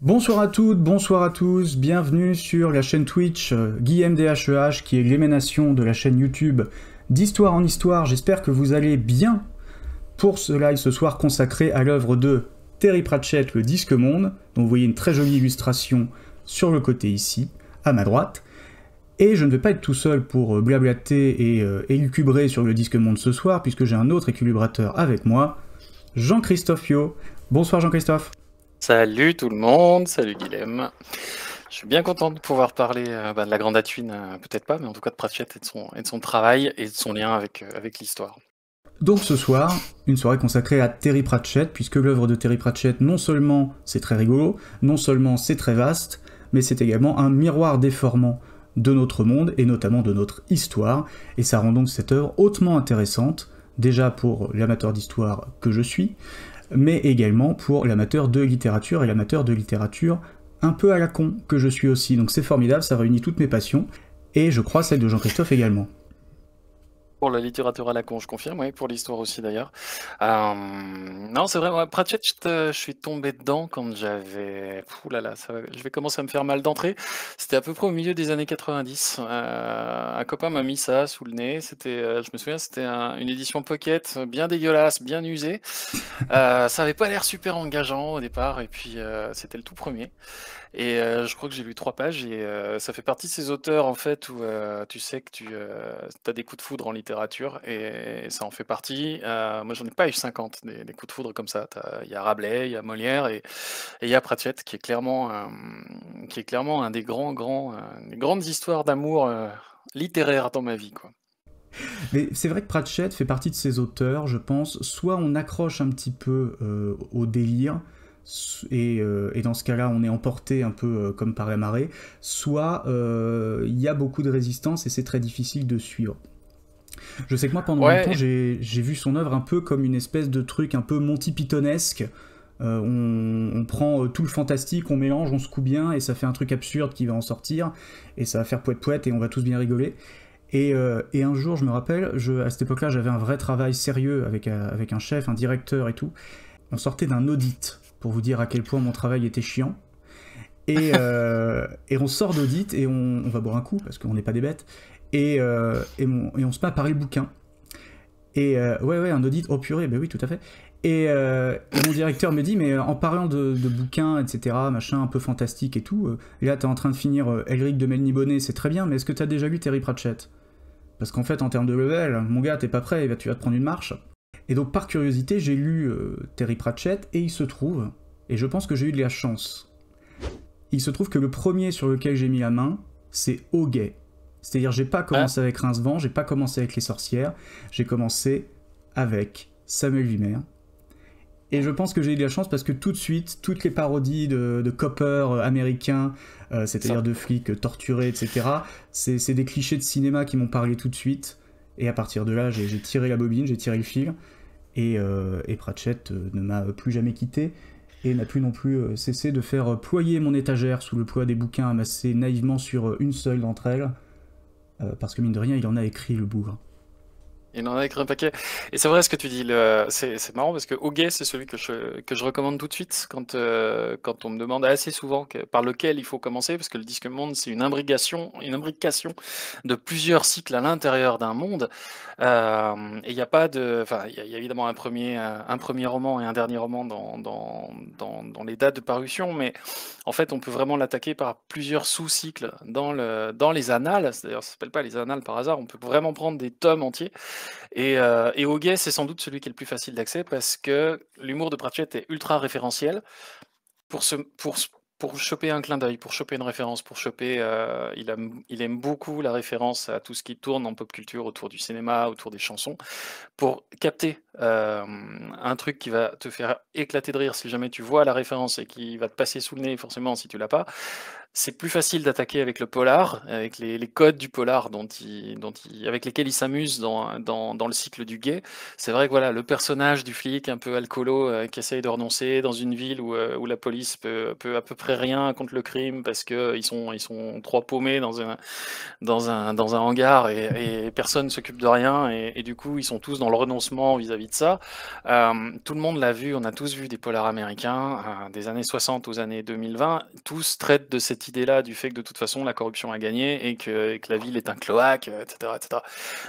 Bonsoir à toutes, bonsoir à tous, bienvenue sur la chaîne Twitch GuillemDHEH qui est l'émanation de la chaîne YouTube d'Histoire en Histoire. J'espère que vous allez bien pour ce live ce soir consacré à l'œuvre de Terry Pratchett, Le Disque Monde, dont vous voyez une très jolie illustration sur le côté ici, à ma droite. Et je ne vais pas être tout seul pour blablater et élucubrer sur le Disque Monde ce soir, puisque j'ai un autre équilibrateur avec moi, Jean-Christophe Yo. Bonsoir Jean-Christophe. Salut tout le monde, salut Guilhem. Je suis bien content de pouvoir parler de la Grande Atuine, peut-être pas, mais en tout cas de Pratchett et de son travail et de son lien avec l'histoire. Donc ce soir, une soirée consacrée à Terry Pratchett, puisque l'œuvre de Terry Pratchett, non seulement c'est très rigolo, non seulement c'est très vaste, mais c'est également un miroir déformant de notre monde, et notamment de notre histoire, et ça rend donc cette œuvre hautement intéressante, déjà pour l'amateur d'histoire que je suis, mais également pour l'amateur de littérature, et l'amateur de littérature un peu à la con que je suis aussi. Donc c'est formidable, ça réunit toutes mes passions, et je crois celle de Jean-Christophe également. Pour la littérature à la con, je confirme, oui, pour l'histoire aussi d'ailleurs. Non, c'est vrai, moi, Pratchett, je suis tombé dedans quand j'avais... Ouh là là, je vais commencer à me faire mal d'entrée. C'était à peu près au milieu des années 90. Un copain m'a mis ça sous le nez. Je me souviens, c'était une édition pocket, bien dégueulasse, bien usée. Ça avait pas l'air super engageant au départ, et puis c'était le tout premier. Et je crois que j'ai lu 3 pages et ça fait partie de ces auteurs en fait où tu sais que tu as des coups de foudre en littérature et ça en fait partie. Moi j'en ai pas eu 50 des coups de foudre comme ça. Il y a Rabelais, il y a Molière et il y a Pratchett qui est clairement un des des grandes histoires d'amour littéraire dans ma vie, quoi. Mais c'est vrai que Pratchett fait partie de ces auteurs, je pense, soit on accroche un petit peu au délire, et dans ce cas-là on est emporté un peu comme par la marée, soit il y a beaucoup de résistance et c'est très difficile de suivre. Je sais que moi pendant longtemps Ouais, j'ai vu son œuvre un peu comme une espèce de truc un peu Monty Pythonesque. On prend tout le fantastique, on mélange, on se coud bien et ça fait un truc absurde qui va en sortir et ça va faire poète poète et on va tous bien rigoler. Et un jour, je me rappelle, à cette époque-là, j'avais un vrai travail sérieux avec un chef, un directeur et tout. On sortait d'un audit, pour vous dire à quel point mon travail était chiant. Et on sort d'audit et on va boire un coup, parce qu'on n'est pas des bêtes. Et on se met à parler bouquin. Ouais, un audit, oh purée, ben oui, tout à fait. Et mon directeur me dit, mais en parlant de bouquins, etc., machin un peu fantastique et tout, là t'es en train de finir Elric de Melniboné, c'est très bien, mais est-ce que t'as déjà lu Terry Pratchett? Parce qu'en fait, en termes de level, mon gars, t'es pas prêt, tu vas te prendre une marche. Et donc, par curiosité, j'ai lu Terry Pratchett, et il se trouve, et je pense que j'ai eu de la chance, il se trouve que le premier sur lequel j'ai mis la main, c'est Auguet. C'est-à-dire, j'ai pas ouais. commencé avec Rincevent, j'ai pas commencé avec Les Sorcières, j'ai commencé avec Samuel Vimer. Et je pense que j'ai eu de la chance parce que tout de suite, toutes les parodies de coppers américains, c'est-à-dire de flics torturés, etc., c'est des clichés de cinéma qui m'ont parlé tout de suite. Et à partir de là, j'ai tiré la bobine, j'ai tiré le fil. Et Pratchett ne m'a plus jamais quitté et n'a plus non plus cessé de faire ployer mon étagère sous le poids des bouquins amassés naïvement sur une seule d'entre elles. Parce que mine de rien, il en a écrit le bougre. Il en a écrit un paquet. Et c'est vrai ce que tu dis. C'est marrant parce que Auguet, c'est celui que je recommande tout de suite quand on me demande assez souvent par lequel il faut commencer. Parce que le Disque Monde, c'est une imbrication de plusieurs cycles à l'intérieur d'un monde. Et il n'y a pas de. Enfin, il y a évidemment un premier roman et un dernier roman dans les dates de parution. Mais en fait, on peut vraiment l'attaquer par plusieurs sous-cycles dans les annales. D'ailleurs, ça s'appelle pas les annales par hasard. On peut vraiment prendre des tomes entiers. Et Auguet, c'est sans doute celui qui est le plus facile d'accès parce que l'humour de Pratchett est ultra référentiel. Pour, se, pour, s- pour choper un clin d'œil, pour choper une référence, il aime beaucoup la référence à tout ce qui tourne en pop culture autour du cinéma, autour des chansons. Pour capter un truc qui va te faire éclater de rire si jamais tu vois la référence et qui va te passer sous le nez forcément si tu l'as pas, c'est plus facile d'attaquer avec le polar, avec les codes du polar avec lesquels il s'amuse dans le cycle du gay. C'est vrai que voilà, le personnage du flic un peu alcoolo qui essaye de renoncer dans une ville où la police peut à peu près rien contre le crime parce que ils sont trois paumés dans un hangar et personne ne s'occupe de rien et du coup ils sont tous dans le renoncement vis-à-vis de ça. Tout le monde l'a vu, on a tous vu des polars américains des années 60 aux années 2020, tous traitent de cette idée-là du fait que de toute façon la corruption a gagné et que la ville est un cloaque, etc., etc.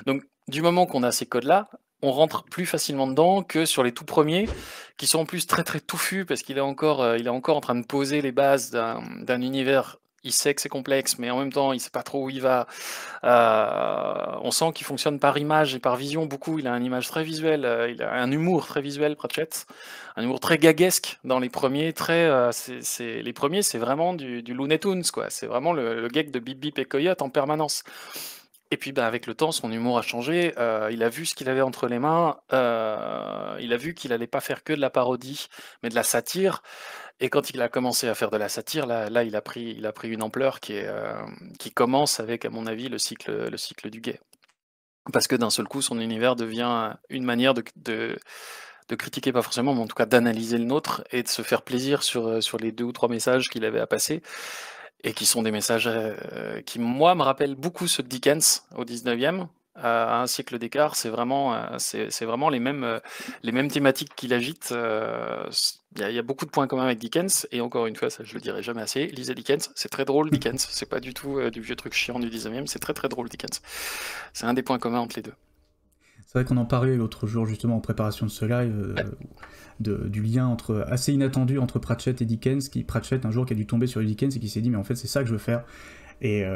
Donc du moment qu'on a ces codes-là, on rentre plus facilement dedans que sur les tout premiers, qui sont en plus très très touffus parce qu'il est encore en train de poser les bases d'un univers. Il sait que c'est complexe, mais en même temps, il sait pas trop où il va. On sent qu'il fonctionne par image et par vision beaucoup. Il a une image très visuelle, il a un humour très visuel, Pratchett, un humour très gaguesque dans les premiers. Les premiers, c'est vraiment du Looney Tunes, quoi. C'est vraiment le gag de Bip Bip et Coyote en permanence. Et puis bah, avec le temps, son humour a changé. Il a vu ce qu'il avait entre les mains. Il a vu qu'il allait pas faire que de la parodie, mais de la satire. Et quand il a commencé à faire de la satire, là il a pris une ampleur qui commence avec, à mon avis, le cycle du gay. Parce que d'un seul coup, son univers devient une manière de critiquer, pas forcément, mais en tout cas d'analyser le nôtre et de se faire plaisir sur les 2 ou 3 messages qu'il avait à passer. Et qui sont des messages qui, moi, me rappellent beaucoup ceux de Dickens au 19e, à un siècle d'écart. C'est vraiment les mêmes thématiques qu'il agite. Il y a beaucoup de points communs avec Dickens, et encore une fois, ça je le dirai jamais assez, lisez Dickens, c'est très drôle Dickens, c'est pas du tout du vieux truc chiant du 19e, c'est très très drôle Dickens. C'est un des points communs entre les deux. C'est vrai qu'on en parlait l'autre jour justement en préparation de ce live, du lien assez inattendu entre Pratchett et Dickens, Pratchett un jour qui a dû tomber sur Dickens et qui s'est dit mais en fait c'est ça que je veux faire. Et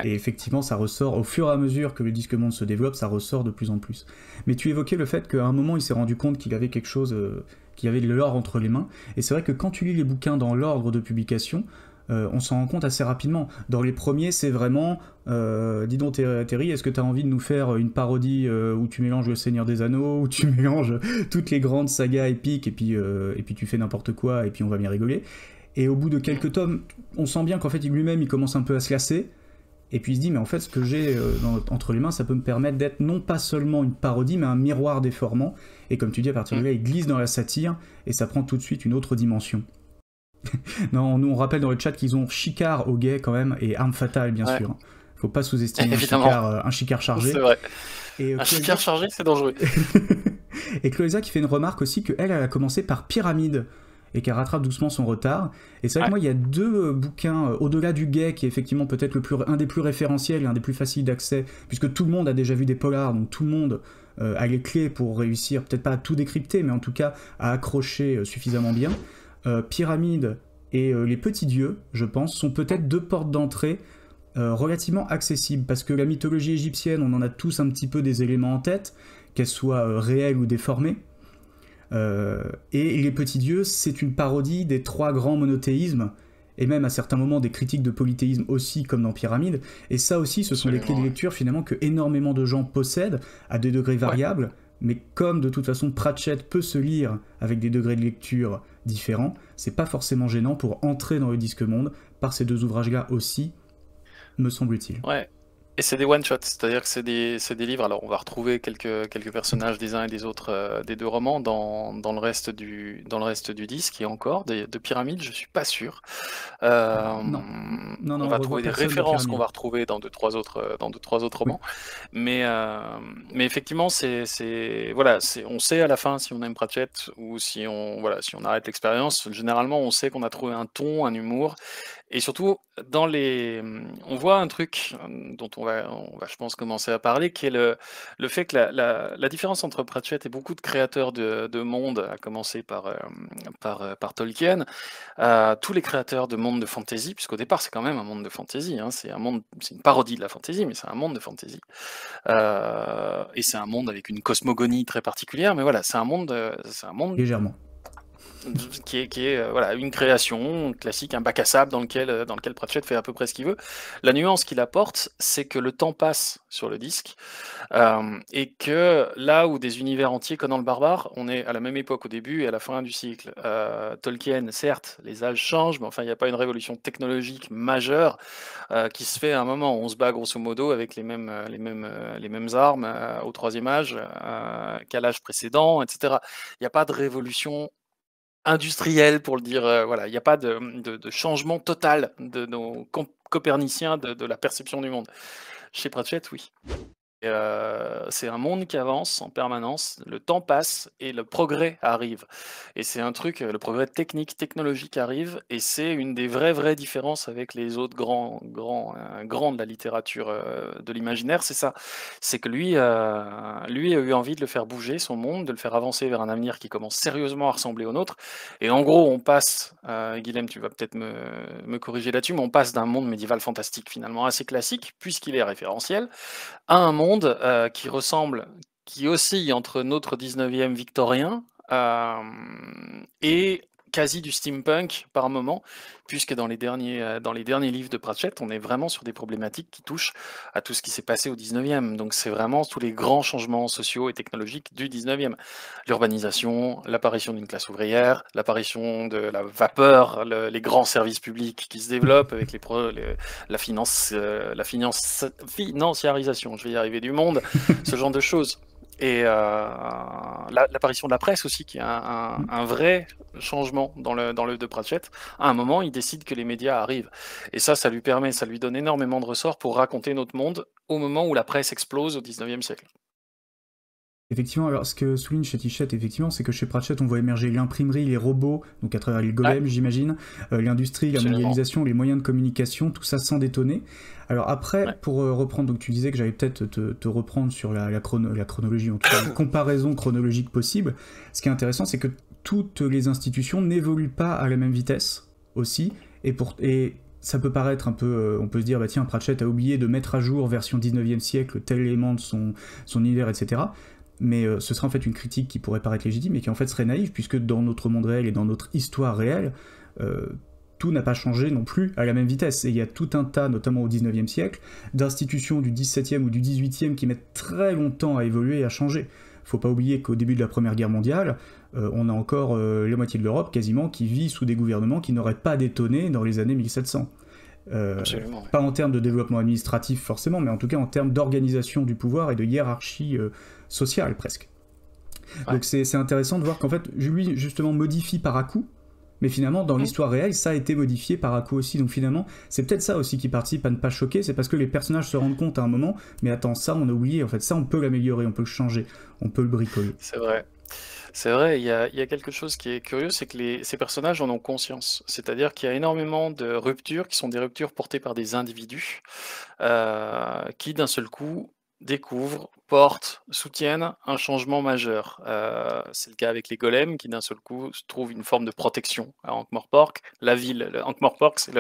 effectivement ça ressort, au fur et à mesure que le Disque Monde se développe, ça ressort de plus en plus. Mais tu évoquais le fait qu'à un moment il s'est rendu compte qu'il avait quelque chose, qu'il avait de l'or entre les mains, et c'est vrai que quand tu lis les bouquins dans l'ordre de publication, on s'en rend compte assez rapidement. Dans les premiers, c'est vraiment dis donc Terry, est-ce que tu as envie de nous faire une parodie où tu mélanges le Seigneur des Anneaux, où tu mélanges toutes les grandes sagas épiques, et puis tu fais n'importe quoi, et puis on va bien rigoler. Et au bout de quelques tomes, on sent bien qu'en fait lui-même il commence un peu à se lasser, et puis il se dit mais en fait ce que j'ai entre les mains, ça peut me permettre d'être non pas seulement une parodie, mais un miroir déformant. Et comme tu dis, à partir de là, il glisse dans la satire, et ça prend tout de suite une autre dimension. Non, nous on rappelle dans le chat qu'ils ont Chicard au gay quand même, et Arme Fatale bien sûr. Faut pas sous-estimer un Chicard chargé. C'est vrai. Et, un Chicard chargé, c'est dangereux. Et Chloéza qui fait une remarque aussi qu'elle a commencé par Pyramide, et qu'elle rattrape doucement son retard. Et c'est vrai que moi il y a 2 bouquins au-delà du gay qui est effectivement peut-être un des plus référentiels et un des plus faciles d'accès, puisque tout le monde a déjà vu des polars, donc tout le monde a les clés pour réussir, peut-être pas à tout décrypter, mais en tout cas à accrocher suffisamment bien. Pyramide et Les Petits Dieux, je pense, sont peut-être 2 portes d'entrée relativement accessibles, parce que la mythologie égyptienne, on en a tous un petit peu des éléments en tête, qu'elles soient réelles ou déformées. Et Les Petits Dieux, c'est une parodie des 3 grands monothéismes, et même à certains moments des critiques de polythéisme aussi, comme dans Pyramide. Et ça aussi, ce sont des clés de lecture finalement que énormément de gens possèdent à des degrés variables. Mais comme de toute façon Pratchett peut se lire avec des degrés de lecture différents, c'est pas forcément gênant pour entrer dans le Disque Monde par ces 2 ouvrages-là aussi, me semble-t-il. Ouais. Et c'est des one-shots, c'est-à-dire que c'est des livres. Alors, on va retrouver quelques personnages des uns et des autres des 2 romans dans le reste du disque, et encore de Pyramide, je suis pas sûr. Non, on va trouver des références qu'on va retrouver dans 2-3 autres romans, oui. mais effectivement, on sait à la fin si on aime Pratchett ou si on arrête l'expérience. Généralement, on sait qu'on a trouvé un ton, un humour. Et surtout, on voit un truc dont on va, je pense, commencer à parler, qui est le fait que la différence entre Pratchett et beaucoup de créateurs de mondes, à commencer par Tolkien, tous les créateurs de mondes de fantasy, puisqu'au départ c'est quand même un monde de fantasy, hein, c'est une parodie de la fantasy, mais c'est un monde de fantasy, et c'est un monde avec une cosmogonie très particulière, mais voilà, c'est un monde légèrement. qui est voilà, une création classique, un bac à sable dans lequel Pratchett fait à peu près ce qu'il veut. La nuance qu'il apporte, c'est que le temps passe sur le disque, et que là où des univers entiers, Conan le Barbare, on est à la même époque au début et à la fin du cycle. Tolkien, certes, les âges changent, mais enfin, il n'y a pas une révolution technologique majeure qui se fait à un moment où on se bat grosso modo avec les mêmes armes au troisième âge qu'à l'âge précédent, etc. Il n'y a pas de révolution industrielle, pour le dire, voilà, il n'y a pas de changement total de nos coperniciens de la perception du monde. Chez Pratchett, oui. C'est un monde qui avance en permanence, le temps passe et le progrès arrive. Et c'est un truc, le progrès technique, technologique arrive, et c'est une des vraies différences avec les autres grands de la littérature, de l'imaginaire, c'est ça. C'est que lui a eu envie de le faire bouger, son monde, de le faire avancer vers un avenir qui commence sérieusement à ressembler au nôtre. Et en gros, on passe, Guilhem, tu vas peut-être me corriger là-dessus, mais on passe d'un monde médiéval fantastique finalement assez classique, puisqu'il est référentiel, à un monde qui oscille entre notre 19e victorien et quasi du steampunk par moment, puisque dans les derniers livres de Pratchett, on est vraiment sur des problématiques qui touchent à tout ce qui s'est passé au 19e. Donc c'est vraiment tous les grands changements sociaux et technologiques du 19e. L'urbanisation, l'apparition d'une classe ouvrière, l'apparition de la vapeur, les grands services publics qui se développent avec la financiarisation, je vais y arriver, du monde, ce genre de choses. Et l'apparition de la presse aussi, qui est un vrai changement dans le de Pratchett. À un moment, il décide que les médias arrivent. Et ça lui donne énormément de ressorts pour raconter notre monde au moment où la presse explose au 19e siècle. Effectivement, alors ce que souligne chez Tichette, effectivement, c'est que chez Pratchett, on voit émerger l'imprimerie, les robots, donc à travers les golems, j'imagine, l'industrie, la mondialisation, les moyens de communication, tout ça sans détonner. Alors après, pour reprendre, donc tu disais que j'allais peut-être te reprendre sur la chronologie, en tout cas, la comparaison chronologique possible. Ce qui est intéressant, c'est que toutes les institutions n'évoluent pas à la même vitesse aussi, et ça peut paraître un peu, on peut se dire, bah tiens, Pratchett a oublié de mettre à jour version 19e siècle tel élément de son univers, etc. Mais ce serait en fait une critique qui pourrait paraître légitime, mais qui en fait serait naïve, puisque dans notre monde réel et dans notre histoire réelle, tout n'a pas changé non plus à la même vitesse. Et il y a tout un tas, notamment au 19e siècle, d'institutions du 17e ou du 18e qui mettent très longtemps à évoluer et à changer. Faut pas oublier qu'au début de la Première Guerre mondiale, on a encore la moitié de l'Europe quasiment qui vit sous des gouvernements qui n'auraient pas détonné dans les années 1700. Pas en termes de développement administratif forcément, mais en tout cas en termes d'organisation du pouvoir et de hiérarchie sociale presque. Ouais. Donc c'est intéressant de voir qu'en fait, lui justement modifie par à-coup, mais finalement dans l'histoire réelle, ça a été modifié par à-coup aussi. Donc finalement, c'est peut-être ça aussi qui participe à ne pas choquer, c'est parce que les personnages se rendent compte à un moment, mais attends, ça on a oublié, en fait ça on peut l'améliorer, on peut le changer, on peut le bricoler. C'est vrai. C'est vrai, il y a quelque chose qui est curieux, c'est que ces personnages en ont conscience. C'est-à-dire qu'il y a énormément de ruptures qui sont des ruptures portées par des individus qui, d'un seul coup, découvrent, portent, soutiennent un changement majeur. C'est le cas avec les golems qui, d'un seul coup, trouvent une forme de protection à Ankh-Morpork. Ankh-Morpork, c'est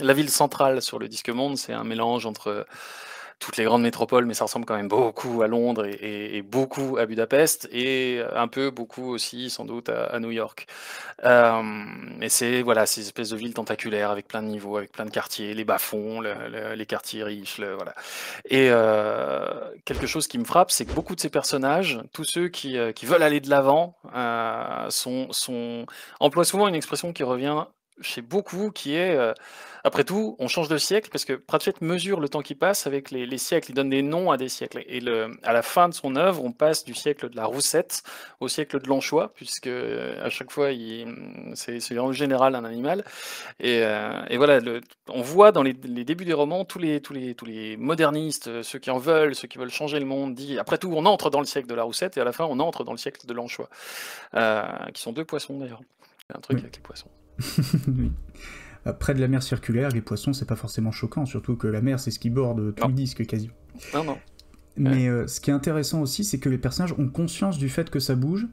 la ville centrale sur le Disque Monde, c'est un mélange entre toutes les grandes métropoles, mais ça ressemble quand même beaucoup à Londres et beaucoup à Budapest, et beaucoup aussi sans doute à New York. Et c'est voilà, ces espèces de villes tentaculaires avec plein de niveaux, avec plein de quartiers, les bas-fonds, les quartiers riches, voilà. Et quelque chose qui me frappe, c'est que beaucoup de ces personnages, tous ceux qui veulent aller de l'avant, emploient souvent une expression qui revient chez beaucoup, qui est après tout, on change de siècle, parce que Pratchett mesure le temps qui passe avec les siècles, il donne des noms à des siècles. Et à la fin de son œuvre, on passe du siècle de la Roussette au siècle de l'Anchois, puisque à chaque fois, c'est en général un animal. Et voilà, on voit dans les débuts des romans tous les modernistes, ceux qui en veulent, ceux qui veulent changer le monde, dit après tout, on entre dans le siècle de la Roussette, et à la fin, on entre dans le siècle de l'Anchois, qui sont deux poissons d'ailleurs. Il y a un truc avec les poissons. Oui. Près de la mer circulaire, les poissons, c'est pas forcément choquant, surtout que la mer, c'est ce qui borde tout le disque quasi. Non. Mais ce qui est intéressant aussi, c'est que les personnages ont conscience du fait que ça bouge,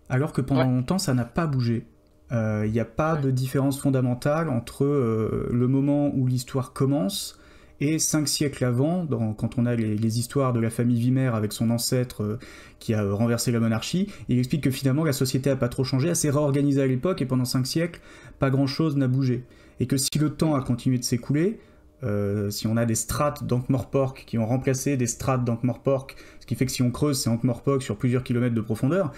alors que pendant longtemps, ça n'a pas bougé. Il n'y a pas de différence fondamentale entre le moment où l'histoire commence Et 5 siècles avant, quand on a les histoires de la famille Vimer avec son ancêtre qui a renversé la monarchie, il explique que finalement la société n'a pas trop changé, elle s'est réorganisée à l'époque, et pendant 5 siècles, pas grand-chose n'a bougé. Et que si le temps a continué de s'écouler, si on a des strates d'Ankh-Morpork qui ont remplacé des strates d'Ankh-Morpork, ce qui fait que si on creuse ces Ankh-Morpork sur plusieurs kilomètres de profondeur,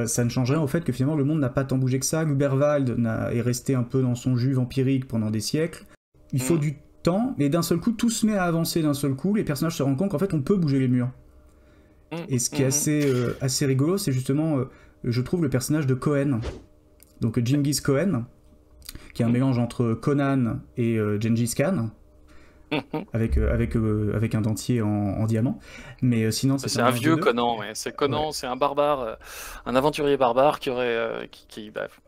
ça ne change rien au fait que finalement le monde n'a pas tant bougé que ça. L'Uberwald est resté un peu dans son jus vampirique pendant des siècles. Il faut du temps, et d'un seul coup, tout se met à avancer d'un seul coup, les personnages se rendent compte qu'en fait on peut bouger les murs. Et ce qui est assez rigolo, c'est justement, je trouve, le personnage de Cohen. Donc Genghis Cohen, qui est un mélange entre Conan et Gengis Khan. Avec un dentier en diamant, mais sinon c'est un vieux Conan, ouais. C'est Conan, ouais. C'est un barbare, un aventurier barbare qui aurait,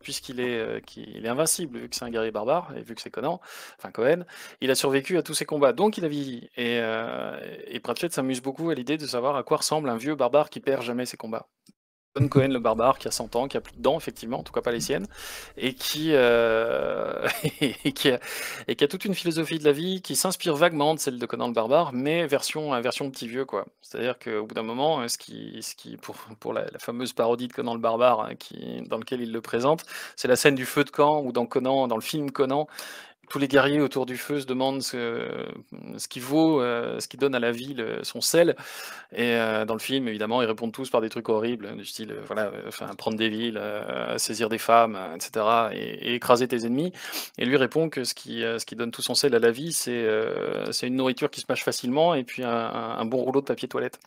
puisqu'il est, il est invincible vu que c'est un guerrier barbare et vu que c'est Conan, enfin Cohen, il a survécu à tous ces combats, donc il a vieilli. Et Pratchett s'amuse beaucoup à l'idée de savoir à quoi ressemble un vieux barbare qui perd jamais ses combats. John Cohen le barbare qui a 100 ans, qui a plus de dents effectivement, en tout cas pas les siennes, et qui a toute une philosophie de la vie qui s'inspire vaguement de celle de Conan le barbare, mais version petit vieux quoi. C'est-à-dire qu'au bout d'un moment, ce qui pour la fameuse parodie de Conan le barbare hein, dans lequel il le présente, c'est la scène du feu de camp où dans le film Conan, tous les guerriers autour du feu se demandent ce qui vaut, ce qui donne à la vie son sel. Et dans le film, évidemment, ils répondent tous par des trucs horribles, du style, prendre des villes, saisir des femmes, etc., et écraser tes ennemis. Et lui répond que ce qui donne tout son sel à la vie, c'est une nourriture qui se mâche facilement, et puis un bon rouleau de papier toilette.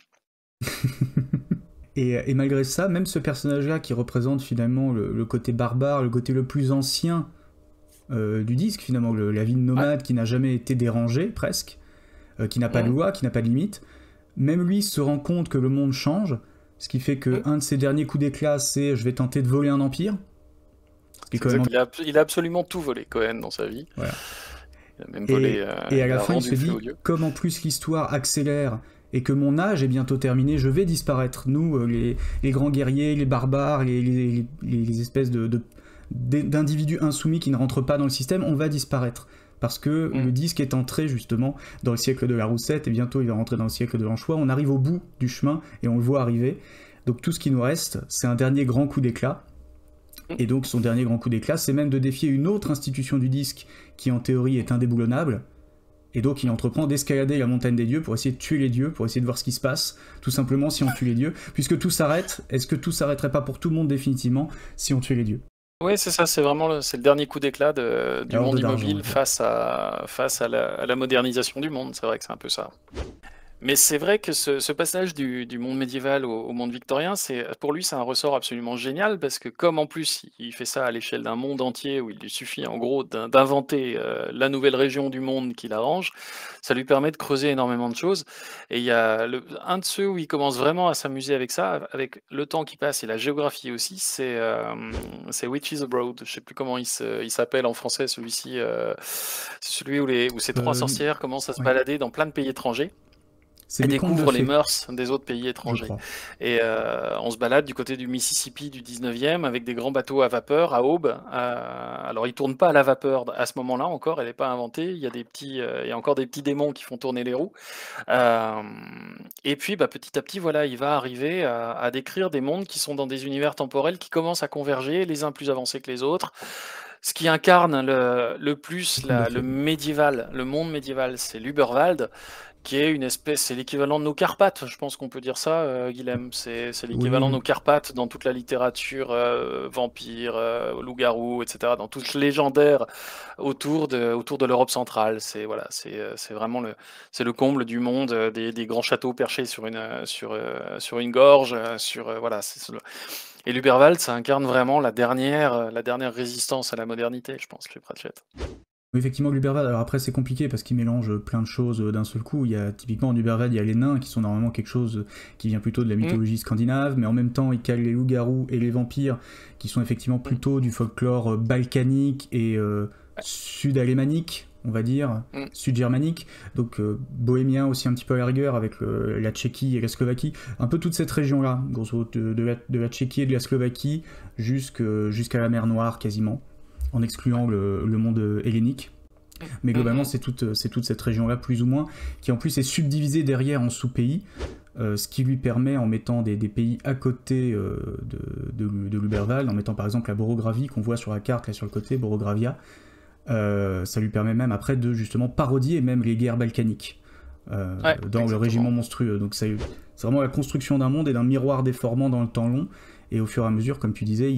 Et malgré ça, même ce personnage-là qui représente finalement le côté barbare, le côté le plus ancien du disque, finalement, la vie de nomade qui n'a jamais été dérangée, presque, qui n'a pas de loi, qui n'a pas de limite, même lui se rend compte que le monde change, ce qui fait qu'un de ses derniers coups d'éclat, c'est « je vais tenter de voler un empire ». Il a absolument tout volé, Cohen, dans sa vie. Voilà. Il a même volé... et à la fin, il se dit, comme en plus l'histoire accélère et que mon âge est bientôt terminé, je vais disparaître. Nous, les grands guerriers, les barbares, les espèces d'individus insoumis qui ne rentrent pas dans le système, on va disparaître. Parce que le disque est entré justement dans le siècle de la Roussette, et bientôt il va rentrer dans le siècle de l'Anchois. On arrive au bout du chemin, et on le voit arriver. Donc tout ce qui nous reste, c'est un dernier grand coup d'éclat. Et donc son dernier grand coup d'éclat, c'est même de défier une autre institution du disque, qui en théorie est indéboulonnable. Et donc il entreprend d'escalader la montagne des dieux pour essayer de tuer les dieux, pour essayer de voir ce qui se passe, tout simplement si on tue les dieux. Puisque tout s'arrête, est-ce que tout s'arrêterait pas pour tout le monde définitivement si on tuait les dieux ? Oui, c'est ça, c'est vraiment le dernier coup d'éclat du monde immobile face à la modernisation du monde, c'est vrai que c'est un peu ça. Mais c'est vrai que ce passage du monde médiéval au monde victorien, pour lui, c'est un ressort absolument génial, parce que comme en plus il fait ça à l'échelle d'un monde entier, où il lui suffit en gros d'inventer la nouvelle région du monde qu'il arrange, ça lui permet de creuser énormément de choses. Et il y a un de ceux où il commence vraiment à s'amuser avec ça, avec le temps qui passe et la géographie aussi, c'est Witches Abroad. Je sais plus comment il s'appelle en français, celui-ci. C'est celui où ces trois sorcières commencent à se balader dans plein de pays étrangers. Et découvre les mœurs des autres pays étrangers. Et on se balade du côté du Mississippi du 19e avec des grands bateaux à vapeur, à aube. Alors ils ne tournent pas à la vapeur à ce moment-là encore, elle n'est pas inventée. Il y a encore des petits démons qui font tourner les roues. Et puis petit à petit, voilà, il va arriver à décrire des mondes qui sont dans des univers temporels qui commencent à converger, les uns plus avancés que les autres. Ce qui incarne le plus le médiéval, le monde médiéval, c'est l'Uberwald, qui est une espèce, c'est l'équivalent de nos Carpates, je pense qu'on peut dire ça, Guilhem. C'est l'équivalent de nos Carpates dans toute la littérature vampire, loup-garou, etc., dans tout ce légendaire autour de l'Europe centrale. C'est vraiment le comble du monde, des grands châteaux perchés sur une gorge, et l'Uberwald, ça incarne vraiment la dernière résistance à la modernité, je pense, chez Pratchett. Effectivement, l'Uberwald, alors après c'est compliqué parce qu'il mélange plein de choses d'un seul coup. Il y a typiquement en Uberwald, il y a les nains qui sont normalement quelque chose qui vient plutôt de la mythologie scandinave, mais en même temps il cale les loups-garous et les vampires qui sont effectivement plutôt du folklore balkanique et sud-alémanique, on va dire, sud-germanique, donc bohémien aussi un petit peu à la rigueur avec la Tchéquie et la Slovaquie, un peu toute cette région-là, grosso modo de la Tchéquie et de la Slovaquie jusqu'à la mer Noire quasiment, en excluant le monde hellénique. Mais globalement, c'est toute cette région-là, plus ou moins, qui en plus est subdivisée derrière en sous-pays, ce qui lui permet, en mettant des pays à côté de Luberval, en mettant par exemple la Borogravie qu'on voit sur la carte, là sur le côté, Borogravia, ça lui permet même après de justement parodier même les guerres balkaniques dans le régiment monstrueux. Donc c'est vraiment la construction d'un monde et d'un miroir déformant dans le temps long, et au fur et à mesure, comme tu disais,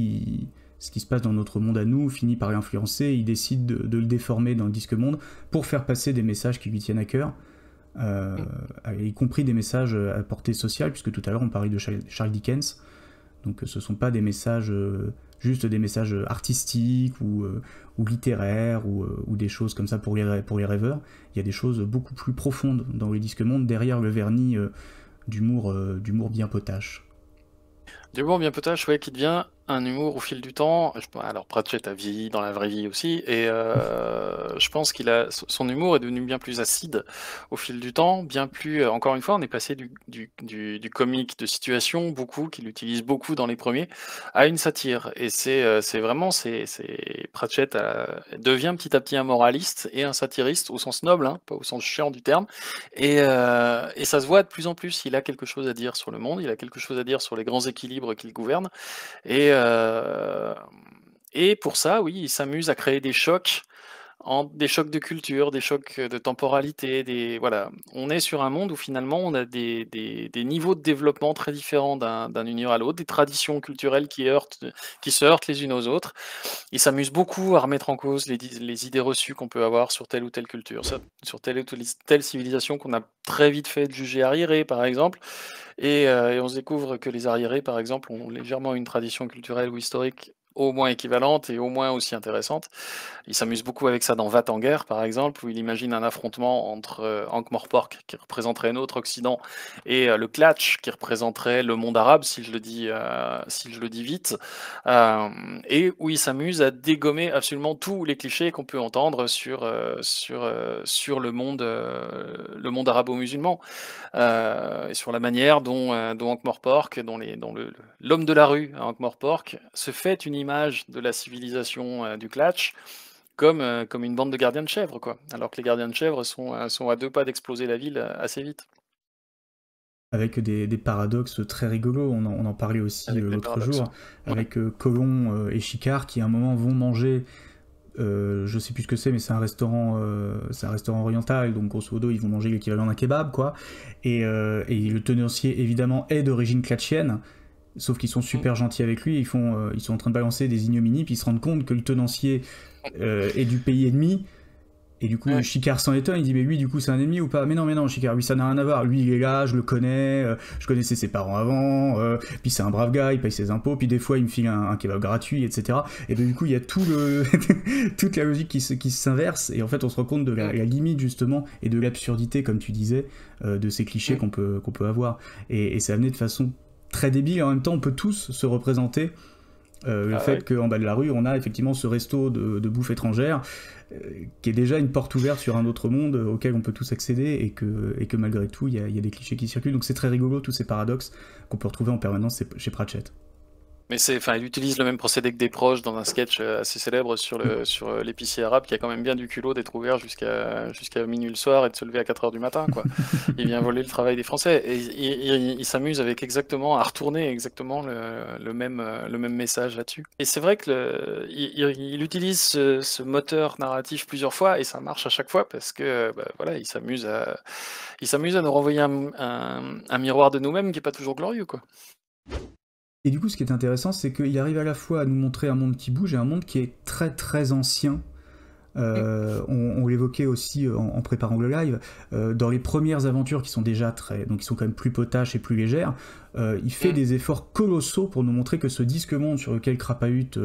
ce qui se passe dans notre monde à nous finit par l'influencer, il décide de le déformer dans le disque monde pour faire passer des messages qui lui tiennent à cœur, y compris des messages à portée sociale, puisque tout à l'heure on parlait de Charles Dickens, donc ce sont pas des messages, juste des messages artistiques ou littéraires ou des choses comme ça pour les rêveurs. Il y a des choses beaucoup plus profondes dans le disque monde, derrière le vernis d'humour bien potache. D'humour bien potache, ouais, qui devient un humour au fil du temps. Alors Pratchett a vieilli dans la vraie vie aussi, et je pense son humour est devenu bien plus acide au fil du temps, bien plus. Encore une fois, on est passé du comique de situation, qu'il utilise beaucoup dans les premiers, à une satire. Et c'est vraiment, Pratchett devient petit à petit un moraliste et un satiriste au sens noble, hein, pas au sens chiant du terme. Et ça se voit de plus en plus. Il a quelque chose à dire sur le monde, il a quelque chose à dire sur les grands équilibres qu'il gouverne. Et pour ça, oui, il s'amuse à créer des chocs, des chocs de culture, des chocs de temporalité. Voilà. On est sur un monde où finalement on a des niveaux de développement très différents d'un univers à l'autre, des traditions culturelles qui se heurtent les unes aux autres. Il s'amuse beaucoup à remettre en cause les idées reçues qu'on peut avoir sur telle ou telle culture, sur telle ou telle civilisation qu'on a très vite fait de juger arriérée, par exemple. Et on se découvre que les arriérés, par exemple, ont légèrement une tradition culturelle ou historique au moins équivalente et au moins aussi intéressante. Il s'amuse beaucoup avec ça dans Va en guerre, par exemple, où il imagine un affrontement entre Ankh-Morpork, qui représenterait notre Occident, et le Klatch, qui représenterait le monde arabe, si je le dis vite, et où il s'amuse à dégommer absolument tous les clichés qu'on peut entendre sur le monde arabo-musulman, et sur la manière dont Ankh-Morpork, dont l'homme de la rue à Ankh-Morpork se fait une image de la civilisation du Klatch, comme une bande de gardiens de chèvres, quoi. Alors que les gardiens de chèvres sont à 2 pas d'exploser la ville assez vite. Avec des paradoxes très rigolos, on en parlait aussi l'autre jour, avec Colomb et Chicard qui à un moment vont manger, je sais plus ce que c'est, mais c'est un restaurant oriental, donc grosso modo ils vont manger l'équivalent d'un kebab, quoi. Et le tenancier évidemment est d'origine klatchienne, sauf qu'ils sont super gentils avec lui, ils sont en train de balancer des ignominies, puis ils se rendent compte que le tenancier est du pays ennemi, et du coup Chicard s'en étonne, il dit mais lui du coup c'est un ennemi ou pas? Mais non Chicard, lui ça n'a rien à voir, lui il est là, je le connais, je connaissais ses parents avant, puis c'est un brave gars, il paye ses impôts, puis des fois il me file un kebab gratuit, etc. Et donc, du coup il y a toute la logique qui s'inverse, et en fait on se rend compte de la limite justement, et de l'absurdité comme tu disais, de ces clichés qu'on peut avoir, et c'est amené de façon très débile, et en même temps on peut tous se représenter le fait qu'en bas de la rue on a effectivement ce resto de bouffe étrangère qui est déjà une porte ouverte sur un autre monde auquel on peut tous accéder, et que malgré tout il y a des clichés qui circulent, donc c'est très rigolo tous ces paradoxes qu'on peut retrouver en permanence chez Pratchett. Mais il utilise le même procédé que Desproges dans un sketch assez célèbre sur l'épicier arabe, qui a quand même bien du culot d'être ouvert jusqu'à minuit le soir et de se lever à 4h du matin, quoi. Il vient voler le travail des Français, et il s'amuse à retourner exactement le même message là-dessus. Et c'est vrai que il utilise ce moteur narratif plusieurs fois, et ça marche à chaque fois, parce que voilà, il s'amuse à nous renvoyer un miroir de nous-mêmes qui est pas toujours glorieux, quoi. Et du coup, ce qui est intéressant, c'est qu'il arrive à la fois à nous montrer un monde qui bouge et un monde qui est très très ancien. On l'évoquait aussi en préparant le live, dans les premières aventures qui sont déjà qui sont quand même plus potaches et plus légères, il fait des efforts colossaux pour nous montrer que ce disque monde sur lequel Crapahut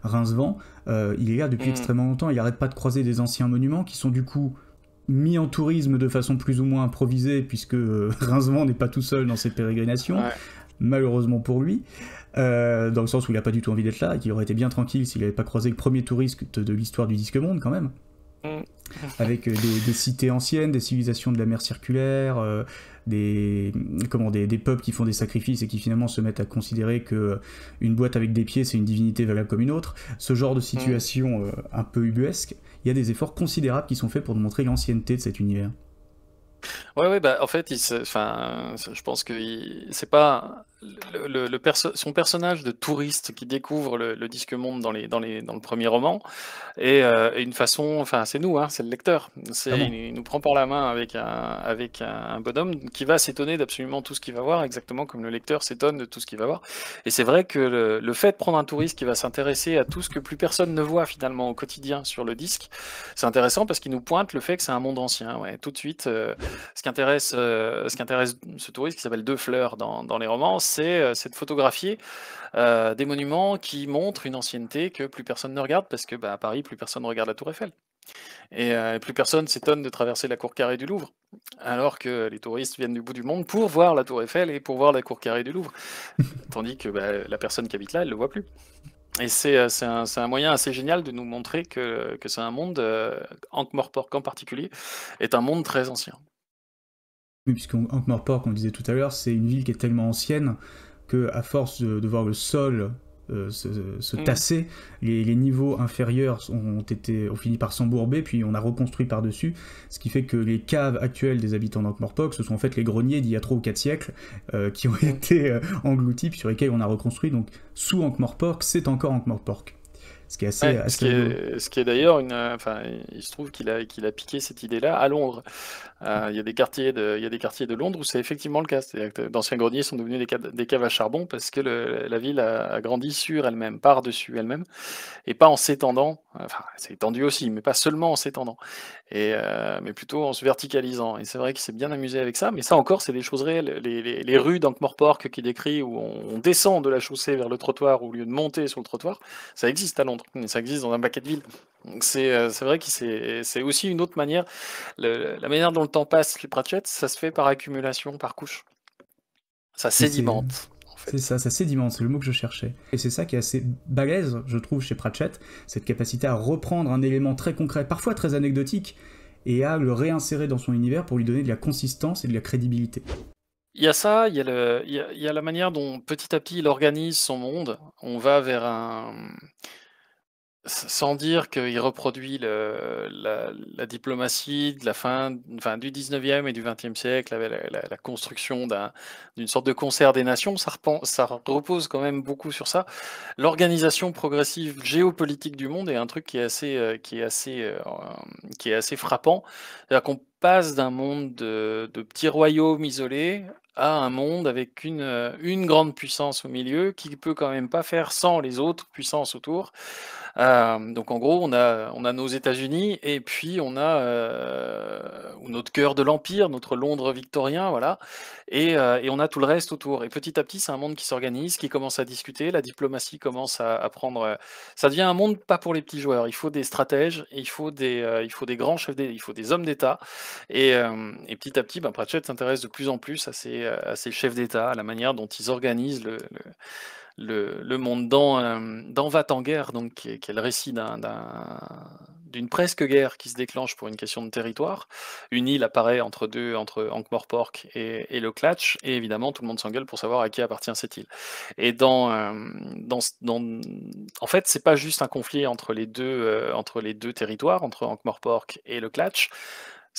Rincevent, il est là depuis extrêmement longtemps, il arrête pas de croiser des anciens monuments qui sont du coup mis en tourisme de façon plus ou moins improvisée, puisque Rincevent n'est pas tout seul dans cette pérégrination. Malheureusement pour lui, dans le sens où il n'a pas du tout envie d'être là, et qu'il aurait été bien tranquille s'il n'avait pas croisé le premier touriste de l'histoire du disque monde quand même, avec des cités anciennes, des civilisations de la mer circulaire, des peuples qui font des sacrifices et qui finalement se mettent à considérer que une boîte avec des pieds c'est une divinité valable comme une autre, ce genre de situation un peu ubuesque, il y a des efforts considérables qui sont faits pour nous montrer l'ancienneté de cet univers. Ouais, bah, en fait, je pense que c'est pas son personnage de touriste qui découvre le disque monde dans le premier roman, et une façon, enfin, c'est nous, hein, c'est le lecteur. Il nous prend par la main avec un bonhomme qui va s'étonner d'absolument tout ce qu'il va voir, exactement comme le lecteur s'étonne de tout ce qu'il va voir. Et c'est vrai que le fait de prendre un touriste qui va s'intéresser à tout ce que plus personne ne voit finalement au quotidien sur le disque, c'est intéressant parce qu'il nous pointe le fait que c'est un monde ancien. Ouais, tout de suite, ce qui intéresse ce touriste qui s'appelle Deux Fleurs dans les romans, c'est de photographier des monuments qui montrent une ancienneté que plus personne ne regarde, parce que à Paris, plus personne ne regarde la Tour Eiffel. Et plus personne s'étonne de traverser la cour carrée du Louvre, alors que les touristes viennent du bout du monde pour voir la Tour Eiffel et pour voir la cour carrée du Louvre. Tandis que la personne qui habite là, elle ne le voit plus. Et c'est un moyen assez génial de nous montrer que c'est un monde, Ankh-Morpork en particulier, est un monde très ancien. Oui, puisque Ankh-Morpork, on le disait tout à l'heure, c'est une ville qui est tellement ancienne qu'à force de voir le sol se tasser, les niveaux inférieurs ont fini par s'embourber, puis on a reconstruit par-dessus, ce qui fait que les caves actuelles des habitants d'Ankh-Morpork, ce sont en fait les greniers d'il y a 3 ou 4 siècles qui ont été engloutis, puis sur lesquels on a reconstruit. Donc sous Ankh-Morpork, c'est encore Ankh-Morpork. Ce qui est assez, ce qui est d'ailleurs il se trouve qu'il a piqué cette idée-là à Londres. Il y a des quartiers de Londres où c'est effectivement le cas. C'est-à-dire que d'anciens greniers sont devenus des caves à charbon parce que la ville a grandi sur elle-même, par-dessus elle-même, et pas en s'étendant. Enfin, c'est étendu aussi, mais pas seulement en s'étendant, mais plutôt en se verticalisant. Et c'est vrai qu'il s'est bien amusé avec ça, mais ça encore, c'est des choses réelles. Les rues d'Ankh-Morpork qu'il décrit, où on descend de la chaussée vers le trottoir au lieu de monter sur le trottoir, ça existe à Londres, et ça existe dans un paquet de villes. Donc c'est vrai que c'est aussi une autre manière. La manière dont le temps passe chez Pratchett, ça se fait par accumulation, par couche. Ça sédimente. C'est ça sédimente, c'est le mot que je cherchais. Et c'est ça qui est assez balèze, je trouve, chez Pratchett, cette capacité à reprendre un élément très concret, parfois très anecdotique, et à le réinsérer dans son univers pour lui donner de la consistance et de la crédibilité. Il y a ça, il y a la manière dont petit à petit il organise son monde. On va vers un... Sans dire qu'il reproduit la diplomatie de la fin du 19e et du 20e siècle, avec la construction d'une sorte de concert des nations, ça repose quand même beaucoup sur ça. L'organisation progressive géopolitique du monde est un truc qui est assez frappant. C'est-à-dire qu'on passe d'un monde de petits royaumes isolés à un monde avec une grande puissance au milieu qui peut quand même pas faire sans les autres puissances autour. Donc en gros, on a nos États-Unis et puis on a notre cœur de l'Empire, notre Londres victorien, voilà, et on a tout le reste autour. Et petit à petit, c'est un monde qui s'organise, qui commence à discuter, la diplomatie commence à prendre... ça devient un monde pas pour les petits joueurs, il faut des stratèges, il faut des grands chefs il faut des hommes d'État, et petit à petit, Pratchett s'intéresse de plus en plus à ces chefs d'État, à la manière dont ils organisent le monde dans Va-t-en-Guerre, donc qui est le récit d'une presque guerre qui se déclenche pour une question de territoire. Une île apparaît entre Ankh-Morpork et le Clatch, et évidemment tout le monde s'engueule pour savoir à qui appartient cette île. Et en fait, c'est pas juste un conflit entre les deux territoires, entre Ankh-Morpork et le Clatch.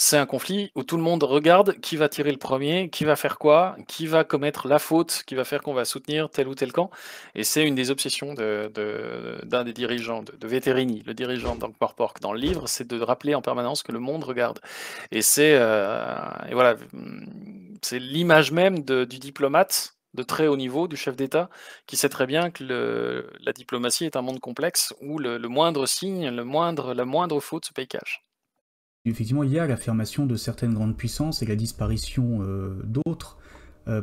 C'est un conflit où tout le monde regarde qui va tirer le premier, qui va faire quoi, qui va commettre la faute, qui va faire qu'on va soutenir tel ou tel camp. Et c'est une des obsessions d'un des dirigeants, de Veterini, le dirigeant d'Ankh-Morpork dans le livre, c'est de rappeler en permanence que le monde regarde. Et voilà, c'est l'image même du diplomate de très haut niveau, du chef d'État, qui sait très bien que la diplomatie est un monde complexe où le moindre signe, la moindre faute se paye cash. Effectivement, il y a l'affirmation de certaines grandes puissances et la disparition d'autres.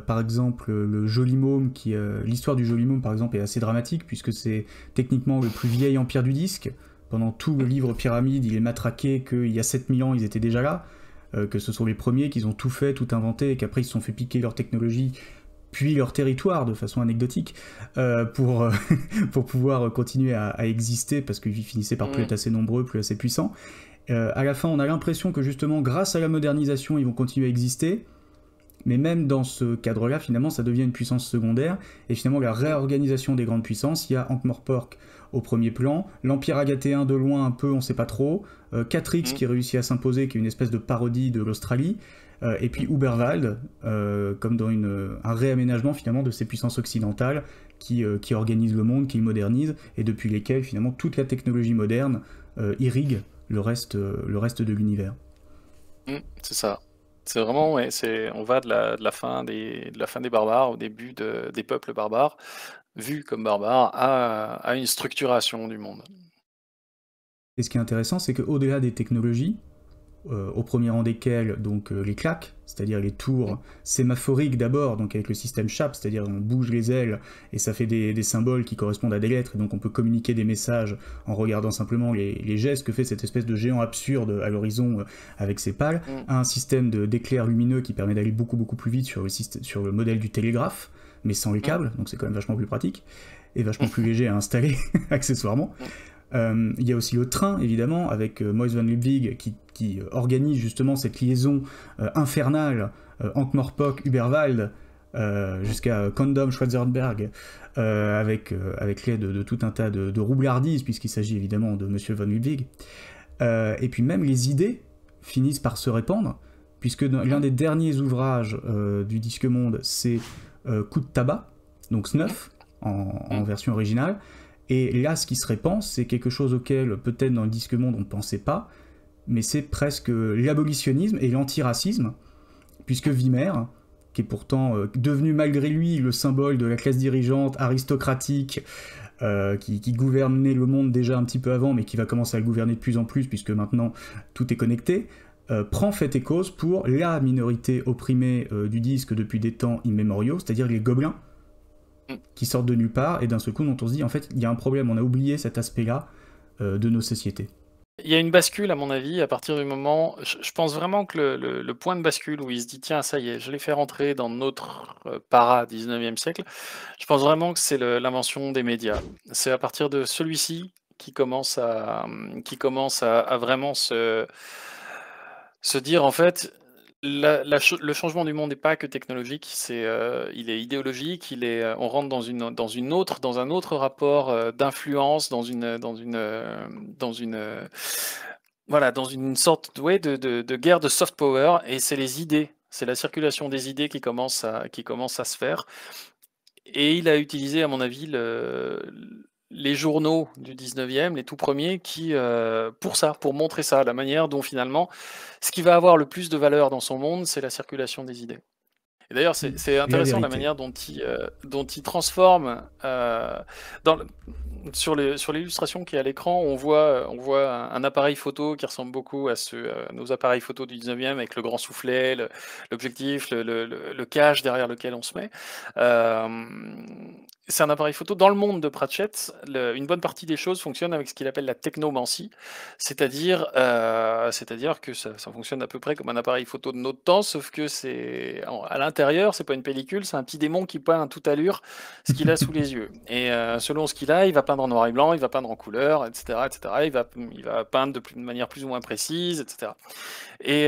Par exemple, le Joli Môme, l'histoire du Joli Môme, par exemple, est assez dramatique, puisque c'est techniquement le plus vieil empire du disque. Pendant tout le livre Pyramide, il est matraqué qu'il y a 7000 ans, ils étaient déjà là, que ce sont les premiers, qu'ils ont tout fait, tout inventé, et qu'après ils se sont fait piquer leur technologie, puis leur territoire, de façon anecdotique, pour pouvoir continuer à exister, parce qu'ils finissaient par plus être assez nombreux, plus assez puissants. À la fin, on a l'impression que justement, grâce à la modernisation, ils vont continuer à exister, Mais même dans ce cadre-là, finalement, ça devient une puissance secondaire. Et finalement, la réorganisation des grandes puissances, il y a Ankh-Morpork au premier plan, l'Empire agatéen de loin un peu, on sait pas trop, 4X qui réussit à s'imposer, qui est une espèce de parodie de l'Australie, et puis Uberwald, comme dans un réaménagement finalement de ces puissances occidentales qui organisent le monde, qui le modernisent, et depuis lesquelles finalement toute la technologie moderne irrigue le reste de l'univers. C'est ça. C'est vraiment, ouais, on va de la fin des barbares au début des peuples barbares, vus comme barbares, à une structuration du monde. Et ce qui est intéressant, c'est qu'au-delà des technologies, au premier rang desquelles donc les claques, c'est-à-dire les tours sémaphoriques d'abord, donc avec le système SHAP, c'est-à-dire on bouge les ailes et ça fait des symboles qui correspondent à des lettres, et donc on peut communiquer des messages en regardant simplement les gestes que fait cette espèce de géant absurde à l'horizon avec ses pales, un système d'éclairs lumineux qui permet d'aller beaucoup plus vite sur le modèle du télégraphe, mais sans les câbles, donc c'est quand même vachement plus pratique, et vachement plus léger à installer accessoirement. Il y a aussi le train, évidemment, avec Moïse van Ludwig qui organise justement cette liaison infernale Ankh-Morpork-Uberwald jusqu'à Condom-Schwarzenberg avec l'aide de tout un tas de roublardises, puisqu'il s'agit évidemment de Monsieur van Ludwig. Et puis même les idées finissent par se répandre, puisque l'un des derniers ouvrages du Disque Monde, c'est Coup de tabac, donc Snuff, en version originale. Et là, ce qui se répand, c'est quelque chose auquel, peut-être dans le Disque Monde, on ne pensait pas, mais c'est presque l'abolitionnisme et l'antiracisme, puisque Wimmer, qui est pourtant devenu malgré lui le symbole de la classe dirigeante aristocratique, qui gouvernait le monde déjà un petit peu avant, mais qui va commencer à le gouverner de plus en plus, puisque maintenant tout est connecté, prend fait et cause pour la minorité opprimée du disque depuis des temps immémoriaux, c'est-à-dire les gobelins, qui sortent de nulle part, et d'un seul coup dont on se dit, en fait, il y a un problème, on a oublié cet aspect-là de nos sociétés. Il y a une bascule, à mon avis, à partir du moment... Je pense vraiment que le point de bascule où il se dit, tiens, ça y est, je l'ai fait rentrer dans notre para 19e siècle, je pense vraiment que c'est l'invention des médias. C'est à partir de celui-ci qui commence à vraiment se dire, en fait... le changement du monde n'est pas que technologique, il est idéologique, on rentre dans un autre rapport d'influence, dans une sorte de guerre de soft power, et c'est les idées, c'est la circulation des idées qui commence à se faire. Et il a utilisé, à mon avis, les journaux du 19e, les tout premiers, pour montrer ça, la manière dont finalement, ce qui va avoir le plus de valeur dans son monde, c'est la circulation des idées. Et d'ailleurs, c'est intéressant la manière dont il transforme. Sur l'illustration qui est à l'écran, on voit un appareil photo qui ressemble beaucoup à nos appareils photo du 19e, avec le grand soufflet, l'objectif, le cache derrière lequel on se met. C'est un appareil photo. Dans le monde de Pratchett, une bonne partie des choses fonctionnent avec ce qu'il appelle la technomancie, c'est-à-dire que ça fonctionne à peu près comme un appareil photo de notre temps, sauf que à l'intérieur, c'est pas une pellicule, c'est un petit démon qui peint à toute allure ce qu'il a sous les yeux. Et selon ce qu'il a, il va peindre en noir et blanc, il va peindre en couleur, etc., etc. Il va peindre de manière plus ou moins précise, etc. Et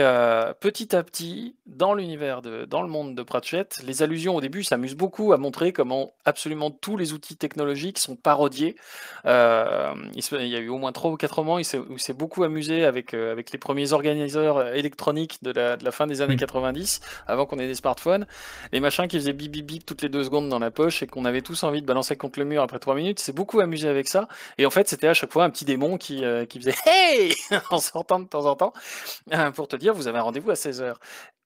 petit à petit, dans le monde de Pratchett, les allusions au début s'amusent beaucoup à montrer comment absolument tous les outils technologiques sont parodiés. Il y a eu au moins 3 ou 4 romans où il s'est beaucoup amusé avec les premiers organiseurs électroniques de la fin des années 90, avant qu'on ait des smartphones, les machins qui faisaient bip bip bip toutes les 2 secondes dans la poche et qu'on avait tous envie de balancer contre le mur après 3 minutes. Il s'est beaucoup amusé avec ça. Et en fait, c'était à chaque fois un petit démon qui faisait « Hey !» en sortant de temps en temps, pour te dire, vous avez un rendez-vous à 16h.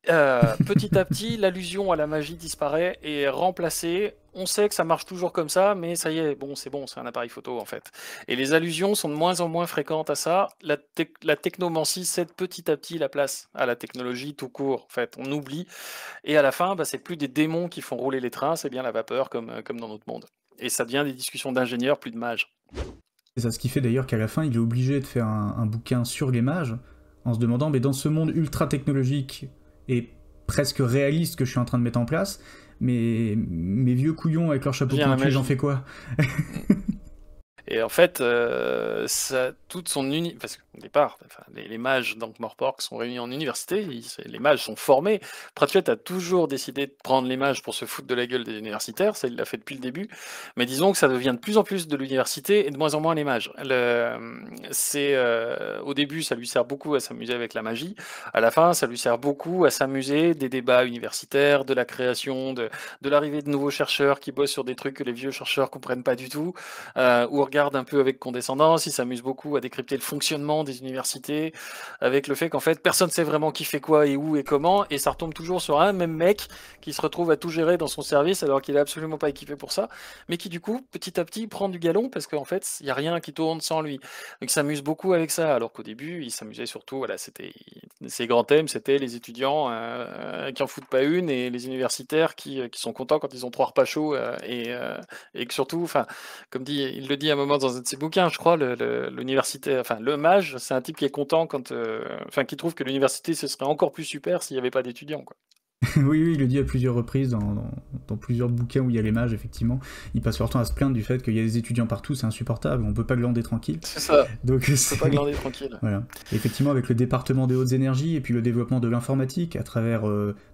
Petit à petit, l'allusion à la magie disparaît et est remplacée. On sait que ça marche toujours comme ça, mais ça y est, c'est un appareil photo en fait. Et les allusions sont de moins en moins fréquentes à ça. La technomancie cède petit à petit la place à la technologie tout court. En fait, on oublie. Et à la fin, c'est plus des démons qui font rouler les trains, c'est bien la vapeur comme dans notre monde. Et ça devient des discussions d'ingénieurs, plus de mages. C'est ça, ce qui fait d'ailleurs qu'à la fin, il est obligé de faire un bouquin sur les mages, en se demandant, mais dans ce monde ultra technologique et presque réaliste que je suis en train de mettre en place, mais mes vieux couillons avec leur chapeau pointu, j'en fais quoi? Et en fait, toute son parce qu'au départ, enfin, les mages d'Ankh-Morpork sont réunis en université, les mages sont formés. Pratchett a toujours décidé de prendre les mages pour se foutre de la gueule des universitaires, ça il l'a fait depuis le début, mais disons que ça devient de plus en plus de l'université et de moins en moins les mages. Au début, ça lui sert beaucoup à s'amuser avec la magie, à la fin, ça lui sert beaucoup à s'amuser des débats universitaires, de la création, de l'arrivée de nouveaux chercheurs qui bossent sur des trucs que les vieux chercheurs comprennent pas du tout, ou regardent un peu avec condescendance. Il s'amuse beaucoup à décrypter le fonctionnement des universités, avec le fait qu'en fait personne ne sait vraiment qui fait quoi et où et comment, et ça retombe toujours sur un même mec qui se retrouve à tout gérer dans son service alors qu'il est absolument pas équipé pour ça, mais qui du coup petit à petit prend du galon parce qu'en fait il y a rien qui tourne sans lui. Donc il s'amuse beaucoup avec ça, alors qu'au début il s'amusait surtout, voilà, c'était ses grands thèmes, c'était les étudiants qui en foutent pas une et les universitaires qui sont contents quand ils ont 3 repas chauds et que surtout, enfin, comme il le dit à un moment dans un de ses bouquins, je crois, l'université, enfin le mage, c'est un type qui est content enfin, qui trouve que l'université ce serait encore plus super s'il n'y avait pas d'étudiants, quoi. Oui, oui, il le dit à plusieurs reprises dans plusieurs bouquins où il y a les mages, effectivement. Il passe leur temps à se plaindre du fait qu'il y a des étudiants partout, c'est insupportable, on peut pas glander tranquille. C'est ça. Donc On peut pas glander tranquille. Voilà. Et effectivement, avec le département des hautes énergies et puis le développement de l'informatique à travers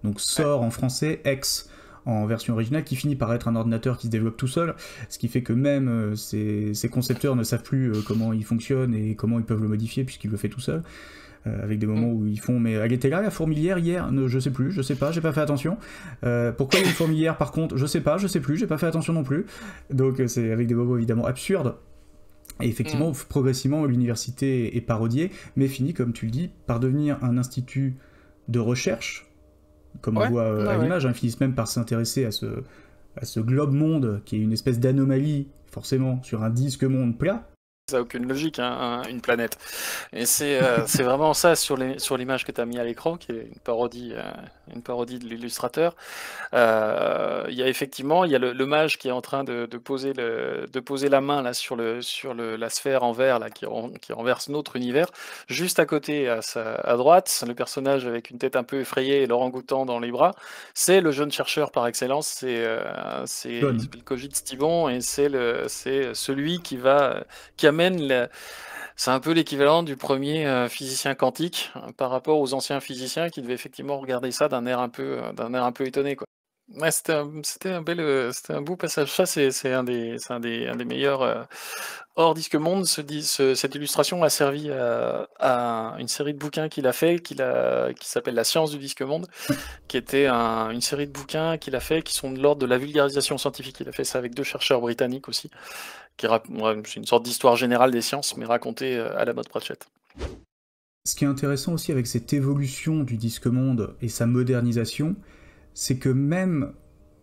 donc SOR en français, X en version originale, qui finit par être un ordinateur qui se développe tout seul, ce qui fait que même ces concepteurs ne savent plus comment il fonctionne et comment ils peuvent le modifier puisqu'il le fait tout seul. Avec des moments où ils font mais elle était là la fourmilière hier, je sais plus, je sais pas, j'ai pas fait attention. Pourquoi il y a une fourmilière par contre, je sais pas, je sais plus, j'ai pas fait attention non plus. Donc c'est avec des moments évidemment absurdes. Et effectivement, progressivement, l'université est parodiée, mais finit, comme tu le dis, par devenir un institut de recherche, comme on voit à l'image. Ils finissent même par s'intéresser à ce globe-monde, qui est une espèce d'anomalie, forcément, sur un disque-monde plat. Ça n'a aucune logique, hein, une planète. Et c'est vraiment ça sur l'image que tu as mis à l'écran, qui est une parodie de l'illustrateur. Il y a effectivement le mage qui est en train de poser la main là, sur la sphère en verre là, qui renverse notre univers. Juste à côté, à droite, le personnage avec une tête un peu effrayée et l'orang-outan dans les bras, c'est le jeune chercheur par excellence, c'est il s'appelle Cogit Stibon, et c'est celui qui amène c'est un peu l'équivalent du premier physicien quantique par rapport aux anciens physiciens qui devaient effectivement regarder ça d'un air un peu étonné, quoi. Ouais, c'était un beau passage. Ça, c'est un des meilleurs. Hors Disque Monde, cette illustration a servi à une série de bouquins qu'il a fait, qui s'appelle La science du Disque Monde, qui était une série de bouquins qu'il a fait qui sont de l'ordre de la vulgarisation scientifique. Il a fait ça avec 2 chercheurs britanniques aussi. C'est une sorte d'histoire générale des sciences, mais racontée à la mode Pratchett. Ce qui est intéressant aussi avec cette évolution du Disque Monde et sa modernisation, c'est que même,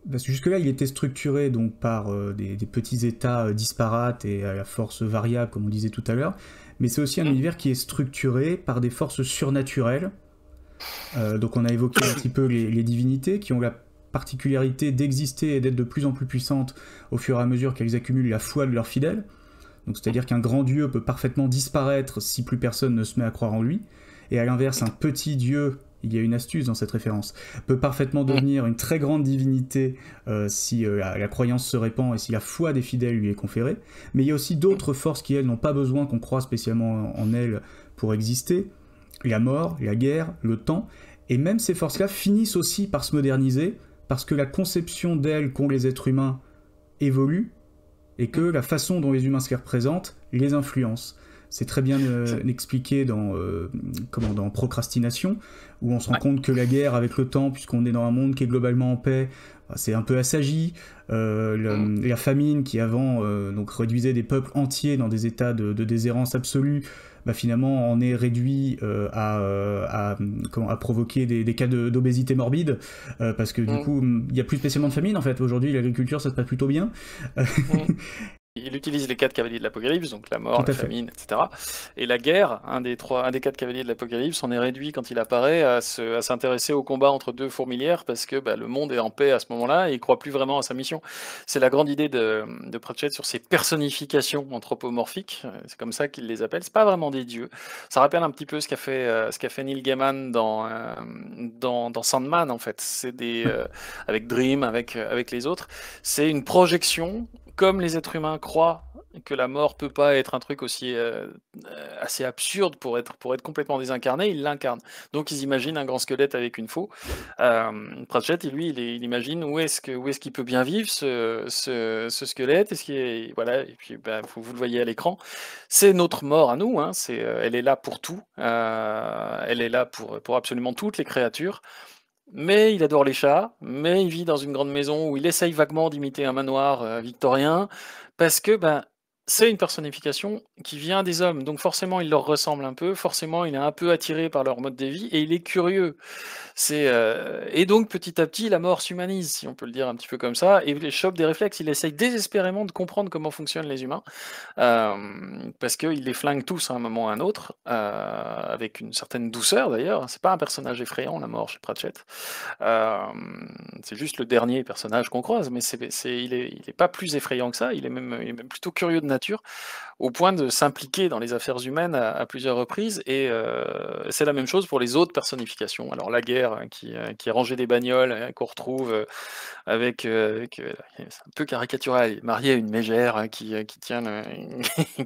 parce que jusque-là il était structuré donc par des petits états disparates et à la force variable comme on disait tout à l'heure, mais c'est aussi un univers qui est structuré par des forces surnaturelles. Donc on a évoqué un petit peu les divinités qui ont la particularité d'exister et d'être de plus en plus puissantes au fur et à mesure qu'elles accumulent la foi de leurs fidèles. Donc c'est-à-dire qu'un grand dieu peut parfaitement disparaître si plus personne ne se met à croire en lui, et à l'inverse un petit dieu, il y a une astuce dans cette référence, peut parfaitement devenir une très grande divinité si la croyance se répand et si la foi des fidèles lui est conférée. Mais il y a aussi d'autres forces qui, elles, n'ont pas besoin qu'on croie spécialement en elles pour exister. La mort, la guerre, le temps. Et même ces forces-là finissent aussi par se moderniser parce que la conception d'elles qu'ont les êtres humains évolue et que la façon dont les humains se les représentent les influence. C'est très bien expliqué dans Procrastination, où on se rend compte que la guerre avec le temps, puisqu'on est dans un monde qui est globalement en paix, c'est un peu assagi. La famine qui avant donc réduisait des peuples entiers dans des états de déshérence absolue, finalement on est réduit à provoquer des cas d'obésité morbide, parce que du coup il n'y a plus spécialement de famine en fait. Aujourd'hui l'agriculture ça se passe plutôt bien. Il utilise les 4 cavaliers de l'Apocalypse, donc la mort, la famine, etc. Et la guerre, un des 4 cavaliers de l'Apocalypse, en est réduit quand il apparaît à s'intéresser au combat entre 2 fourmilières parce que le monde est en paix à ce moment-là et il croit plus vraiment à sa mission. C'est la grande idée de Pratchett sur ces personnifications anthropomorphiques. C'est comme ça qu'il les appelle. C'est pas vraiment des dieux. Ça rappelle un petit peu ce qu'a fait Neil Gaiman dans Sandman en fait. C'est avec Dream, avec les autres. C'est une projection comme les êtres humains croient que la mort peut pas être un truc aussi assez absurde pour être complètement désincarné, ils l'incarnent. Donc ils imaginent un grand squelette avec une faux. Pratchett, lui, il imagine où est-ce qu'il peut bien vivre ce squelette, voilà, et puis vous le voyez à l'écran, c'est notre mort à nous, hein, elle est là pour tout, elle est là pour absolument toutes les créatures. Mais il adore les chats, mais il vit dans une grande maison où il essaye vaguement d'imiter un manoir victorien, parce que c'est une personnification qui vient des hommes, donc forcément il leur ressemble un peu, forcément il est un peu attiré par leur mode de vie, et il est curieux. Et donc petit à petit la mort s'humanise, si on peut le dire un petit peu comme ça, et il chope des réflexes, il essaye désespérément de comprendre comment fonctionnent les humains, parce qu'il les flingue tous à un moment ou à un autre, avec une certaine douceur d'ailleurs. C'est pas un personnage effrayant, la mort, chez Pratchett. C'est juste le dernier personnage qu'on croise, mais il est pas plus effrayant que ça, il est même plutôt curieux de nature, au point de s'impliquer dans les affaires humaines à plusieurs reprises, et c'est la même chose pour les autres personnifications. Alors la guerre, hein, qui est rangée des bagnoles, hein, qu'on retrouve c'est un peu caricatural, il est marié à une mégère, hein, qui tient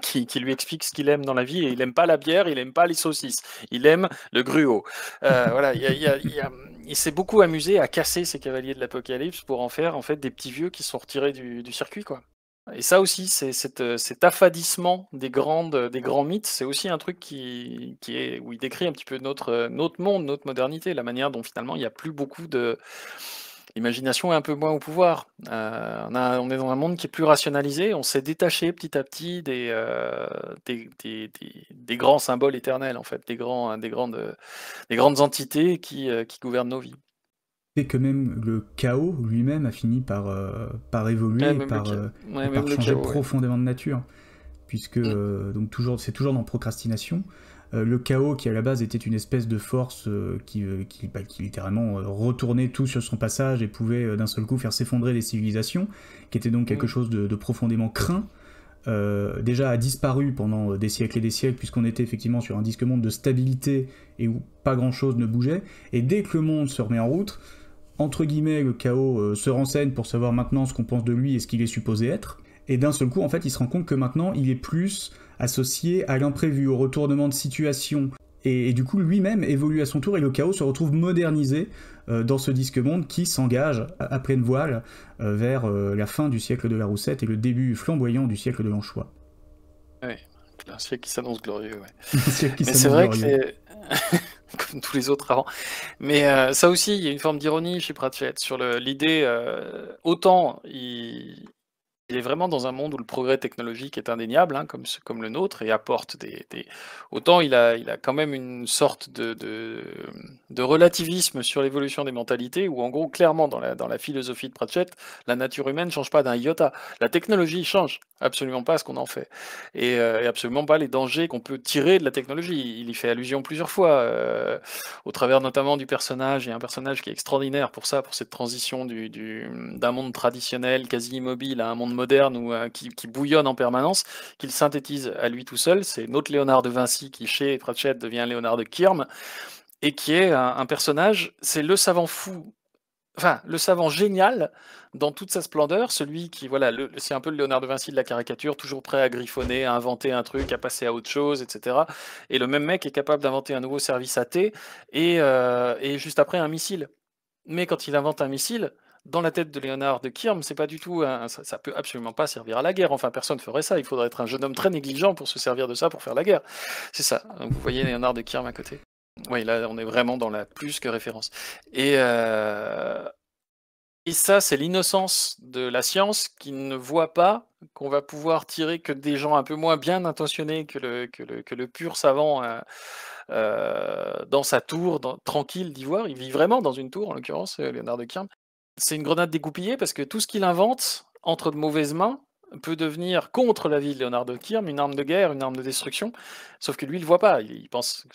qui lui explique ce qu'il aime dans la vie, et il aime pas la bière, il aime pas les saucisses, il aime le gruau. Voilà, il s'est beaucoup amusé à casser ces cavaliers de l'Apocalypse pour en faire en fait des petits vieux qui sont retirés du circuit, quoi. Et ça aussi, c'est cet affadissement des grands mythes, c'est aussi un truc où il décrit un petit peu notre monde, notre modernité, la manière dont finalement il n'y a plus beaucoup de... L'imagination est un peu moins au pouvoir. On est dans un monde qui est plus rationalisé, on s'est détaché petit à petit des grands symboles éternels, en fait, des grandes entités qui gouvernent nos vies. Et que même le chaos lui-même a fini par évoluer, par changer profondément de nature. Puisque donc c'est toujours dans Procrastination. Le chaos, qui à la base était une espèce de force qui littéralement retournait tout sur son passage et pouvait d'un seul coup faire s'effondrer les civilisations, qui était donc quelque chose de profondément craint, déjà a disparu pendant des siècles et des siècles, puisqu'on était effectivement sur un disque monde de stabilité et où pas grand chose ne bougeait, et dès que le monde se remet en route, entre guillemets, le chaos se renseigne pour savoir maintenant ce qu'on pense de lui et ce qu'il est supposé être, et d'un seul coup, en fait, il se rend compte que maintenant, il est plus associé à l'imprévu, au retournement de situation, et du coup, lui-même évolue à son tour, et le chaos se retrouve modernisé dans ce disque-monde qui s'engage à pleine voile vers la fin du siècle de la Roussette et le début flamboyant du siècle de l'Anchois. Oui, un siècle qui s'annonce glorieux, ouais. Un siècle qui Mais s'annonce c'est vrai glorieux. que comme tous les autres avant. Mais ça aussi, il y a une forme d'ironie chez Pratchett sur l'idée, autant il est vraiment dans un monde où le progrès technologique est indéniable, hein, comme le nôtre, et apporte autant il a quand même une sorte de relativisme sur l'évolution des mentalités, où en gros, clairement, dans la philosophie de Pratchett, la nature humaine ne change pas d'un iota. La technologie change absolument pas ce qu'on en fait, et absolument pas les dangers qu'on peut tirer de la technologie. Il y fait allusion plusieurs fois, au travers notamment du personnage. Il y a un personnage qui est extraordinaire pour ça, pour cette transition d'un monde traditionnel, quasi immobile, à un monde moderne qui bouillonne en permanence, qu'il synthétise à lui tout seul. C'est notre Léonard de Vinci qui, chez Pratchett, devient Léonard de Kirm, et qui est un personnage, c'est le savant fou, enfin, le savant génial dans toute sa splendeur, celui qui, voilà, c'est un peu le Léonard de Vinci de la caricature, toujours prêt à griffonner, à inventer un truc, à passer à autre chose, etc. Et le même mec est capable d'inventer un nouveau service AT, et juste après un missile. Mais quand il invente un missile, dans la tête de Léonard de Kirm, c'est pas du tout ça peut absolument pas servir à la guerre. Enfin, personne ne ferait ça. Il faudrait être un jeune homme très négligent pour se servir de ça pour faire la guerre. C'est ça. Donc, vous voyez Léonard de Kirm à côté. Oui, là, on est vraiment dans la plus que référence. Et ça, c'est l'innocence de la science qui ne voit pas qu'on va pouvoir tirer que des gens un peu moins bien intentionnés que le pur savant dans sa tour, tranquille d'ivoire. Il vit vraiment dans une tour, en l'occurrence, Léonard de Kirm. C'est une grenade dégoupillée parce que tout ce qu'il invente, entre de mauvaises mains, peut devenir, contre la vie de Léonard de Kirm, une arme de guerre, une arme de destruction. Sauf que lui, il ne le voit pas. Il pense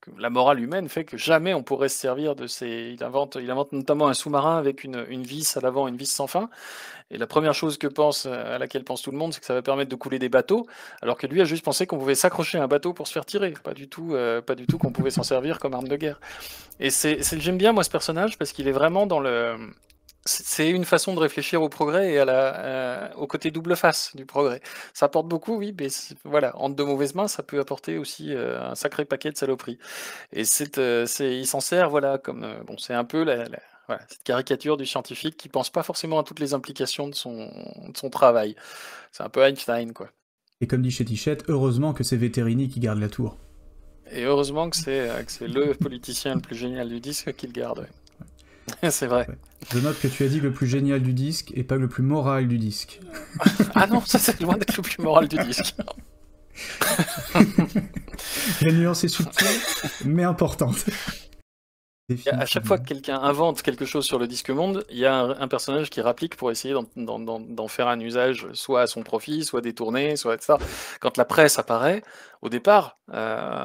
que la morale humaine fait que jamais on pourrait se servir de ces... Il invente notamment un sous-marin avec une vis à l'avant, une vis sans fin. Et la première chose à laquelle pense tout le monde, c'est que ça va permettre de couler des bateaux, alors que lui a juste pensé qu'on pouvait s'accrocher à un bateau pour se faire tirer, pas du tout qu'on pouvait s'en servir comme arme de guerre. Et j'aime bien, moi, ce personnage, parce qu'il est vraiment dans C'est une façon de réfléchir au progrès et au côté double face du progrès. Ça apporte beaucoup, oui, mais voilà, entre de mauvaises mains, ça peut apporter aussi un sacré paquet de saloperies. Et il s'en sert, voilà, comme bon, c'est un peu voilà, cette caricature du scientifique qui pense pas forcément à toutes les implications de son travail. C'est un peu Einstein, quoi. Et comme dit Chétichette, heureusement que c'est Vétérini qui garde la tour. Et heureusement que c'est le politicien le plus génial du disque qui le garde. Ouais. C'est vrai. Ouais. Je note que tu as dit le plus génial du disque et pas le plus moral du disque. Ah non, ça c'est loin d'être le plus moral du disque. La nuance est subtile, mais importante. À chaque fois que quelqu'un invente quelque chose sur le disque monde, il y a un personnage qui rapplique pour essayer d'en faire un usage soit à son profit, soit détourné, soit etc. Quand la presse apparaît, au départ,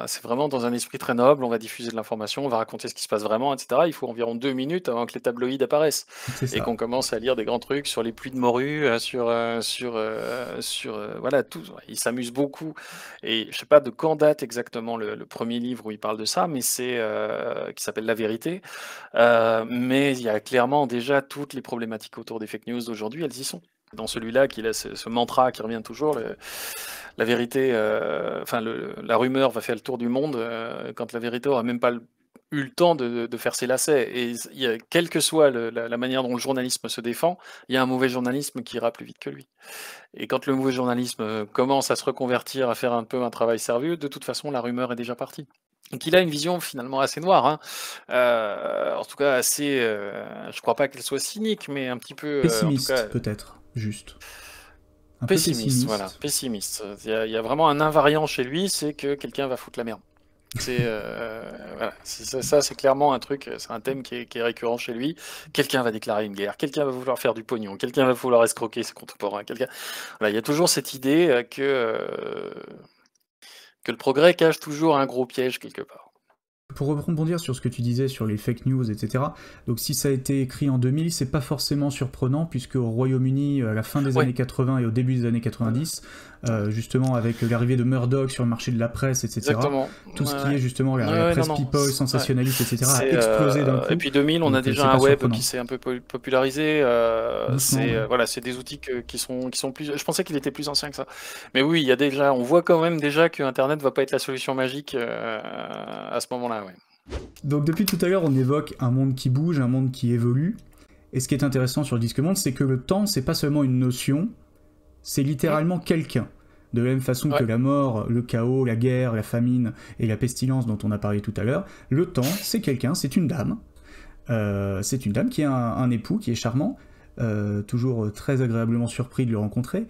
c'est vraiment dans un esprit très noble, on va diffuser de l'information, on va raconter ce qui se passe vraiment, etc. Il faut environ 2 minutes avant que les tabloïds apparaissent et qu'on commence à lire des grands trucs sur les pluies de morue, voilà, tout. Ils s'amusent beaucoup. Et je sais pas de quand date exactement le premier livre où il parle de ça, mais c'est qui s'appelle La Vérité. Mais il y a clairement déjà toutes les problématiques autour des fake news d'aujourd'hui, elles y sont. Dans celui-là, qu'il a ce mantra qui revient toujours, la vérité, la rumeur va faire le tour du monde quand la vérité aura même pas eu le temps de faire ses lacets. Et quelle que soit la manière dont le journalisme se défend, il y a un mauvais journalisme qui ira plus vite que lui. Et quand le mauvais journalisme commence à se reconvertir, à faire un peu un travail sérieux, de toute façon, la rumeur est déjà partie. Donc il a une vision finalement assez noire, hein. En tout cas assez, je crois pas qu'elle soit cynique, mais un petit peu, pessimiste, en tout cas, peut-être, juste. Un pessimiste, peu pessimiste. voilà, pessimiste. Il y a vraiment un invariant chez lui, c'est que quelqu'un va foutre la merde. C'est voilà, ça c'est clairement un truc, c'est un thème qui est récurrent chez lui. Quelqu'un va déclarer une guerre, quelqu'un va vouloir faire du pognon, quelqu'un va vouloir escroquer ses contemporains, voilà, il y a toujours cette idée que le progrès cache toujours un gros piège quelque part. Pour rebondir sur ce que tu disais sur les fake news, etc., donc si ça a été écrit en 2000, c'est pas forcément surprenant, puisque au Royaume-Uni, à la fin des années 80 et au début des années 90, justement avec l'arrivée de Murdoch sur le marché de la presse, etc., exactement. tout ce qui est justement la presse people, sensationnaliste, etc., a explosé d'un coup. Et puis 2000, on a déjà un web qui s'est un peu popularisé. C'est des outils qui sont plus... Je pensais qu'il était plus ancien que ça. Mais oui, il y a déjà, on voit quand même déjà que Internet va pas être la solution magique à ce moment-là. Ouais. Donc depuis tout à l'heure, on évoque un monde qui bouge, un monde qui évolue. Et ce qui est intéressant sur le disque monde, c'est que le temps, c'est pas seulement une notion, c'est littéralement quelqu'un. De la même façon que la mort, le chaos, la guerre, la famine et la pestilence dont on a parlé tout à l'heure, le temps, c'est quelqu'un, c'est une dame. C'est une dame qui a un époux qui est charmant, toujours très agréablement surpris de le rencontrer,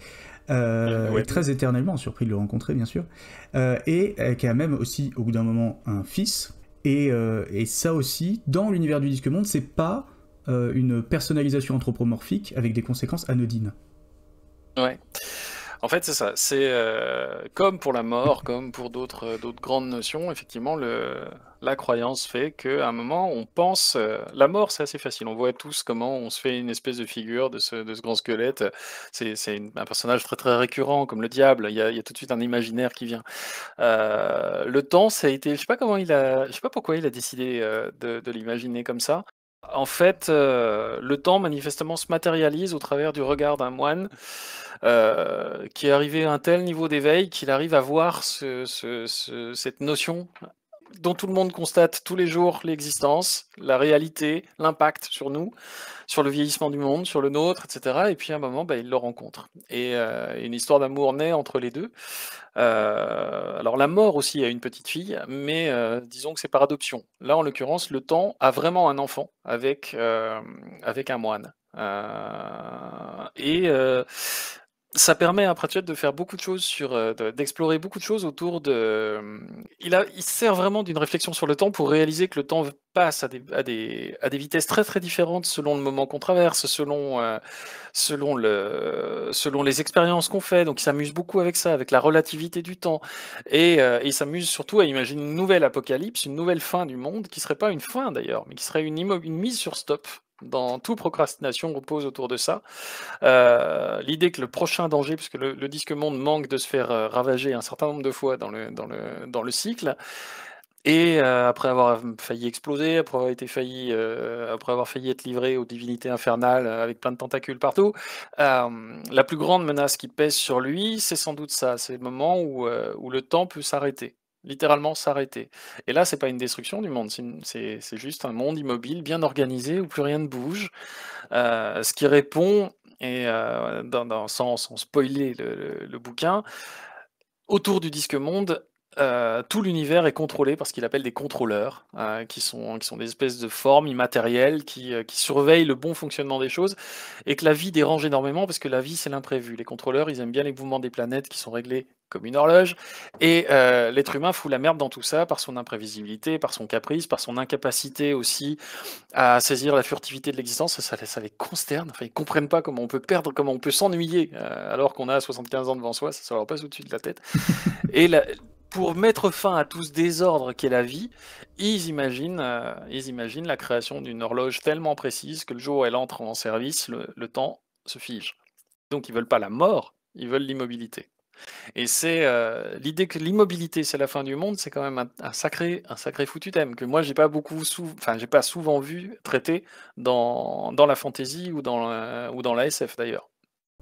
et très éternellement surpris de le rencontrer, bien sûr, et qui a même aussi, au bout d'un moment, un fils. Et ça aussi, dans l'univers du disque monde, c'est pas une personnalisation anthropomorphique avec des conséquences anodines. Ouais. En fait, c'est ça. C'est comme pour la mort, comme pour d'autres grandes notions, effectivement, la croyance fait qu'à un moment, on pense... la mort, c'est assez facile. On voit tous comment on se fait une espèce de figure de ce grand squelette. C'est un personnage très très récurrent, comme le diable. Il y a tout de suite un imaginaire qui vient. Le temps, ça a été... Je sais pas pourquoi il a décidé de l'imaginer comme ça. En fait, le temps, manifestement, se matérialise au travers du regard d'un moine qui est arrivé à un tel niveau d'éveil qu'il arrive à voir cette notion dont tout le monde constate tous les jours l'existence, la réalité, l'impact sur nous, sur le vieillissement du monde, sur le nôtre, etc. Et puis à un moment, il le rencontre. Et une histoire d'amour naît entre les deux. Alors la mort aussi a une petite fille, mais disons que c'est par adoption. Là, en l'occurrence, le temps a vraiment un enfant avec un moine. Ça permet à Pratchett de faire beaucoup de choses d'explorer beaucoup de choses autour de. Il sert vraiment d'une réflexion sur le temps pour réaliser que le temps passe à des vitesses très très différentes selon le moment qu'on traverse, selon les expériences qu'on fait. Donc il s'amuse beaucoup avec ça, avec la relativité du temps. Et il s'amuse surtout à imaginer une nouvelle apocalypse, une nouvelle fin du monde, qui serait pas une fin d'ailleurs, mais qui serait une mise sur stop. Dans toute procrastination repose autour de ça. L'idée que le prochain danger, puisque le disque monde manque de se faire ravager un certain nombre de fois dans le cycle, Et après avoir failli exploser, après avoir failli être livré aux divinités infernales avec plein de tentacules partout, la plus grande menace qui pèse sur lui, c'est sans doute ça, c'est le moment où le temps peut s'arrêter, littéralement s'arrêter. Et là, c'est pas une destruction du monde, c'est juste un monde immobile, bien organisé, où plus rien ne bouge, ce qui répond, et sans spoiler le bouquin, autour du disque monde, tout l'univers est contrôlé par ce qu'il appelle des contrôleurs, qui sont des espèces de formes immatérielles qui surveillent le bon fonctionnement des choses, et que la vie dérange énormément parce que la vie, c'est l'imprévu. Les contrôleurs, ils aiment bien les mouvements des planètes qui sont réglés comme une horloge, et l'être humain fout la merde dans tout ça par son imprévisibilité, par son caprice, par son incapacité aussi à saisir la furtivité de l'existence. Ça les consterne, enfin, ils comprennent pas comment on peut perdre, comment on peut s'ennuyer alors qu'on a 75 ans devant soi, ça leur passe au-dessus de la tête. Et pour mettre fin à tout ce désordre qu'est la vie, ils imaginent la création d'une horloge tellement précise que le jour où elle entre en service, le temps se fige. Donc ils veulent pas la mort, ils veulent l'immobilité. Et c'est l'idée que l'immobilité c'est la fin du monde, c'est quand même un sacré foutu thème que moi j'ai pas souvent vu traité dans la fantasy ou dans la SF d'ailleurs.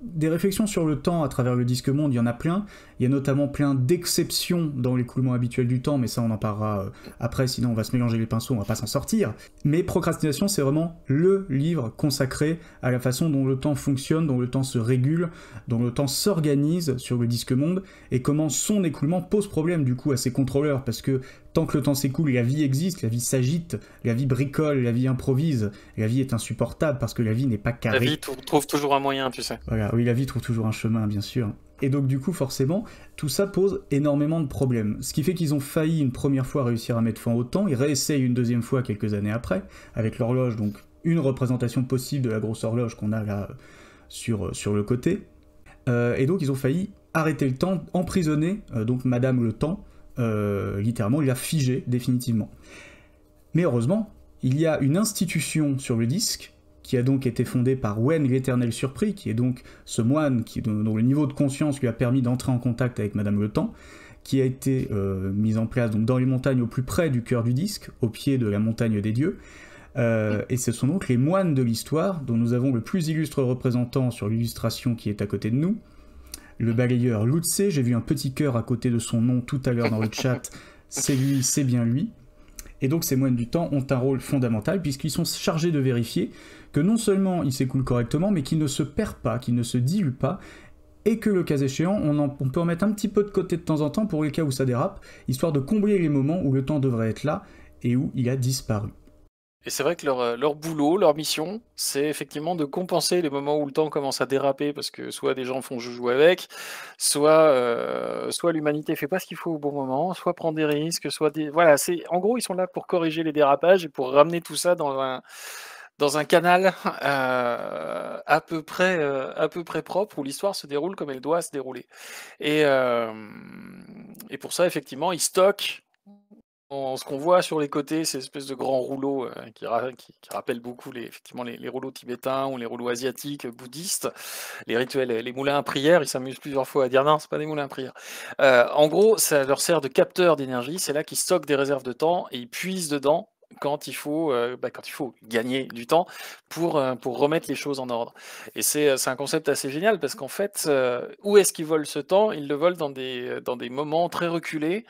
Des réflexions sur le temps à travers le disque monde, il y en a plein. Il y a notamment plein d'exceptions dans l'écoulement habituel du temps, mais ça on en parlera après, sinon on va se mélanger les pinceaux, on va pas s'en sortir. Mais Procrastination, c'est vraiment le livre consacré à la façon dont le temps fonctionne, dont le temps se régule, dont le temps s'organise sur le disque monde, et comment son écoulement pose problème du coup à ses contrôleurs, parce que tant que le temps s'écoule, la vie existe, la vie s'agite, la vie bricole, la vie improvise, la vie est insupportable parce que la vie n'est pas carrée. La vie trouve toujours un moyen, tu sais. Voilà, oui, la vie trouve toujours un chemin, bien sûr. Et donc du coup, forcément, tout ça pose énormément de problèmes. Ce qui fait qu'ils ont failli une première fois réussir à mettre fin au temps, ils réessayent une deuxième fois quelques années après, avec l'horloge, donc une représentation possible de la grosse horloge qu'on a là sur le côté. Et donc ils ont failli arrêter le temps, emprisonner donc Madame le Temps, littéralement, il a figé définitivement. Mais heureusement, il y a une institution sur le disque qui a donc été fondée par Wen l'Éternel Surpris, qui est donc ce moine dont le niveau de conscience lui a permis d'entrer en contact avec Madame le Temps, qui a été mise en place donc, dans les montagnes au plus près du cœur du disque, au pied de la montagne des dieux. Et ce sont donc les moines de l'histoire, dont nous avons le plus illustre représentant sur l'illustration qui est à côté de nous, le balayeur Lutze. J'ai vu un petit cœur à côté de son nom tout à l'heure dans le chat, c'est lui, c'est bien lui. Et donc ces moines du temps ont un rôle fondamental puisqu'ils sont chargés de vérifier que non seulement il s'écoule correctement, mais qu'il ne se perd pas, qu'il ne se dilue pas, et que le cas échéant, on peut en mettre un petit peu de côté de temps en temps pour les cas où ça dérape, histoire de combler les moments où le temps devrait être là et où il a disparu. Et c'est vrai que leur boulot, leur mission, c'est effectivement de compenser les moments où le temps commence à déraper parce que soit des gens font joujou avec, soit l'humanité fait pas ce qu'il faut au bon moment, soit prend des risques, voilà, en gros ils sont là pour corriger les dérapages et pour ramener tout ça dans un canal à peu près propre où l'histoire se déroule comme elle doit se dérouler. Et pour ça effectivement ils stockent. Ce qu'on voit sur les côtés, ces espèces de grands rouleaux qui rappellent beaucoup effectivement les rouleaux tibétains ou les rouleaux asiatiques, bouddhistes, les rituels, les moulins à prière, ils s'amusent plusieurs fois à dire non, c'est pas des moulins à prière. En gros, ça leur sert de capteur d'énergie, c'est là qu'ils stockent des réserves de temps et ils puisent dedans quand il faut gagner du temps pour remettre les choses en ordre. Et c'est un concept assez génial parce qu'en fait, où est-ce qu'ils volent ce temps? Ils le volent dans des moments très reculés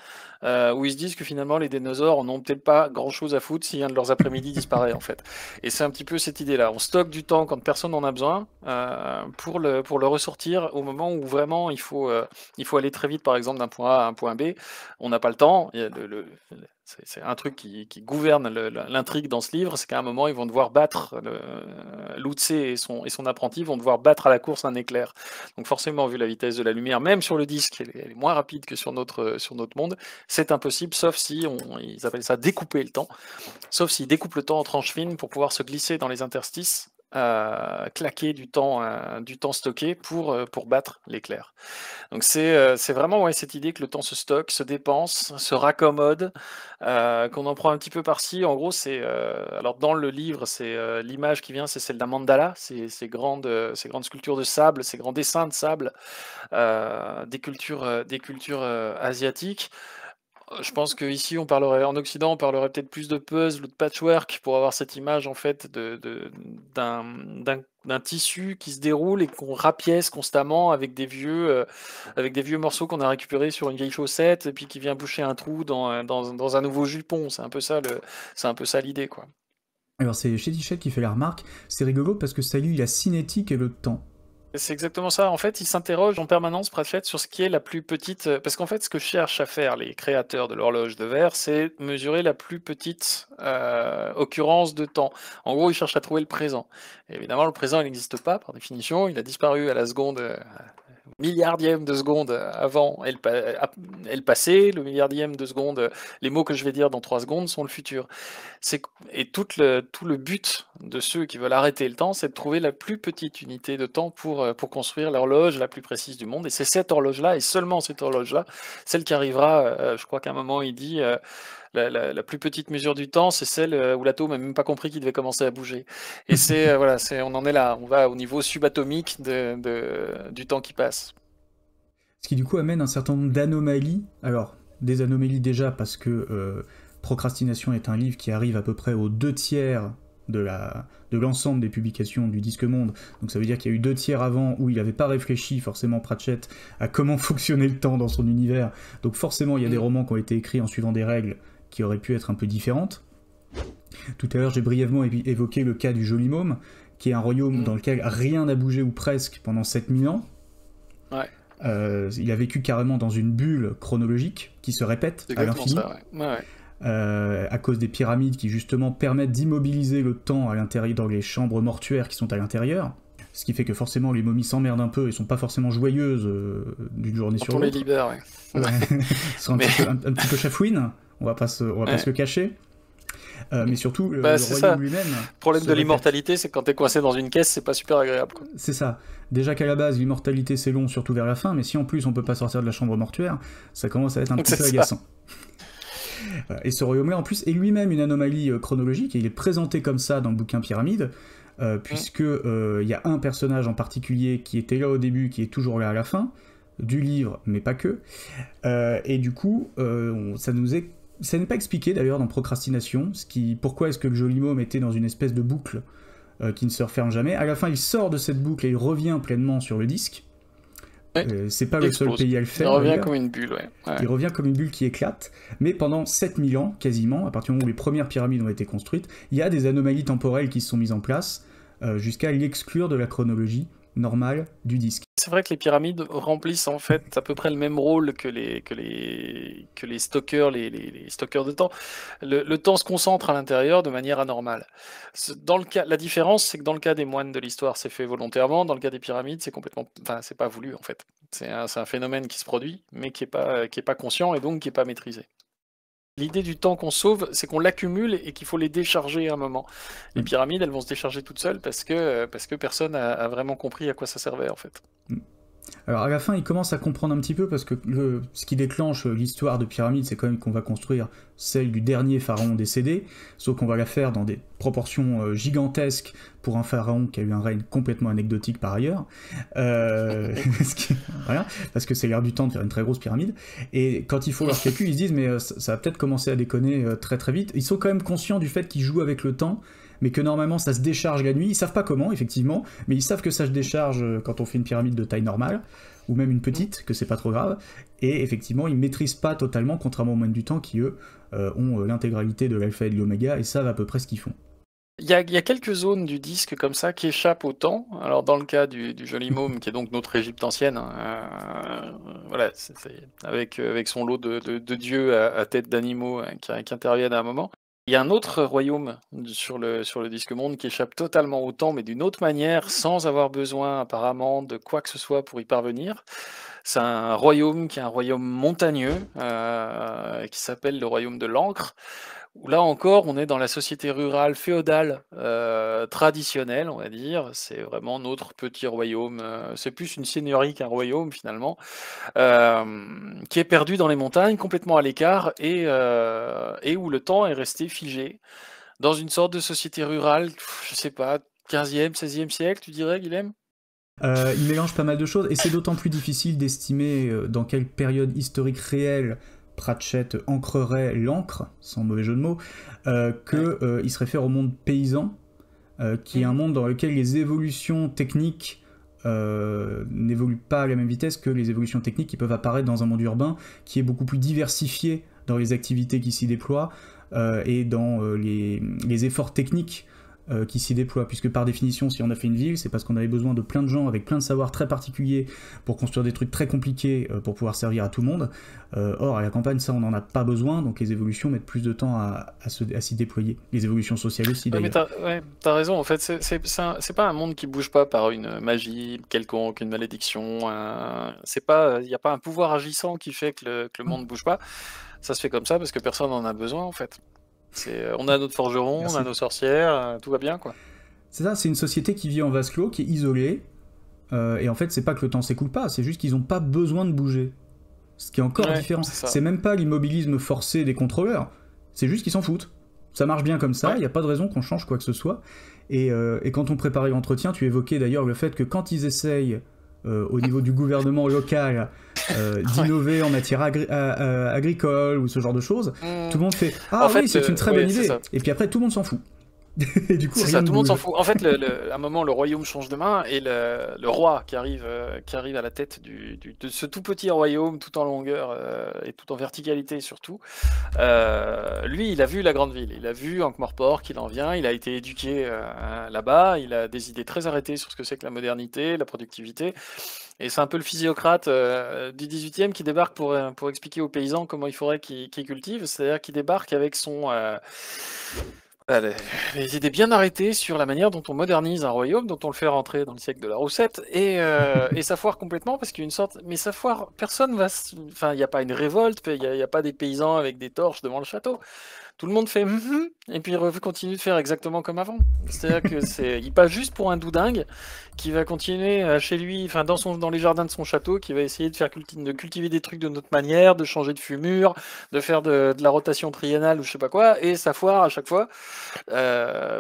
où ils se disent que finalement les dinosaures n'ont peut-être pas grand-chose à foutre si un de leurs après-midi disparaît en fait. Et c'est un petit peu cette idée-là. On stocke du temps quand personne n'en a besoin pour le ressortir au moment où vraiment il faut aller très vite, par exemple d'un point A à un point B. On n'a pas le temps. Il y a c'est un truc qui gouverne l'intrigue dans ce livre, c'est qu'à un moment, ils vont devoir battre, Lutze et son apprenti vont devoir battre à la course un éclair. Donc forcément, vu la vitesse de la lumière, même sur le disque, elle est moins rapide que sur notre monde, c'est impossible, sauf si, ils appellent ça découper le temps, sauf s'ils découpent le temps en tranches fines pour pouvoir se glisser dans les interstices, claquer du temps stocké pour battre l'éclair. Donc c'est vraiment cette idée que le temps se stocke, se dépense, se raccommode, qu'on en prend un petit peu par-ci. En gros, alors dans le livre, l'image qui vient, c'est celle d'un mandala, ces grandes sculptures de sable, ces grands dessins de sable des cultures asiatiques. Je pense qu'ici, en Occident, on parlerait peut-être plus de puzzle ou de patchwork pour avoir cette image en fait d'un tissu qui se déroule et qu'on rapièce constamment avec des vieux morceaux qu'on a récupérés sur une vieille chaussette et puis qui vient boucher un trou dans un nouveau jupon. C'est un peu ça l'idée, quoi. Alors c'est Chetichette qui fait la remarque, c'est rigolo parce que ça lie la cinétique et le temps. C'est exactement ça. En fait, il s'interroge en permanence, Pratchett, sur ce qui est la plus petite. Parce qu'en fait, ce que cherchent à faire les créateurs de l'horloge de verre, c'est mesurer la plus petite occurrence de temps. En gros, ils cherchent à trouver le présent. Et évidemment, le présent, il n'existe pas, par définition. Il a disparu à la seconde, milliardième de seconde avant et le passé, le milliardième de seconde. Les mots que je vais dire dans 3 secondes sont le futur. Et tout le but de ceux qui veulent arrêter le temps, c'est de trouver la plus petite unité de temps pour construire l'horloge la plus précise du monde. Et c'est cette horloge-là, et seulement cette horloge-là, celle qui arrivera, je crois qu'à un moment il dit, la plus petite mesure du temps, c'est celle où l'atome n'a même pas compris qu'il devait commencer à bouger. Et voilà, on en est là, on va au niveau subatomique du temps qui passe. Ce qui du coup amène un certain nombre d'anomalies. Alors, des anomalies déjà parce que Procrastination est un livre qui arrive à peu près aux 2/3 de l'ensemble des publications du Disque Monde. Donc ça veut dire qu'il y a eu 2/3 avant où il n'avait pas réfléchi forcément Pratchett à comment fonctionnait le temps dans son univers. Donc forcément il y a des romans qui ont été écrits en suivant des règles qui auraient pu être un peu différentes. Tout à l'heure j'ai brièvement évoqué le cas du Joli Môme, qui est un royaume dans lequel rien n'a bougé ou presque pendant 7000 ans. Ouais. Il a vécu carrément dans une bulle chronologique qui se répète à l'infini. À cause des pyramides qui justement permettent d'immobiliser le temps à l'intérieur, dans les chambres mortuaires qui sont à l'intérieur. Ce qui fait que forcément les momies s'emmerdent un peu et sont pas forcément joyeuses d'une journée sur l'autre. On les libère, ouais. Elles sont un petit peu chafouines, on va pas se le cacher. Mais surtout, le royaume lui-même... Le problème de l'immortalité, c'est que quand t'es coincé dans une caisse, c'est pas super agréable, quoi. C'est ça. Déjà qu'à la base, l'immortalité c'est long, surtout vers la fin, mais si en plus on peut pas sortir de la chambre mortuaire, ça commence à être un petit peu agaçant. Et ce royaume-là, en plus, est lui-même une anomalie chronologique, et il est présenté comme ça dans le bouquin Pyramide, puisque y a un personnage en particulier qui était là au début, qui est toujours là à la fin, du livre, mais pas que. Et du coup, ça n'est pas expliqué d'ailleurs dans Procrastination, pourquoi est-ce que le Joli Môme était dans une espèce de boucle qui ne se referme jamais. À la fin, il sort de cette boucle et il revient pleinement sur le disque. C'est pas le seul pays à le faire. Il revient comme une bulle, ouais. Il revient comme une bulle qui éclate, mais pendant 7000 ans, quasiment, à partir du moment où les premières pyramides ont été construites, il y a des anomalies temporelles qui se sont mises en place, jusqu'à l'exclure de la chronologie normale du disque. C'est vrai que les pyramides remplissent en fait à peu près le même rôle que les stockers, les stockers de temps. Le temps se concentre à l'intérieur de manière anormale. La différence, c'est que dans le cas des moines de l'histoire, c'est fait volontairement. Dans le cas des pyramides, c'est pas voulu en fait. C'est un phénomène qui se produit, mais qui est pas conscient et donc qui est pas maîtrisé. L'idée du temps qu'on sauve, c'est qu'on l'accumule et qu'il faut les décharger à un moment. Les pyramides, elles vont se décharger toutes seules parce que personne a vraiment compris à quoi ça servait en fait. Alors à la fin, il commence à comprendre un petit peu, parce que ce qui déclenche l'histoire de Pyramide, c'est quand même qu'on va construire celle du dernier pharaon décédé, sauf qu'on va la faire dans des proportions gigantesques pour un pharaon qui a eu un règne complètement anecdotique par ailleurs, voilà, parce que c'est l'air du temps de faire une très grosse pyramide, et quand il faut leur calcul, ils se disent mais ça va peut-être commencer à déconner très très vite. Ils sont quand même conscients du fait qu'ils jouent avec le temps, mais que normalement ça se décharge la nuit. Ils savent pas comment, effectivement, mais ils savent que ça se décharge quand on fait une pyramide de taille normale, ou même une petite, que c'est pas trop grave, et effectivement ils maîtrisent pas totalement, contrairement aux moines du temps qui eux ont l'intégralité de l'alpha et de l'oméga et savent à peu près ce qu'ils font. Il y a quelques zones du disque comme ça qui échappent au temps. Alors dans le cas du Joli Môme, qui est donc notre Égypte ancienne, voilà, avec son lot de dieux à tête d'animaux qui interviennent à un moment. Il y a un autre royaume sur le Disque Monde qui échappe totalement au temps, mais d'une autre manière, sans avoir besoin apparemment de quoi que ce soit pour y parvenir. C'est un royaume qui est un royaume montagneux, qui s'appelle le royaume de l'Ancre, où là encore, on est dans la société rurale féodale traditionnelle, on va dire. C'est vraiment notre petit royaume. C'est plus une seigneurie qu'un royaume, finalement, qui est perdu dans les montagnes, complètement à l'écart, et où le temps est resté figé. Dans une sorte de société rurale, je sais pas, 15e, 16e siècle, tu dirais, Guilhem ? Il mélange pas mal de choses, et c'est d'autant plus difficile d'estimer dans quelle période historique réelle Pratchett ancrerait l'encre, sans mauvais jeu de mots, qu'il se réfère au monde paysan, qui est un monde dans lequel les évolutions techniques n'évoluent pas à la même vitesse que les évolutions techniques qui peuvent apparaître dans un monde urbain, qui est beaucoup plus diversifié dans les activités qui s'y déploient et dans les efforts techniques qui s'y déploient, puisque par définition, si on a fait une ville, c'est parce qu'on avait besoin de plein de gens avec plein de savoirs très particuliers pour construire des trucs très compliqués pour pouvoir servir à tout le monde. Or, à la campagne, ça, on n'en a pas besoin, donc les évolutions mettent plus de temps à s'y déployer. Les évolutions sociales aussi, Ouais, mais d'ailleurs. t'as raison, en fait, c'est pas un monde qui bouge pas par une magie quelconque, une malédiction, c'est pas, il n'y a pas un pouvoir agissant qui fait que le monde bouge pas. Ça se fait comme ça parce que personne en a besoin, en fait. On a notre forgeron, on Merci. a nos sorcières, tout va bien, quoi. C'est ça, c'est une société qui vit en vase clos, qui est isolée, et en fait, c'est pas que le temps s'écoule pas, c'est juste qu'ils n'ont pas besoin de bouger. Ce qui est encore Ouais, différent. c'est ça. C'est même pas l'immobilisme forcé des contrôleurs, c'est juste qu'ils s'en foutent. Ça marche bien comme ça, il Ouais. n'y a pas de raison qu'on change quoi que ce soit. Et quand on préparait l'entretien, tu évoquais d'ailleurs le fait que quand ils essayent, au niveau du gouvernement local, d'innover en matière agricole ou ce genre de choses, tout le monde fait « Ah En oui, fait, c'est une très ouais, bonne c'est idée ça. » Et puis après, tout le monde s'en fout. Et du coup, C'est rien ça, ne tout le monde s'en bouge. fout. En fait, à un moment, le royaume change de main et le roi qui arrive à la tête de ce tout petit royaume, tout en longueur et tout en verticalité surtout, lui, il a vu la grande ville, il a vu Ankh-Morpork, qu'il en vient, il a été éduqué là-bas, il a des idées très arrêtées sur ce que c'est que la modernité, la productivité, et c'est un peu le physiocrate du 18e qui débarque pour expliquer aux paysans comment il faudrait qu'ils cultivent, c'est-à-dire qu'il débarque avec les, les idées bien arrêtées sur la manière dont on modernise un royaume, dont on le fait rentrer dans le siècle de la Roussette, et ça foire complètement parce qu'il y a une sorte. Mais ça foire, personne va. Enfin, il n'y a pas une révolte, il y a pas des paysans avec des torches devant le château. Tout le monde fait et puis continue de faire exactement comme avant. C'est-à-dire il passe juste pour un doudingue qui va continuer chez lui, enfin dans les jardins de son château, qui va essayer de cultiver des trucs de notre manière, de changer de fumure, de faire de la rotation triennale ou je sais pas quoi, et ça foire à chaque fois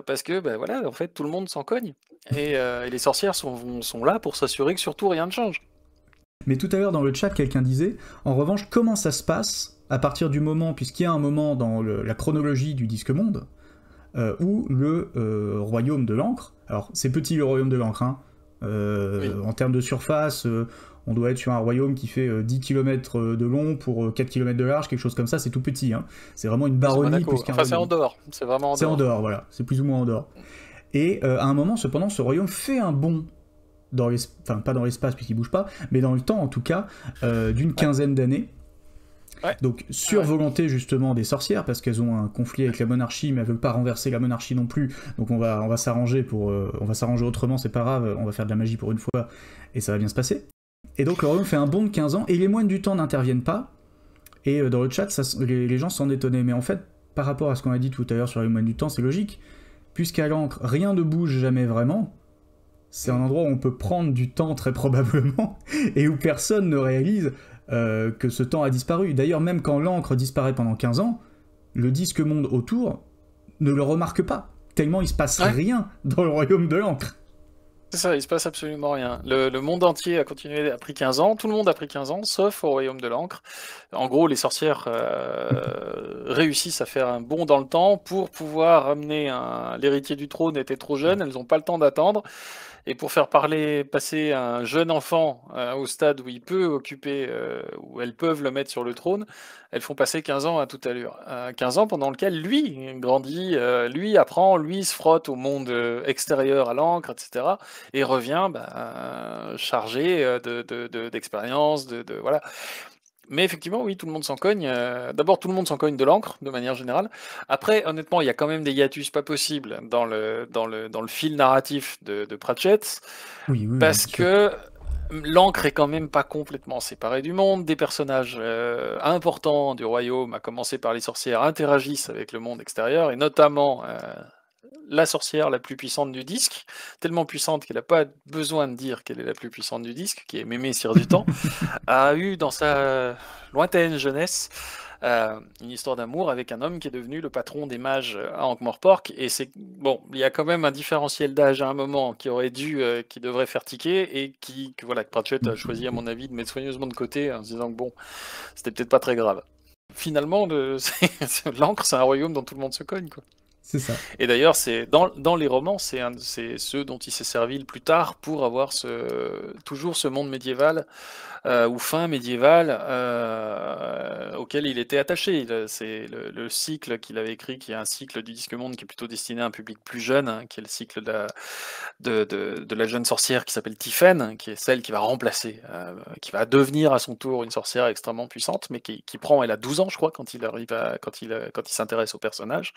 parce que ben voilà, en fait tout le monde s'en cogne et les sorcières sont là pour s'assurer que surtout rien ne change. Mais tout à l'heure dans le chat, quelqu'un disait, en revanche, comment ça se passe à partir du moment, puisqu'il y a un moment dans la chronologie du Disque Monde, où le royaume de l'encre, alors c'est petit le royaume de l'encre, hein, Oui. en termes de surface, on doit être sur un royaume qui fait 10 km de long pour 4 km de large, quelque chose comme ça, c'est tout petit, hein. C'est vraiment une C'est baronnie Monaco. plus qu'un Enfin, c'est en royaume. dehors. C'est vraiment en C'est en dehors. dehors, voilà, c'est plus ou moins en dehors. Et à un moment, cependant, ce royaume fait un bond dans enfin pas dans l'espace puisqu'il bouge pas, mais dans le temps en tout cas, d'une quinzaine d'années. Ouais. Donc sur Ouais. volonté justement des sorcières, parce qu'elles ont un conflit avec la monarchie, mais elles veulent pas renverser la monarchie non plus. Donc on va s'arranger on va s'arranger autrement, c'est pas grave, on va faire de la magie pour une fois et ça va bien se passer. Et donc le royaume fait un bond de 15 ans et les moines du temps n'interviennent pas. Et dans le chat, les gens s'en étonnaient, mais en fait, par rapport à ce qu'on a dit tout à l'heure sur les moines du temps, c'est logique, puisqu'à l'encre, rien ne bouge jamais vraiment. C'est un endroit où on peut prendre du temps très probablement et où personne ne réalise que ce temps a disparu. D'ailleurs, même quand l'encre disparaît pendant 15 ans, le disque monde autour ne le remarque pas, tellement il se passe rien dans le royaume de l'encre. C'est ça, il se passe absolument rien. Le monde entier a pris 15 ans, tout le monde a pris 15 ans, sauf au royaume de l'encre. En gros, les sorcières réussissent à faire un bond dans le temps pour pouvoir amener l'héritier du trône était trop jeune, elles n'ont pas le temps d'attendre. Et pour faire passer un jeune enfant au stade où il peut occuper, où elles peuvent le mettre sur le trône, elles font passer 15 ans à toute allure. 15 ans pendant lequel lui grandit, lui apprend, lui se frotte au monde extérieur à l'encre, etc. Et revient chargé d'expérience, voilà. Mais effectivement, oui, tout le monde s'en cogne. D'abord, tout le monde s'en cogne de l'encre, de manière générale. Après, honnêtement, il y a quand même des hiatus pas possibles dans le fil narratif de Pratchett, Oui, parce bien sûr. que l'encre est quand même pas complètement séparée du monde. Des personnages importants du royaume, à commencer par les sorcières, interagissent avec le monde extérieur, et notamment la sorcière la plus puissante du disque, tellement puissante qu'elle n'a pas besoin de dire qu'elle est la plus puissante du disque, qui est Mémé Sire du Temps, a eu dans sa lointaine jeunesse une histoire d'amour avec un homme qui est devenu le patron des mages à Ankh-Morpork, et c'est bon, il y a quand même un différentiel d'âge à un moment qui devrait faire tiquer, et que Pratchett a choisi à mon avis de mettre soigneusement de côté en se disant que bon, c'était peut-être pas très grave. finalement, l'encre, c'est un royaume dont tout le monde se cogne, quoi. C'est ça. Et d'ailleurs, c'est dans les romans, c'est ceux dont il s'est servi le plus tard pour avoir toujours ce monde médiéval ou fin médiéval auquel il était attaché. C'est le cycle qu'il avait écrit, qui est un cycle du Disque Monde qui est plutôt destiné à un public plus jeune, hein, qui est le cycle de la jeune sorcière qui s'appelle Tiphaine, qui est celle qui va remplacer, qui va devenir à son tour une sorcière extrêmement puissante, mais qui prend, elle a 12 ans, je crois, quand il s'intéresse au personnage.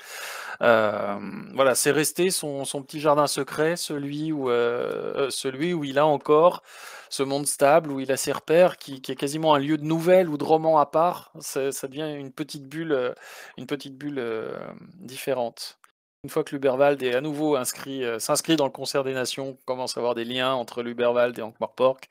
Voilà, c'est resté son petit jardin secret, celui où il a encore ce monde stable, où il a ses repères, qui est quasiment un lieu de nouvelles ou de romans à part. Ça devient une petite bulle différente. Une fois que l'Uberwald est à nouveau s'inscrit dans le concert des nations, on commence à avoir des liens entre l'Uberwald et Ankh-Morpork,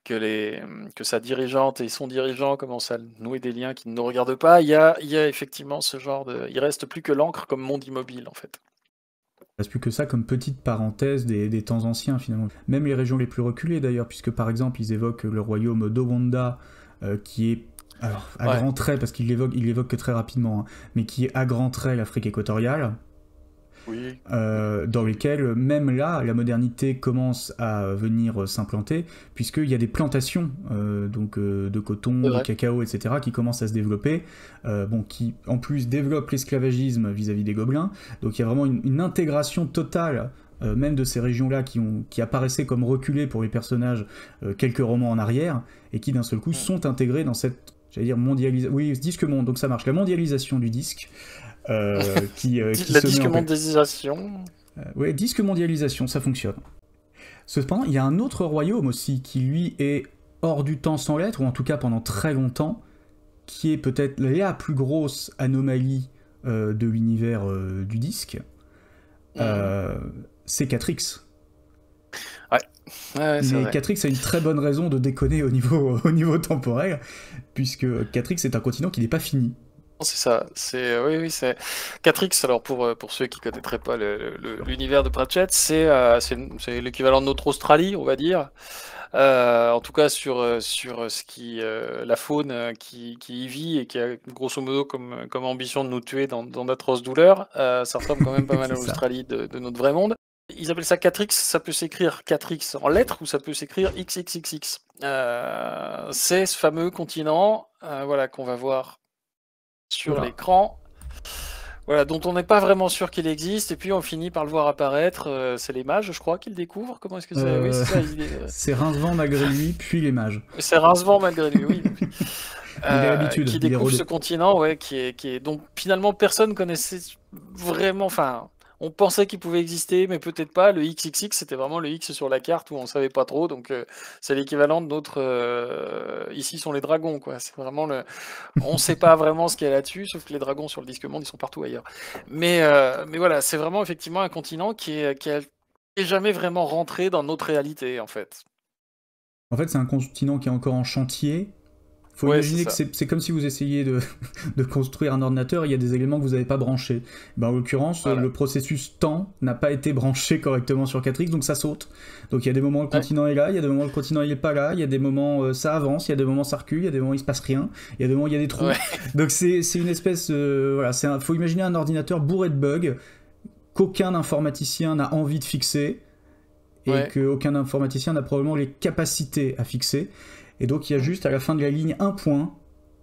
que sa dirigeante et son dirigeant commencent à nouer des liens qui ne nous regardent pas. Il y a effectivement ce genre de... Il reste plus que l'encre comme monde immobile, en fait. Il reste plus que ça comme petite parenthèse des temps anciens, finalement. Même les régions les plus reculées, d'ailleurs, puisque, par exemple, ils évoquent le royaume d'Owanda, qui est... Alors, à grands traits, parce qu'il l'évoque que très rapidement, hein, mais qui est à grands traits l'Afrique équatoriale. Oui. Dans lesquels, même là, la modernité commence à venir s'implanter, puisqu'il y a des plantations de coton, de cacao, etc., qui commencent à se développer, qui en plus développent l'esclavagisme vis-à-vis des gobelins. Donc il y a vraiment une intégration totale, même de ces régions-là qui apparaissaient comme reculées pour les personnages quelques romans en arrière, et qui d'un seul coup sont intégrés dans cette, j'allais dire, mondialisation. Oui, disque monde, donc ça marche. La mondialisation du disque. La disque mondialisation. Ouais, disque mondialisation, ça fonctionne. Cependant, il y a un autre royaume aussi qui, lui, est hors du temps sans l'être, ou en tout cas pendant très longtemps, qui est peut-être la plus grosse anomalie de l'univers du disque. C'est Catrix. Ouais, mais Catrix a une très bonne raison de déconner au niveau temporel, puisque Catrix est un continent qui n'est pas fini. C'est ça, oui, c'est Catrix. Alors pour ceux qui connaîtraient pas l'univers de Pratchett, c'est l'équivalent de notre Australie, on va dire. En tout cas sur ce qui la faune qui y vit et qui a grosso modo comme ambition de nous tuer dans d'atroces douleurs. Ça ressemble quand même pas mal à l'Australie de notre vrai monde. Ils appellent ça Catrix, ça peut s'écrire Catrix en lettres ou ça peut s'écrire XXXX. C'est ce fameux continent qu'on va voir sur l'écran, voilà, dont on n'est pas vraiment sûr qu'il existe, et puis on finit par le voir apparaître. C'est les mages, je crois, qui le découvrent. Comment est-ce que c'est Oui, c'est ça. C'est Rincevent malgré lui, puis les mages. C'est Rincevent malgré lui, oui. Il a l'habitude. Qui découvre ce continent, dont finalement personne connaissait vraiment. Enfin, on pensait qu'il pouvait exister, mais peut-être pas. Le XXX, c'était vraiment le X sur la carte où on savait pas trop. Donc, c'est l'équivalent de notre. Ici sont les dragons, quoi. C'est vraiment on sait pas vraiment ce qu'il y a là-dessus, sauf que les dragons sur le disque monde, ils sont partout ailleurs. Mais voilà, c'est vraiment effectivement un continent qui est jamais vraiment rentré dans notre réalité, en fait. En fait, c'est un continent qui est encore en chantier. Faut imaginer que c'est comme si vous essayiez de construire un ordinateur et il y a des éléments que vous n'avez pas branchés. En l'occurrence, le processus temps n'a pas été branché correctement sur Catrix, donc ça saute. Donc il y a des moments où le continent est là, il y a des moments où le continent il est pas là, il y a des moments ça avance, il y a des moments ça recule, il y a des moments il se passe rien, il y a des moments il y a des trous. Donc c'est une espèce... faut imaginer un ordinateur bourré de bugs qu'aucun informaticien n'a envie de fixer et qu'aucun informaticien n'a probablement les capacités à fixer. Et donc il y a juste à la fin de la ligne un point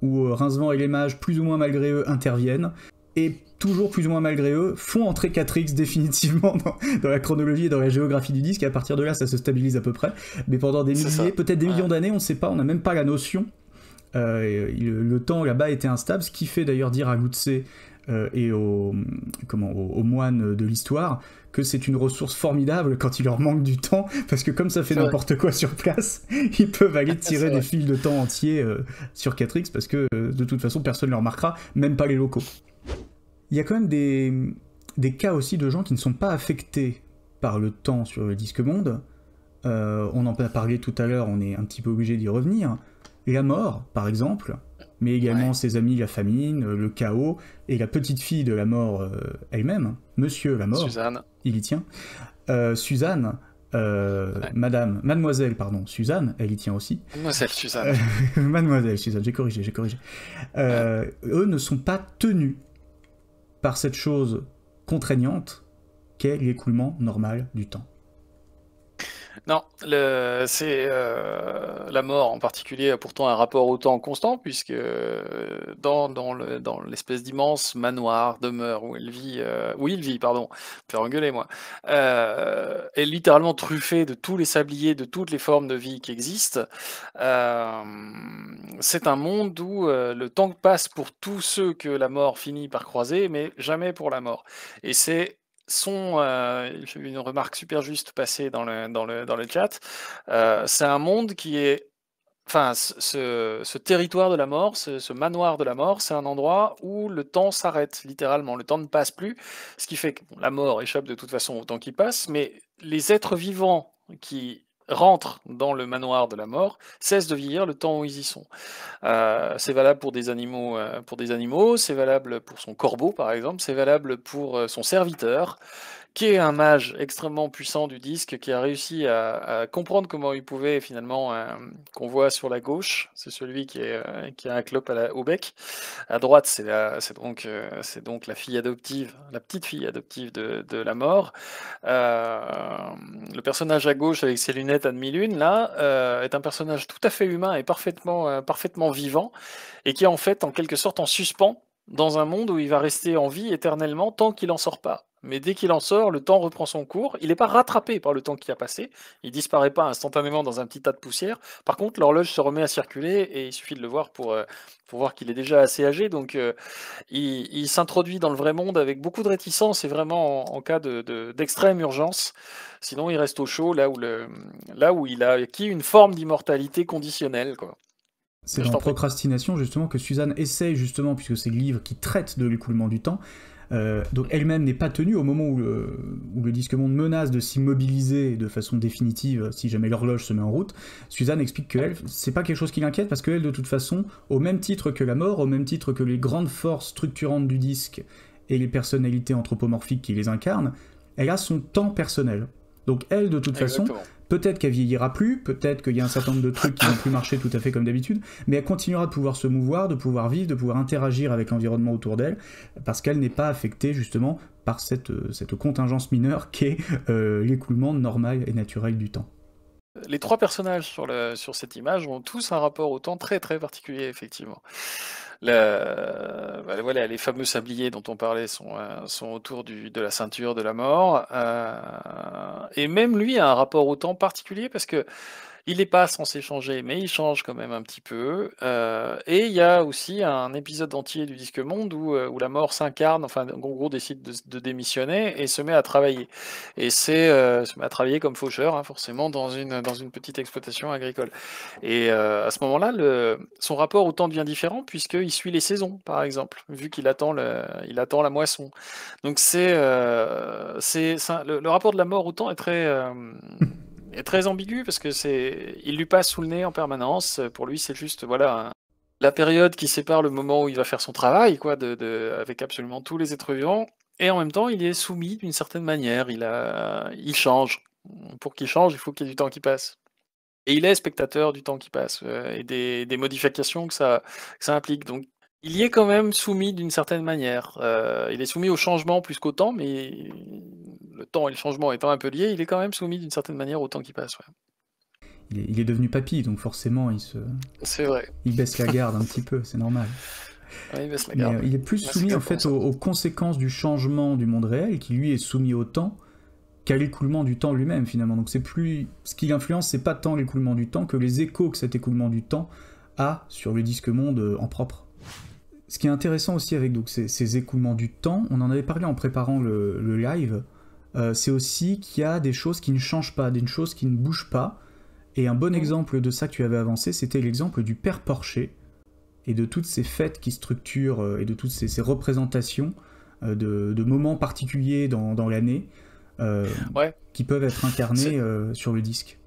où Rincevent et les mages, plus ou moins malgré eux, interviennent, et toujours plus ou moins malgré eux, font entrer Catrix définitivement dans la chronologie et dans la géographie du disque, et à partir de là ça se stabilise à peu près. Mais pendant des milliers, peut-être des millions d'années, on ne sait pas, on n'a même pas la notion. Le temps là-bas était instable, ce qui fait d'ailleurs dire à Lutze et aux moines de l'histoire que c'est une ressource formidable quand il leur manque du temps, parce que comme ça fait n'importe quoi sur place, ils peuvent aller tirer des fils de temps entiers sur Catrix, parce que de toute façon personne ne le remarquera, même pas les locaux. Il y a quand même des cas aussi de gens qui ne sont pas affectés par le temps sur le disque monde. On en a parlé tout à l'heure, on est un petit peu obligé d'y revenir. La mort, par exemple, mais également ses amis, la famine, le chaos, et la petite fille de la mort elle-même, Monsieur la mort, Suzanne. il y tient. Suzanne Ouais. Mademoiselle, pardon, Suzanne, elle y tient aussi. Mademoiselle Suzanne. Mademoiselle Suzanne, j'ai corrigé. Eux ne sont pas tenus par cette chose contraignante qu'est l'écoulement normal du temps. Non, c'est la mort en particulier a pourtant un rapport au temps constant, puisque dans l'espèce d'immense manoir, demeure où il vit, pardon, faire engueuler moi, est littéralement truffé de tous les sabliers, de toutes les formes de vie qui existent. C'est un monde où le temps passe pour tous ceux que la mort finit par croiser, mais jamais pour la mort. Et c'est j'ai vu une remarque super juste passer dans le chat. C'est un monde qui est, enfin, ce territoire de la mort, ce manoir de la mort, c'est un endroit où le temps s'arrête littéralement. Le temps ne passe plus, ce qui fait que la mort échappe de toute façon au temps qui passe, mais les êtres vivants qui rentrent dans le manoir de la mort cessent de vieillir le temps où ils y sont. C'est valable pour des animaux, c'est valable pour son corbeau par exemple, c'est valable pour son serviteur, qui est un mage extrêmement puissant du disque, qui a réussi à comprendre comment il pouvait finalement, qu'on voit sur la gauche, c'est celui qui a un clope au bec. À droite, c'est donc la fille adoptive, la petite fille adoptive de la mort. Le personnage à gauche avec ses lunettes à demi-lune, là, est un personnage tout à fait humain et parfaitement vivant, et qui est en fait en quelque sorte en suspens dans un monde où il va rester en vie éternellement tant qu'il n'en sort pas. Mais dès qu'il en sort, le temps reprend son cours. Il n'est pas rattrapé par le temps qui a passé. Il disparaît pas instantanément dans un petit tas de poussière. Par contre, l'horloge se remet à circuler et il suffit de le voir pour voir qu'il est déjà assez âgé. Donc, il s'introduit dans le vrai monde avec beaucoup de réticence et vraiment en cas d'extrême urgence. Sinon, il reste au chaud là où il a acquis une forme d'immortalité conditionnelle, quoi. C'est dans Procrastination justement que Suzanne essaye justement, puisque c'est le livre qui traite de l'écoulement du temps, donc elle-même n'est pas tenue au moment où le disque monde menace de s'immobiliser de façon définitive si jamais l'horloge se met en route. Suzanne explique que elle, c'est pas quelque chose qui l'inquiète parce qu'elle, de toute façon, au même titre que la mort, au même titre que les grandes forces structurantes du disque et les personnalités anthropomorphiques qui les incarnent, elle a son temps personnel. Donc elle, de toute façon, peut-être qu'elle vieillira plus, peut-être qu'il y a un certain nombre de trucs qui vont plus marcher tout à fait comme d'habitude, mais elle continuera de pouvoir se mouvoir, de pouvoir vivre, de pouvoir interagir avec l'environnement autour d'elle, parce qu'elle n'est pas affectée justement par cette contingence mineure qu'est l'écoulement normal et naturel du temps. Les trois personnages sur cette image ont tous un rapport au temps très très particulier, effectivement. Voilà, les fameux sabliers dont on parlait sont autour de la ceinture de la mort. Et même lui a un rapport au temps particulier parce que il n'est pas censé changer, mais il change quand même un petit peu. Et il y a aussi un épisode entier du Disque Monde où la mort s'incarne, enfin, en gros, décide de démissionner et se met à travailler. Et se met à travailler comme faucheur, hein, forcément, dans une petite exploitation agricole. Et à ce moment-là, son rapport au temps devient différent puisqu'il suit les saisons, par exemple, vu qu'il attend la moisson. Donc le rapport de la mort au temps est très ambigu parce que il lui passe sous le nez en permanence. Pour lui, c'est juste voilà la période qui sépare le moment où il va faire son travail, quoi, avec absolument tous les êtres vivants. Et en même temps, il est soumis d'une certaine manière. Il change. Pour qu'il change, il faut qu'il y ait du temps qui passe. Et il est spectateur du temps qui passe et des modifications que ça implique. Donc, il y est quand même soumis d'une certaine manière. Il est soumis au changement plus qu'au temps, mais le temps et le changement étant un peu liés, il est quand même soumis d'une certaine manière au temps qui passe. Ouais. Il est devenu papy, donc forcément, c'est vrai. Il baisse la garde un petit peu, c'est normal. Ouais, il baisse la garde. Mais il est plus soumis en fait aux conséquences du changement du monde réel, qui lui est soumis au temps, qu'à l'écoulement du temps lui-même finalement. Donc c'est plus ce qui l'influence, c'est pas tant l'écoulement du temps que les échos que cet écoulement du temps a sur le disque monde en propre. Ce qui est intéressant aussi avec donc, ces écoulements du temps, on en avait parlé en préparant le live, c'est aussi qu'il y a des choses qui ne changent pas, des choses qui ne bougent pas. Et un bon exemple de ça que tu avais avancé, c'était l'exemple du Père Porcher, et de toutes ces fêtes qui structurent, et de toutes ces représentations de moments particuliers dans l'année, qui peuvent être incarnés sur le disque.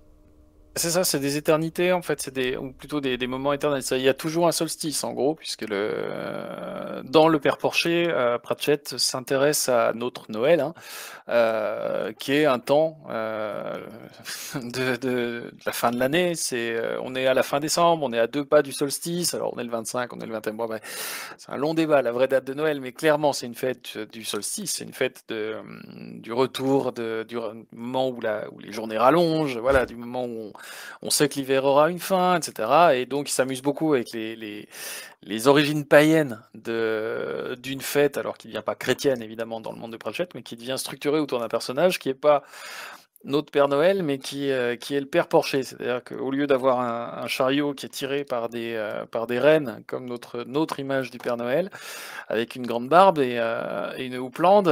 C'est ça, c'est des éternités en fait, ou plutôt des moments éternels. Il y a toujours un solstice en gros, puisque dans le Père Porcher, Pratchett s'intéresse à notre Noël, hein, qui est un temps de la fin de l'année. On est à la fin décembre, on est à 2 pas du solstice, alors on est le 25, on est le 21, bon, c'est un long débat, la vraie date de Noël, mais clairement c'est une fête du solstice, c'est une fête du retour, du moment où les journées rallongent, voilà, du moment où on sait que l'hiver aura une fin, etc. Et donc il s'amuse beaucoup avec les origines païennes d'une fête, alors qui ne devient pas chrétienne évidemment dans le monde de Pratchett, mais qui devient structurée autour d'un personnage qui n'est pas notre Père Noël, mais qui est le Père Porcher. C'est-à-dire qu'au lieu d'avoir un chariot qui est tiré par des rennes, comme notre image du Père Noël, avec une grande barbe et une houppelande,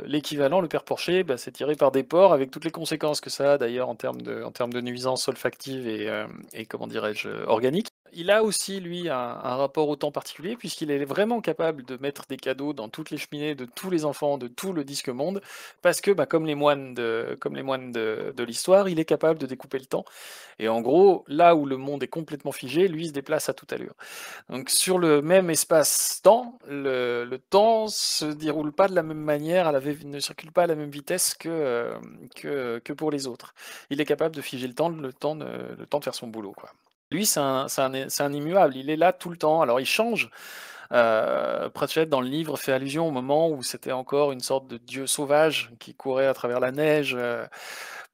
l'équivalent, le Père Porcher, c'est tiré par des porcs, avec toutes les conséquences que ça a d'ailleurs en termes de nuisances olfactives et comment dirais-je, organiques. Il a aussi, lui, un rapport au temps particulier, puisqu'il est vraiment capable de mettre des cadeaux dans toutes les cheminées de tous les enfants de tout le disque monde, parce que, comme les moines de l'histoire, il est capable de découper le temps. Et en gros, là où le monde est complètement figé, lui se déplace à toute allure. Donc sur le même espace-temps, le temps se déroule pas de la même manière, ne circule pas à la même vitesse que pour les autres. Il est capable de figer le temps de faire son boulot, quoi. Lui, c'est un immuable, il est là tout le temps. Alors il change. Pratchett, dans le livre, fait allusion au moment où c'était encore une sorte de dieu sauvage qui courait à travers la neige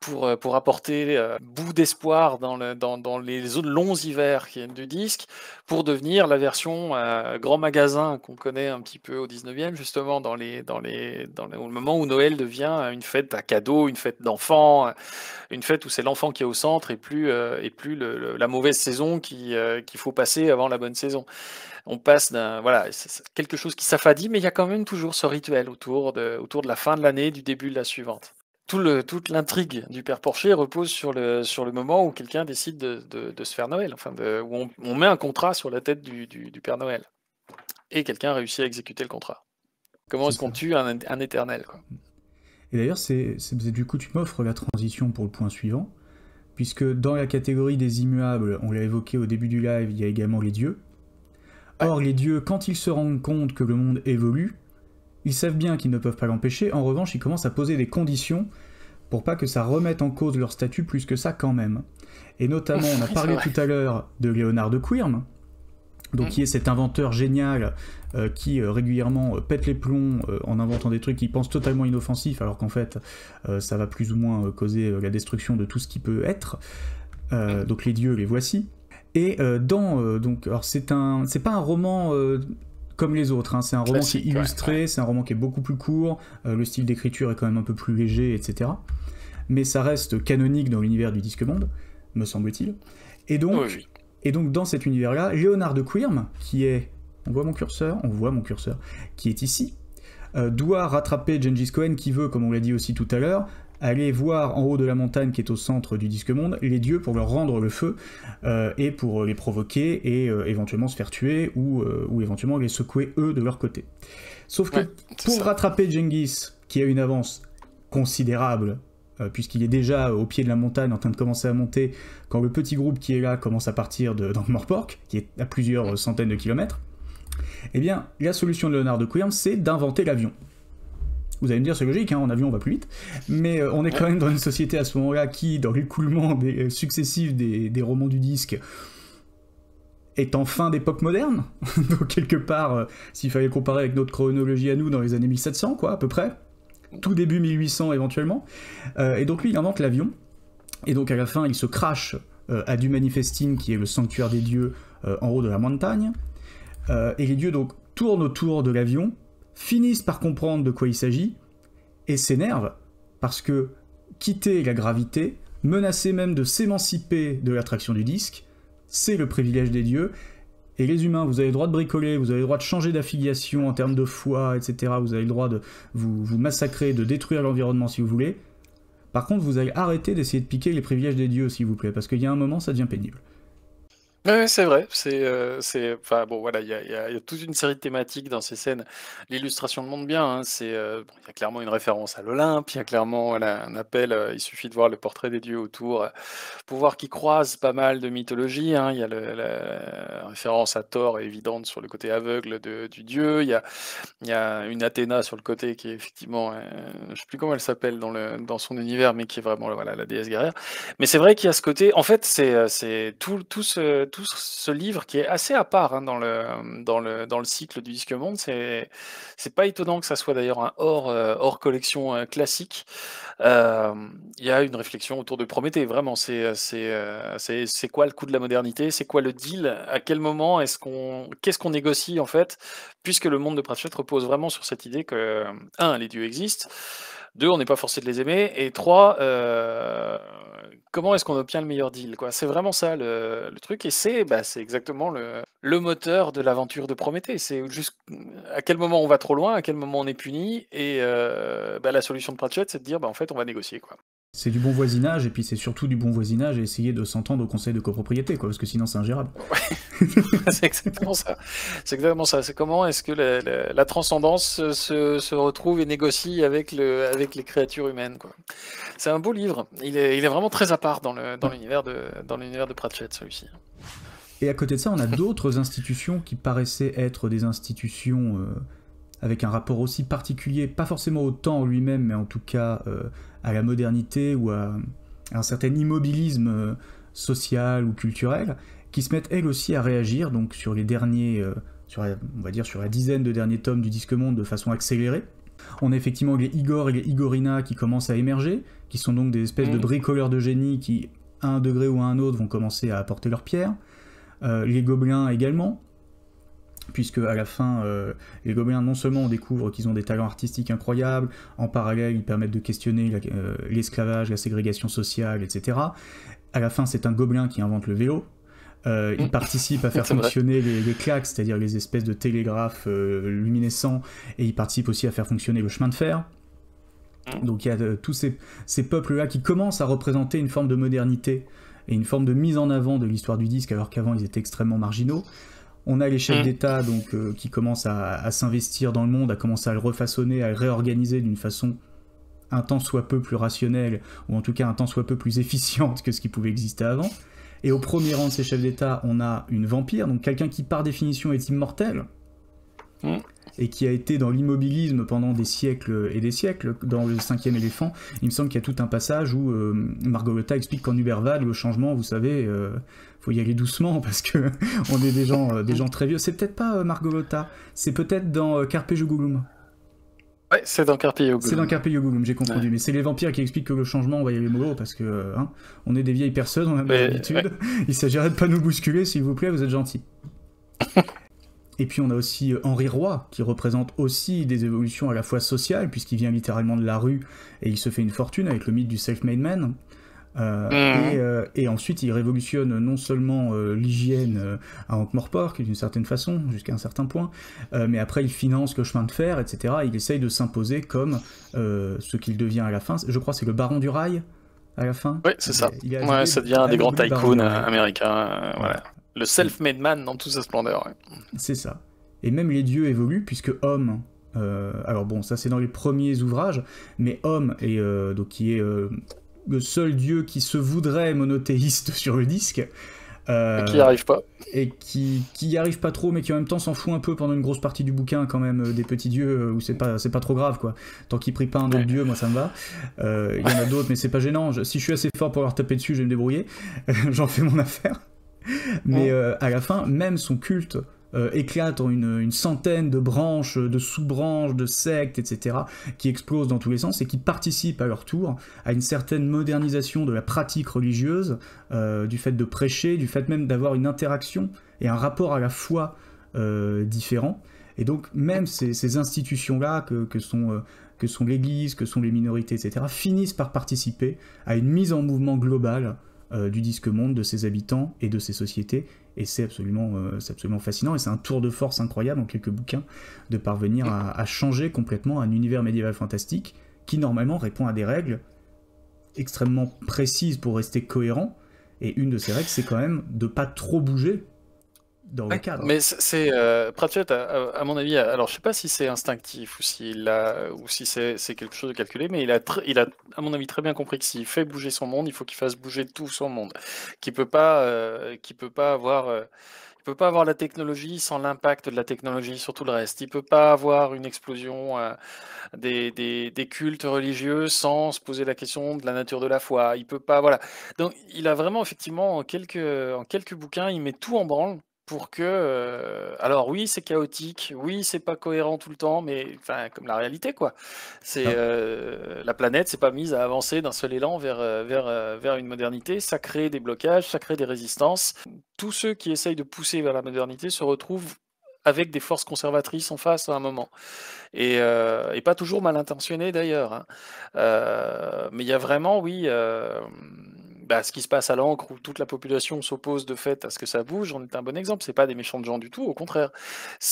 pour apporter bout d'espoir dans les longs hivers qui viennent du disque, pour devenir la version grand magasin qu'on connaît un petit peu au 19e, justement, au moment où Noël devient une fête à cadeaux, une fête d'enfants, une fête où c'est l'enfant qui est au centre et plus la mauvaise saison qu'il faut passer avant la bonne saison. On passe c'est quelque chose qui s'affadit, mais il y a quand même toujours ce rituel autour de la fin de l'année, du début de la suivante. Toute l'intrigue du Père Porcher repose sur le moment où quelqu'un décide de se faire Noël, où on met un contrat sur la tête du Père Noël. Et quelqu'un réussit à exécuter le contrat. Comment est-ce qu'on tue un éternel, quoi. Et d'ailleurs, du coup, tu m'offres la transition pour le point suivant, puisque dans la catégorie des immuables, on l'a évoqué au début du live, il y a également les dieux. Or, les dieux, quand ils se rendent compte que le monde évolue, ils savent bien qu'ils ne peuvent pas l'empêcher, en revanche, ils commencent à poser des conditions pour pas que ça remette en cause leur statut plus que ça quand même. Et notamment, on a parlé tout à l'heure de Léonard de Quirm, donc qui est cet inventeur génial qui régulièrement pète les plombs en inventant des trucs qu'il pense totalement inoffensifs, alors qu'en fait, ça va plus ou moins causer la destruction de tout ce qui peut être. Donc les dieux, les voici. Et alors c'est pas un roman comme les autres, hein. C'est un roman qui est illustré, c'est un roman qui est beaucoup plus court, le style d'écriture est quand même un peu plus léger, etc. Mais ça reste canonique dans l'univers du Disque Monde, me semble-t-il. Et donc dans cet univers-là, Léonard de Quirm, on voit mon curseur, qui est ici, doit rattraper Gengis Khan qui veut, comme on l'a dit aussi tout à l'heure, aller voir en haut de la montagne qui est au centre du Disque Monde les dieux pour leur rendre le feu et pour les provoquer et éventuellement se faire tuer ou éventuellement les secouer eux de leur côté. Sauf que pour rattraper Gengis, qui a une avance considérable, puisqu'il est déjà au pied de la montagne en train de commencer à monter, quand le petit groupe qui est là commence à partir d'Ankh-Morpork, qui est à plusieurs centaines de kilomètres, eh bien la solution de Léonard de Quirm, c'est d'inventer l'avion. Vous allez me dire, c'est logique, hein, en avion on va plus vite, mais on est quand même dans une société à ce moment-là qui, dans l'écoulement successif des romans du disque, est en fin d'époque moderne. Donc quelque part, s'il fallait comparer avec notre chronologie à nous, dans les années 1700, quoi, à peu près, tout début 1800 éventuellement, et donc lui il invente l'avion, et donc à la fin il se crache à du Manifesting, qui est le sanctuaire des dieux en haut de la montagne, et les dieux donc tournent autour de l'avion, finissent par comprendre de quoi il s'agit, et s'énervent, parce que quitter la gravité, menacer même de s'émanciper de l'attraction du disque, c'est le privilège des dieux, et les humains, vous avez le droit de bricoler, vous avez le droit de changer d'affiliation en termes de foi, etc., vous avez le droit de vous massacrer, de détruire l'environnement si vous voulez. Par contre, vous allez arrêter d'essayer de piquer les privilèges des dieux, s'il vous plaît, parce qu'il y a un moment, ça devient pénible. Ouais, c'est vrai, enfin bon, voilà, il y a toute une série de thématiques dans ces scènes. L'illustration le montre bien, hein, bon, il y a clairement une référence à l'Olympe, il y a clairement, voilà, un appel, il suffit de voir le portrait des dieux autour, pour voir qu'ils croisent pas mal de mythologies, hein. Il y a la référence à Thor est évidente sur le côté aveugle du dieu, il y a une Athéna sur le côté qui est effectivement, je sais plus comment elle s'appelle dans son univers, mais qui est vraiment, voilà, la déesse guerrière. Mais c'est vrai qu'il y a ce côté, en fait, c'est tout ce livre qui est assez à part, hein, dans le cycle du Disque Monde. C'est pas étonnant que ça soit d'ailleurs un hors collection classique. Il y a une réflexion autour de Prométhée, vraiment. C'est quoi le coût de la modernité? C'est quoi le deal? À quel moment qu'est-ce qu'on négocie en fait? Puisque le monde de Pratchett repose vraiment sur cette idée que, un, les dieux existent, deux, on n'est pas forcé de les aimer, et trois, comment est-ce qu'on obtient le meilleur deal, quoi? C'est vraiment ça le truc, et c'est exactement le moteur de l'aventure de Prométhée. C'est juste à quel moment on va trop loin, à quel moment on est puni, et la solution de Pratchett, c'est de dire, en fait, on va négocier, quoi. C'est du bon voisinage, et puis c'est surtout du bon voisinage et essayer de s'entendre au conseil de copropriété, quoi, parce que sinon c'est ingérable. C'est exactement ça. C'est exactement ça. C'est comment est-ce que la transcendance se retrouve et négocie avec les créatures humaines, quoi. C'est un beau livre. Il est vraiment très à part dans l'univers de Pratchett, celui-ci. Et à côté de ça, on a d'autres institutions qui paraissaient être des institutions avec un rapport aussi particulier, pas forcément au temps lui-même, mais en tout cas à la modernité ou à un certain immobilisme social ou culturel, qui se mettent elles aussi à réagir, donc sur les derniers, on va dire sur la dizaine de derniers tomes du Disque Monde de façon accélérée. On a effectivement les Igor et les Igorina qui commencent à émerger, qui sont donc des espèces de bricoleurs de génie qui, à un degré ou à un autre, vont commencer à apporter leur pierre. Les gobelins également, puisque à la fin, les gobelins, non seulement on découvre qu'ils ont des talents artistiques incroyables, en parallèle ils permettent de questionner l'esclavage, la ségrégation sociale, etc. À la fin, c'est un gobelin qui invente le vélo. Il participe à faire fonctionner les claques, c'est-à-dire les espèces de télégraphes luminescents, et il participe aussi à faire fonctionner le chemin de fer. Donc il y a tous ces peuples-là qui commencent à représenter une forme de modernité et une forme de mise en avant de l'histoire du disque, alors qu'avant ils étaient extrêmement marginaux. On a les chefs d'État donc, qui commencent à s'investir dans le monde, à commencer à le refaçonner, à le réorganiser d'une façon un tant soit peu plus rationnelle, ou en tout cas un tant soit peu plus efficiente que ce qui pouvait exister avant. Et au premier rang de ces chefs d'État, on a une vampire, donc quelqu'un qui par définition est immortel, et qui a été dans l'immobilisme pendant des siècles et des siècles. Dans le 5e éléphant, il me semble qu'il y a tout un passage où Margolota explique qu'en Uberval, le changement, vous savez, faut y aller doucement parce que on est des gens très vieux. C'est peut-être pas Margolota, c'est peut-être dans Carpe Jugulum. Ouais, c'est dans Carpe Jugulum. C'est dans Carpe Jugulum, j'ai confondu. Ouais. Mais c'est les vampires qui expliquent que le changement, on va y aller mollo parce que on est des vieilles personnes, on a des habitudes. Ouais. Il s'agirait de pas nous bousculer, s'il vous plaît, vous êtes gentils. Et puis on a aussi Henri Roy, qui représente aussi des évolutions à la fois sociales, puisqu'il vient littéralement de la rue, et il se fait une fortune avec le mythe du self-made man. Et ensuite il révolutionne non seulement l'hygiène à Ankh-Morpork d'une certaine façon, jusqu'à un certain point, mais après il finance le chemin de fer, etc. Il essaye de s'imposer comme ce qu'il devient à la fin. Je crois que c'est le baron du rail à la fin. Oui, c'est ça. Ouais, ça devient un des grands tycoons américains. Voilà. Le self-made man dans toute sa splendeur. Ouais. C'est ça. Et même les dieux évoluent, puisque Homme, alors bon, ça c'est dans les premiers ouvrages, mais Homme, donc, qui est le seul dieu qui se voudrait monothéiste sur le disque. Et qui n'y arrive pas. Et qui y arrive pas trop, mais qui en même temps s'en fout un peu pendant une grosse partie du bouquin, quand même, des petits dieux, où c'est pas trop grave, quoi. Tant qu'il prie pas un autre dieu, moi ça me va. Il y en a d'autres, mais c'est pas gênant. Si je suis assez fort pour leur taper dessus, je vais me débrouiller. J'en fais mon affaire. Mais à la fin, même son culte éclate en une centaine de branches, de sous-branches, de sectes, etc., qui explosent dans tous les sens et qui participent à leur tour à une certaine modernisation de la pratique religieuse, du fait de prêcher, du fait même d'avoir une interaction et un rapport à la foi différent. Et donc même ces institutions-là que sont l'Église, que sont les minorités, etc., finissent par participer à une mise en mouvement globale du disque monde, de ses habitants et de ses sociétés, et c'est absolument fascinant, et c'est un tour de force incroyable en quelques bouquins de parvenir à changer complètement un univers médiéval fantastique qui normalement répond à des règles extrêmement précises pour rester cohérent, Et une de ces règles, c'est quand même de pas trop bouger dans le Ouais, cadre. mais Pratchett, à mon avis, alors je sais pas si c'est instinctif ou si c'est quelque chose de calculé, mais il a, à mon avis, très bien compris que s'il fait bouger son monde, il faut qu'il fasse bouger tout son monde, qu'il peut pas avoir, il peut pas avoir la technologie sans l'impact de la technologie sur tout le reste. Il peut pas avoir une explosion des cultes religieux sans se poser la question de la nature de la foi. Il peut pas, voilà. Donc, il a vraiment, effectivement, en quelques bouquins, il met tout en branle pour que, alors oui, c'est chaotique, oui, c'est pas cohérent tout le temps, mais enfin, comme la réalité, quoi. Ah. La planète s'est pas mise à avancer d'un seul élan vers une modernité. Ça crée des blocages, ça crée des résistances. Tous ceux qui essayent de pousser vers la modernité se retrouvent avec des forces conservatrices en face à un moment et pas toujours mal intentionné d'ailleurs, hein. Mais il y a vraiment, oui, ce qui se passe à l'encre où toute la population s'oppose de fait à ce que ça bouge, on est un bon exemple. C'est pas des méchants de gens du tout, au contraire.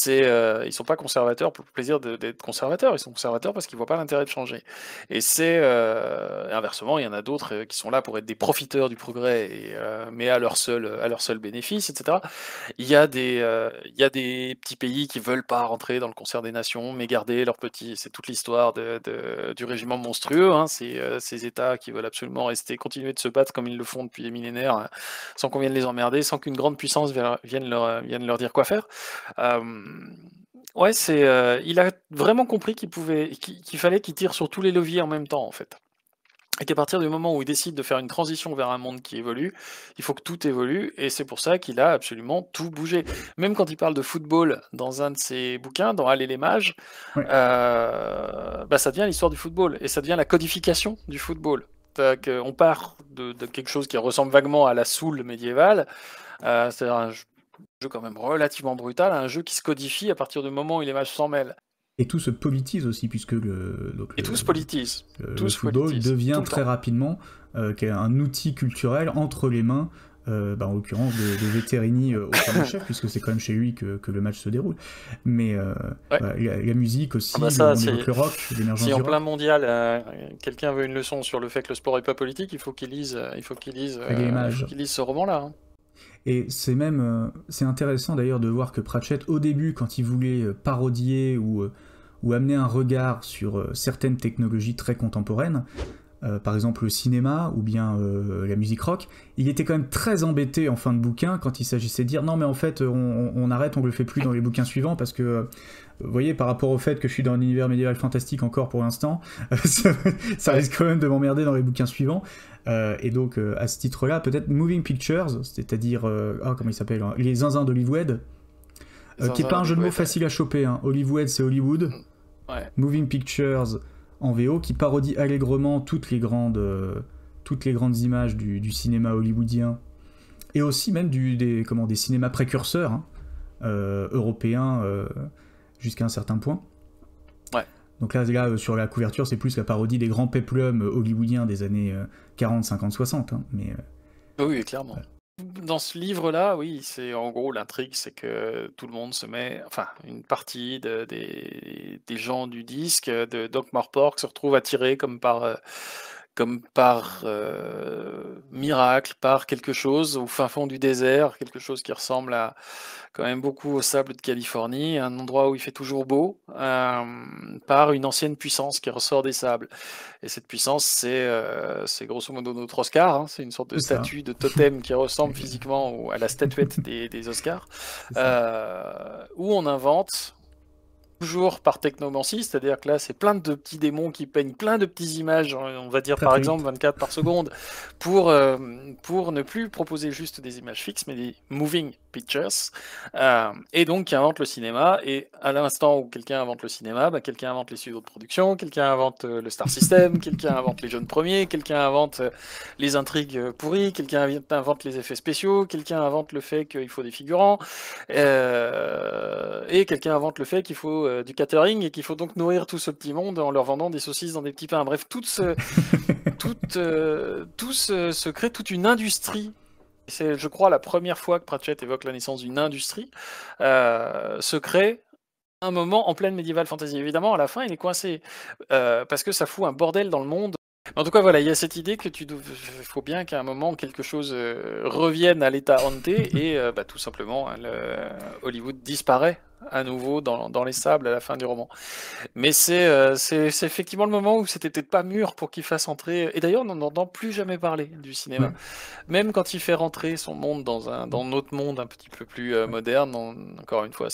Ils sont pas conservateurs pour le plaisir d'être conservateurs, ils sont conservateurs parce qu'ils voient pas l'intérêt de changer. Inversement, il y en a d'autres qui sont là pour être des profiteurs du progrès, mais à leur seul bénéfice, etc. Il y a des petits pays qui veulent pas rentrer dans le concert des nations, mais garder leurs petits. C'est toute l'histoire du régiment monstrueux, hein, ces États qui veulent absolument continuer de se battre comme ils le font depuis des millénaires, hein, sans qu'on vienne les emmerder, sans qu'une grande puissance vienne leur dire quoi faire. Euh, ouais, il a vraiment compris qu'il fallait qu'il tire sur tous les leviers en même temps, en fait. Et qu'à partir du moment où il décide de faire une transition vers un monde qui évolue, il faut que tout évolue, et c'est pour ça qu'il a absolument tout bougé. Même quand il parle de football dans un de ses bouquins, dans Aller les mages, Ouais. ça devient l'histoire du football, et ça devient la codification du football. On part de quelque chose qui ressemble vaguement à la Soule médiévale, c'est-à-dire un jeu quand même relativement brutal, à un jeu qui se codifie à partir du moment où les mages s'en mêlent. Et tout se politise aussi, puisque Et tout se politise. le football devient très rapidement un outil culturel entre les mains, en l'occurrence de Vetterini au premier chef, puisque c'est quand même chez lui que le match se déroule. Mais Ouais. la musique aussi, on évoque le rock, l'émergence Si du en rock. plein mondial, quelqu'un veut une leçon sur le fait que le sport est pas politique, il faut qu'il lise ce roman-là, hein. Et c'est même c'est intéressant d'ailleurs de voir que Pratchett, au début, quand il voulait parodier ou amener un regard sur certaines technologies très contemporaines, par exemple le cinéma ou bien la musique rock, il était quand même très embêté en fin de bouquin quand il s'agissait de dire non mais en fait on arrête, on le fait plus dans les bouquins suivants parce que vous voyez, par rapport au fait que je suis dans un univers médiéval fantastique encore pour l'instant, ça risque quand même de m'emmerder dans les bouquins suivants. Et donc à ce titre-là, peut-être Moving Pictures, c'est-à-dire comment il s'appelle, les zinzins d'Hollywood, qui est pas un jeu de mots facile à choper, hein. Hollywood c'est Hollywood. Ouais. Moving Pictures en VO, qui parodie allègrement toutes les grandes images du cinéma hollywoodien, et aussi même des cinémas précurseurs, hein, européens, jusqu'à un certain point. Ouais. Donc là, sur la couverture, c'est plus la parodie des grands péplums hollywoodiens des années 40, 50, 60. Hein, mais, oui, clairement. Ouais. Dans ce livre-là, oui, c'est en gros l'intrigue, c'est que tout le monde se met, enfin, une partie des gens du disque de Doc Morpork se retrouve attirés comme par miracle, par quelque chose au fin fond du désert, quelque chose qui ressemble à quand même beaucoup au sable de Californie, un endroit où il fait toujours beau, par une ancienne puissance qui ressort des sables. Et cette puissance, c'est grosso modo notre Oscar, hein, c'est une sorte de statue, de totem qui ressemble physiquement à la statuette des Oscars, où on invente, toujours par technomancie, c'est-à-dire que là, c'est plein de petits démons qui peignent plein de petites images, on va dire par exemple 24 par seconde, pour ne plus proposer juste des images fixes, mais des moving pictures, et donc qui invente le cinéma, et à l'instant où quelqu'un invente le cinéma, quelqu'un invente les studios de production, quelqu'un invente le Star System, quelqu'un invente les jeunes premiers, quelqu'un invente les intrigues pourries, quelqu'un invente les effets spéciaux, quelqu'un invente le fait qu'il faut des figurants, et quelqu'un invente le fait qu'il faut du catering et qu'il faut donc nourrir tout ce petit monde en leur vendant des saucisses dans des petits pains. Bref, tout se crée toute une industrie. C'est, je crois, la première fois que Pratchett évoque la naissance d'une industrie, se crée un moment en pleine médiéval fantasy. Évidemment, à la fin, il est coincé, parce que ça fout un bordel dans le monde En tout cas, voilà, il y a cette idée que faut bien qu'à un moment quelque chose revienne à l'état ante et bah, tout simplement, hein, Hollywood disparaît à nouveau dans les sables à la fin du roman. Mais c'est effectivement le moment où c'était peut-être pas mûr pour qu'il fasse entrer. Et d'ailleurs, on n'en entend plus jamais parler du cinéma. Ouais, Même quand il fait rentrer son monde dans notre monde un petit peu plus ouais. moderne, encore une fois,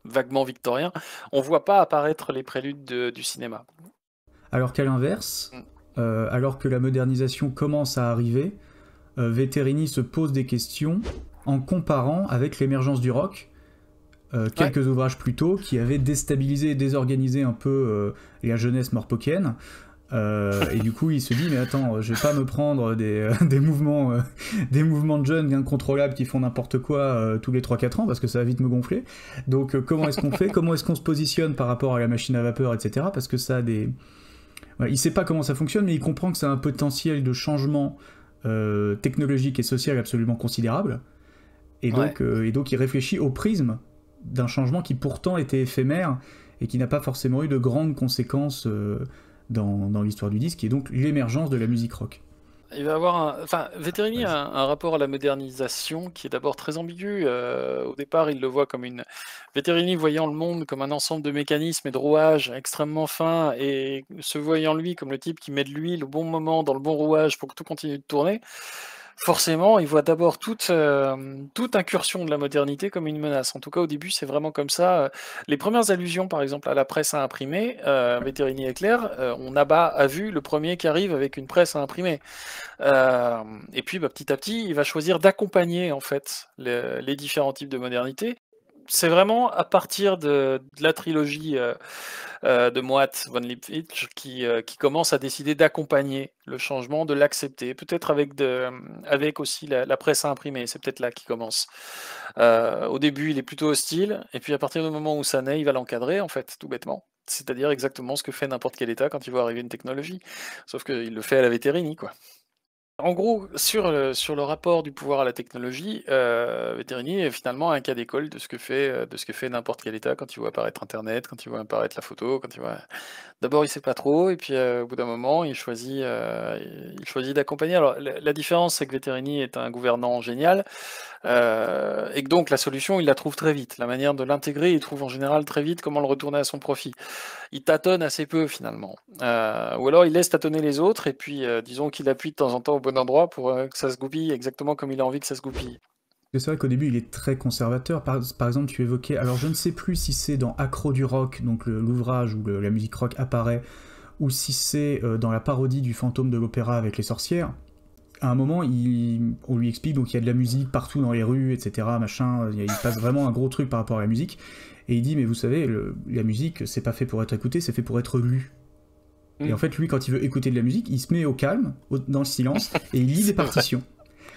vaguement victorien, on voit pas apparaître les préludes du cinéma. Alors qu'à l'inverse, Mm. alors que la modernisation commence à arriver, Veterini se pose des questions en comparant avec l'émergence du rock, Ouais. quelques ouvrages plus tôt, qui avaient déstabilisé et désorganisé un peu la jeunesse morpokienne. Et du coup, il se dit, mais attends, je vais pas me prendre des mouvements de jeunes incontrôlables qui font n'importe quoi tous les 3-4 ans, parce que ça va vite me gonfler. Donc, comment est-ce qu'on fait? Comment est-ce qu'on se positionne par rapport à la machine à vapeur, etc. Parce que ça a des... Ouais, il sait pas comment ça fonctionne, mais il comprend que ça a un potentiel de changement technologique et social absolument considérable. Ouais. Et donc, il réfléchit au prisme d'un changement qui pourtant était éphémère et qui n'a pas forcément eu de grandes conséquences dans l'histoire du disque, et donc l'émergence de la musique rock. Il va avoir enfin, Vetterini Vas-y. a un rapport à la modernisation qui est d'abord très ambigu. Au départ, il le voit comme Vetterini voyant le monde comme un ensemble de mécanismes et de rouages extrêmement fins et se voyant lui comme le type qui met de l'huile au bon moment dans le bon rouage pour que tout continue de tourner. Forcément, il voit d'abord toute incursion de la modernité comme une menace. En tout cas, au début, c'est vraiment comme ça. Les premières allusions, par exemple, à la presse à imprimer, Vetterini est clair, on a vu le premier qui arrive avec une presse à imprimer. Et puis, bah, petit à petit, il va choisir d'accompagner en fait les différents types de modernité. C'est vraiment à partir de la trilogie de Moat von Lipwitsch qui commence à décider d'accompagner le changement, de l'accepter, peut-être avec aussi la presse à imprimer, c'est peut-être là qu'il commence. Au début, il est plutôt hostile, et puis à partir du moment où ça naît, il va l'encadrer, en fait, tout bêtement. C'est-à-dire exactement ce que fait n'importe quel État quand il voit arriver une technologie. Sauf qu'il le fait à la vétérine, quoi. En gros, sur le rapport du pouvoir à la technologie, Vetterini est finalement un cas d'école de ce que fait n'importe quel État quand il voit apparaître Internet, quand il voit apparaître la photo, quand il voit... D'abord, il sait pas trop, et puis au bout d'un moment, il choisit d'accompagner. Alors, la différence, c'est que Vetterini est un gouvernant génial, et que donc la solution, il la trouve très vite. La manière de l'intégrer, il trouve en général très vite comment le retourner à son profit. Il tâtonne assez peu finalement. Ou alors il laisse tâtonner les autres et puis disons qu'il appuie de temps en temps au bon endroit pour que ça se goupille exactement comme il a envie que ça se goupille. C'est vrai qu'au début, il est très conservateur. Par exemple, tu évoquais, alors je ne sais plus si c'est dans Accro du rock, donc l'ouvrage où la musique rock apparaît, ou si c'est dans la parodie du fantôme de l'opéra avec les sorcières. À un moment, on lui explique donc il y a de la musique partout dans les rues, etc. Machin, il passe vraiment un gros truc par rapport à la musique. Et il dit, mais vous savez, la musique, c'est pas fait pour être écoutée, c'est fait pour être lue. Et en Mm. fait, lui, quand il veut écouter de la musique, il se met au calme, dans le silence, et il lit des C'est vrai, partitions.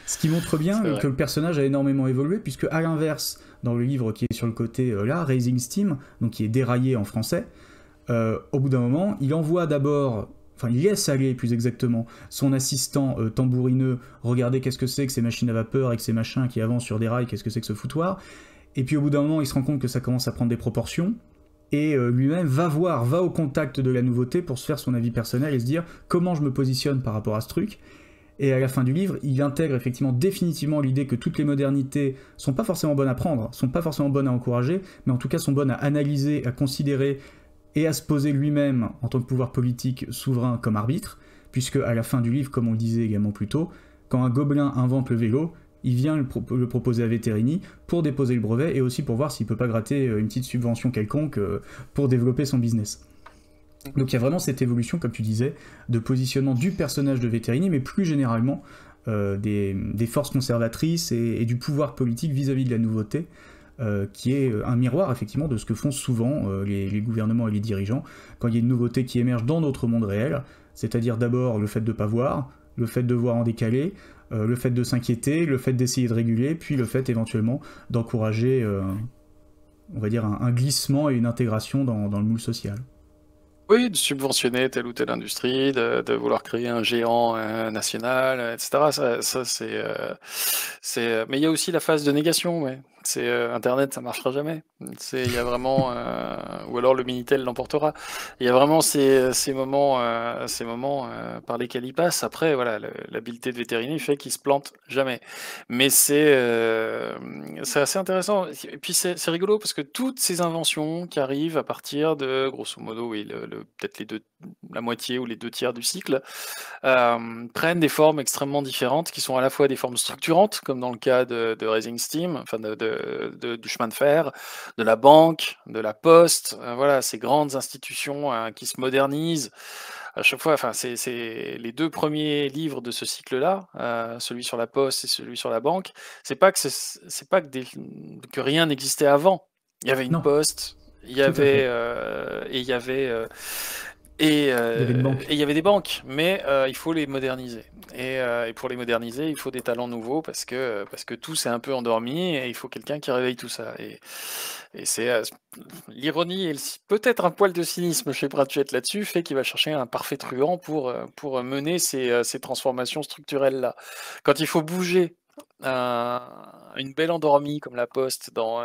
Ce qui montre c'est bien que vrai. le personnage a énormément évolué, puisque à l'inverse, dans le livre qui est sur le côté là, Raising Steam, donc qui est déraillé en français, au bout d'un moment, il envoie d'abord, enfin il laisse aller plus exactement, son assistant tambourineux regarder qu'est-ce que c'est que ces machines à vapeur avec ces machins qui avancent sur des rails, qu'est-ce que c'est que ce foutoir. Et puis au bout d'un moment, il se rend compte que ça commence à prendre des proportions. Et lui-même va au contact de la nouveauté pour se faire son avis personnel et se dire comment je me positionne par rapport à ce truc. Et à la fin du livre, il intègre effectivement définitivement l'idée que toutes les modernités sont pas forcément bonnes à prendre, sont pas forcément bonnes à encourager, mais en tout cas sont bonnes à analyser, à considérer et à se poser lui-même en tant que pouvoir politique souverain comme arbitre, puisque à la fin du livre, comme on le disait également plus tôt, quand un gobelin invente le vélo, il vient le proposer à Vetterini pour déposer le brevet et aussi pour voir s'il peut pas gratter une petite subvention quelconque pour développer son business. Donc il y a vraiment cette évolution, comme tu disais, de positionnement du personnage de Vetterini, mais plus généralement des forces conservatrices et du pouvoir politique vis-à-vis de la nouveauté, qui est un miroir effectivement de ce que font souvent les gouvernements et les dirigeants quand il y a une nouveauté qui émerge dans notre monde réel, c'est-à-dire d'abord le fait de ne pas voir, le fait de voir en décalé, le fait de s'inquiéter, le fait d'essayer de réguler, puis le fait éventuellement d'encourager, on va dire, un glissement et une intégration dans le moule social. Oui, de subventionner telle ou telle industrie, de vouloir créer un géant national, etc. Mais il y a aussi la phase de négation, ouais. C'est Internet, ça marchera jamais. Il y a vraiment, ou alors le Minitel l'emportera. Il y a vraiment ces moments par lesquels il passe. Après, voilà, l'habileté de vétérinaire fait qu'il se plante jamais. Mais c'est assez intéressant. Et puis c'est rigolo parce que toutes ces inventions qui arrivent à partir de, grosso modo, oui, peut-être la moitié ou les 2 tiers du cycle, prennent des formes extrêmement différentes qui sont à la fois des formes structurantes, comme dans le cas de Raising Steam, enfin du chemin de fer, de la banque, de la poste, voilà, ces grandes institutions qui se modernisent. À chaque fois, enfin, c'est les 2 premiers livres de ce cycle-là, celui sur la poste et celui sur la banque. C'est pas que rien n'existait avant. Il y avait une Non, poste, il y tout à avait fait. et il y avait et Il y avait une banque. il y avait des banques, mais il faut les moderniser. Et pour les moderniser, il faut des talents nouveaux parce que tout s'est un peu endormi et il faut quelqu'un qui réveille tout ça. Et c'est l'ironie et peut-être un poil de cynisme chez Pratchett là-dessus fait qu'il va chercher un parfait truand pour mener ces transformations structurelles-là. Quand il faut bouger une belle endormie comme la Poste dans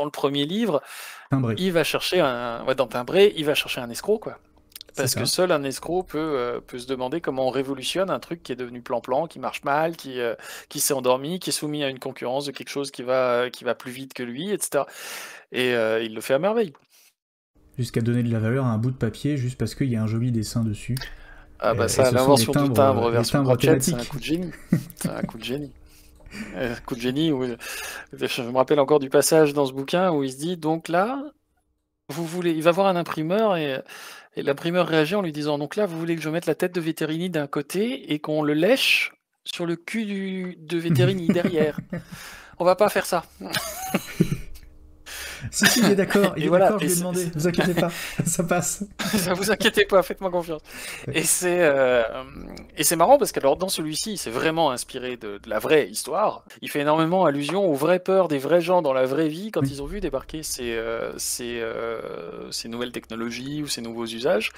le premier livre, Timbré. il va chercher dans Timbré, il va chercher un escroc, quoi. C'est Parce que ça. seul un escroc peut se demander comment on révolutionne un truc qui est devenu plan-plan, qui marche mal, qui s'est endormi, qui est soumis à une concurrence de quelque chose qui va plus vite que lui, etc. Et il le fait à merveille. Jusqu'à donner de la valeur à un bout de papier juste parce qu'il y a un joli dessin dessus. Ah bah Et ça, ce sont l'invention du timbre les version timbres Pratchett, c'est un thématiques. coup de génie. C'est un coup de génie. Un coup de génie où je me rappelle encore du passage dans ce bouquin où il se dit donc là, il va voir un imprimeur et l'imprimeur réagit en lui disant donc là, vous voulez que je mette la tête de Vétérini d'un côté et qu'on le lèche sur le cul de Vétérini derrière. On va pas faire ça. Si, il est d'accord, Et voilà. je lui ai demandé, vous inquiétez pas, ça passe. Ça vous inquiétez pas, faites-moi confiance. Ouais. Et c'est marrant parce que alors dans celui-ci, il s'est vraiment inspiré de la vraie histoire. Il fait énormément allusion aux vraies peurs des vrais gens dans la vraie vie quand Oui. ils ont vu débarquer ces nouvelles technologies ou ces nouveaux usages.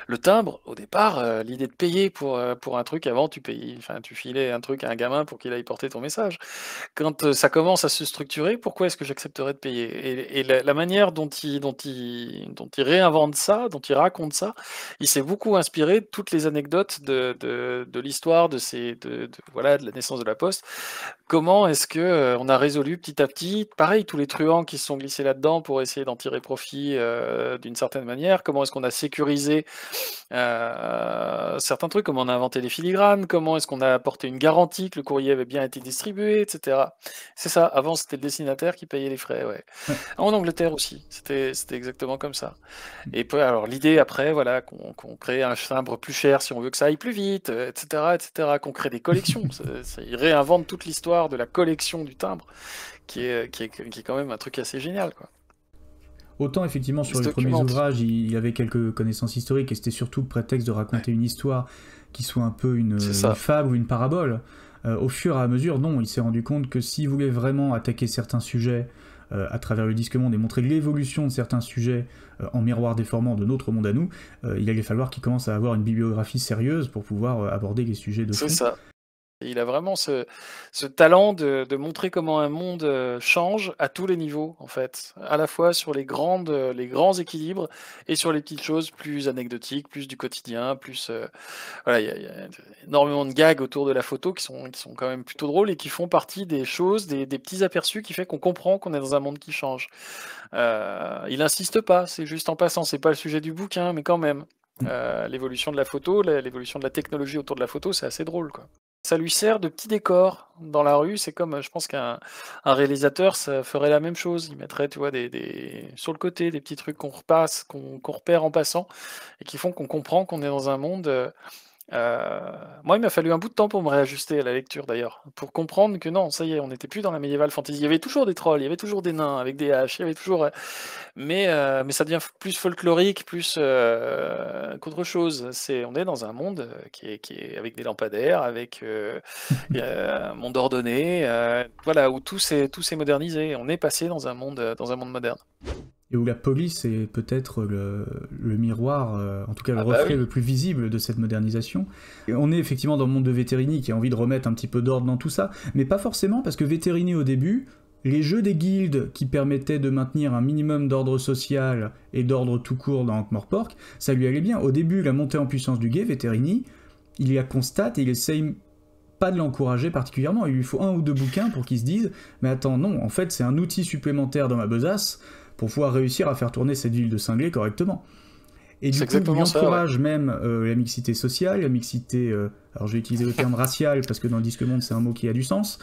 Le timbre, au départ, l'idée de payer pour un truc, avant tu filais un truc à un gamin pour qu'il aille porter ton message. Quand ça commence à se structurer, pourquoi est-ce que j'accepterais de payer? Et la manière dont il réinvente ça, dont il raconte ça, il s'est beaucoup inspiré de toutes les anecdotes de l'histoire voilà, de la naissance de la Poste. Comment est-ce que on a résolu petit à petit, pareil, tous les truands qui se sont glissés là-dedans pour essayer d'en tirer profit d'une certaine manière, comment est-ce qu'on a sécurisé certains trucs, comment on a inventé les filigranes, comment est-ce qu'on a apporté une garantie que le courrier avait bien été distribué, etc. C'est ça, avant c'était le destinataire qui payait les frais, ouais. Ouais. En Angleterre aussi, c'était exactement comme ça. Et puis alors l'idée après, voilà, qu'on crée un timbre plus cher si on veut que ça aille plus vite, etc., etc., qu'on crée des collections. Il réinvente toute l'histoire de la collection du timbre, qui est quand même un truc assez génial, quoi. Autant effectivement Il sur se les premiers documente. ouvrages, il avait quelques connaissances historiques et c'était surtout le prétexte de Ouais, raconter une histoire qui soit un peu c'est une ça. fable ou une parabole. Au fur et à mesure, non, il s'est rendu compte que s'il voulait vraiment attaquer certains sujets à travers le disque monde et montrer l'évolution de certains sujets en miroir déformant de notre monde à nous, il allait falloir qu'il commence à avoir une bibliographie sérieuse pour pouvoir aborder les sujets de C'est fond. ça. Et il a vraiment ce talent de montrer comment un monde change à tous les niveaux, en fait. À la fois sur les grands équilibres et sur les petites choses plus anecdotiques, plus du quotidien, plus. Voilà, il y a énormément de gags autour de la photo qui sont quand même plutôt drôles et qui font partie des choses, des petits aperçus qui fait qu'on comprend qu'on est dans un monde qui change. Il insiste pas, c'est juste en passant, c'est pas le sujet du bouquin, mais quand même. L'évolution de la photo, l'évolution de la technologie autour de la photo, c'est assez drôle, quoi. Ça lui sert de petit décor dans la rue. C'est comme, je pense qu'un réalisateur, ça ferait la même chose. Il mettrait, tu vois, sur le côté, des petits trucs qu'on repasse, qu'on repère en passant, et qui font qu'on comprend qu'on est dans un monde. Moi, il m'a fallu un bout de temps pour me réajuster à la lecture, d'ailleurs, pour comprendre que non, ça y est, on n'était plus dans la médiévale fantasy. Il y avait toujours des trolls, il y avait toujours des nains avec des haches, il y avait toujours. Mais ça devient plus folklorique, plus qu'autre chose. On est dans un monde qui est avec des lampadaires, avec un monde ordonné, voilà, où tout s'est modernisé. On est passé dans un monde moderne. Et où la police est peut-être le miroir, en tout cas le reflet le plus visible de cette modernisation. Et on est effectivement dans le monde de Veterini qui a envie de remettre un petit peu d'ordre dans tout ça, mais pas forcément, parce que Veterini au début, les jeux des guildes qui permettaient de maintenir un minimum d'ordre social et d'ordre tout court dans Ankh-Morpork, ça lui allait bien. Au début, la montée en puissance du guet, Veterini, il la constate et il essaye pas de l'encourager particulièrement. Il lui faut 1 ou 2 bouquins pour qu'il se dise « Mais attends, non, en fait, c'est un outil supplémentaire dans ma besace pour pouvoir réussir à faire tourner cette ville de cinglés correctement. » Et du coup, il encourage même la mixité sociale, la mixité... alors je vais utiliser le terme racial, parce que dans le Disque Monde, c'est un mot qui a du sens.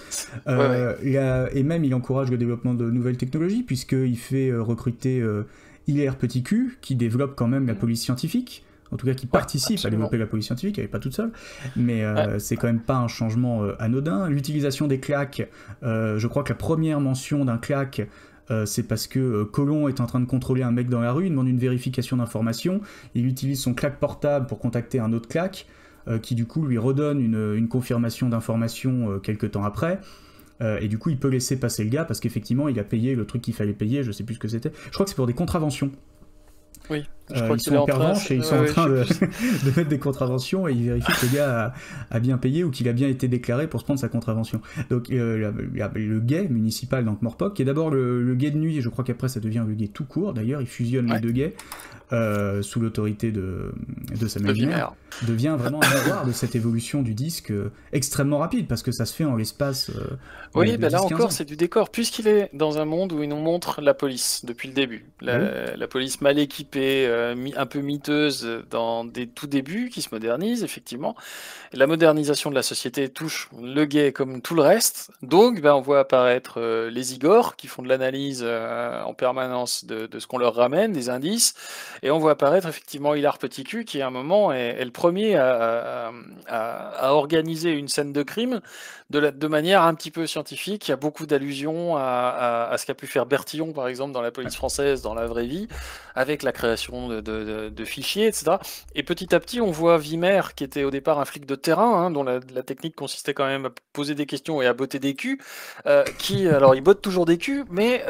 Et même, il encourage le développement de nouvelles technologies, puisqu'il fait recruter Hilaire Petit Q, qui développe quand même la police scientifique, en tout cas qui participe à développer la police scientifique, elle n'est pas toute seule, mais c'est quand même pas un changement anodin. L'utilisation des claques, je crois que la première mention d'un claque, c'est parce que Colomb est en train de contrôler un mec dans la rue, il demande une vérification d'information, il utilise son claque portable pour contacter un autre claque, qui du coup lui redonne une confirmation d'information quelques temps après, et du coup il peut laisser passer le gars, parce qu'effectivement il a payé le truc qu'il fallait payer, je sais plus ce que c'était, je crois que c'est pour des contraventions. Oui, ils sont en pervenche et ils sont en train de mettre des contraventions et ils vérifient que le gars a bien payé ou qu'il a bien été déclaré pour se prendre sa contravention. Donc le guet municipal d'Ankh-Morpork, qui est d'abord le guet de nuit, et je crois qu'après ça devient le guet tout court, d'ailleurs, il fusionne les deux guets sous l'autorité de Samuel Wimmer, devient vraiment un miroir de cette évolution du disque extrêmement rapide, parce que ça se fait en l'espace oui, ben là encore, c'est du décor, puisqu'il est dans un monde où il nous montre la police depuis le début. La police mal équipée, un peu miteuse dans des tout débuts, qui se modernise, effectivement. Et la modernisation de la société touche le guet comme tout le reste. Donc, on voit apparaître les Igors, qui font de l'analyse en permanence de ce qu'on leur ramène, des indices. Et on voit apparaître, effectivement, Hilaire Petit Q, qui, à un moment, est le premier à organiser une scène de crime de manière un petit peu scientifique. Il y a beaucoup d'allusions à ce qu'a pu faire Bertillon, par exemple, dans la police française, dans la vraie vie, avec la création de fichiers, etc. Et petit à petit, on voit Wimmer, qui était au départ un flic de terrain, dont la technique consistait quand même à poser des questions et à botter des culs, alors il botte toujours des culs, mais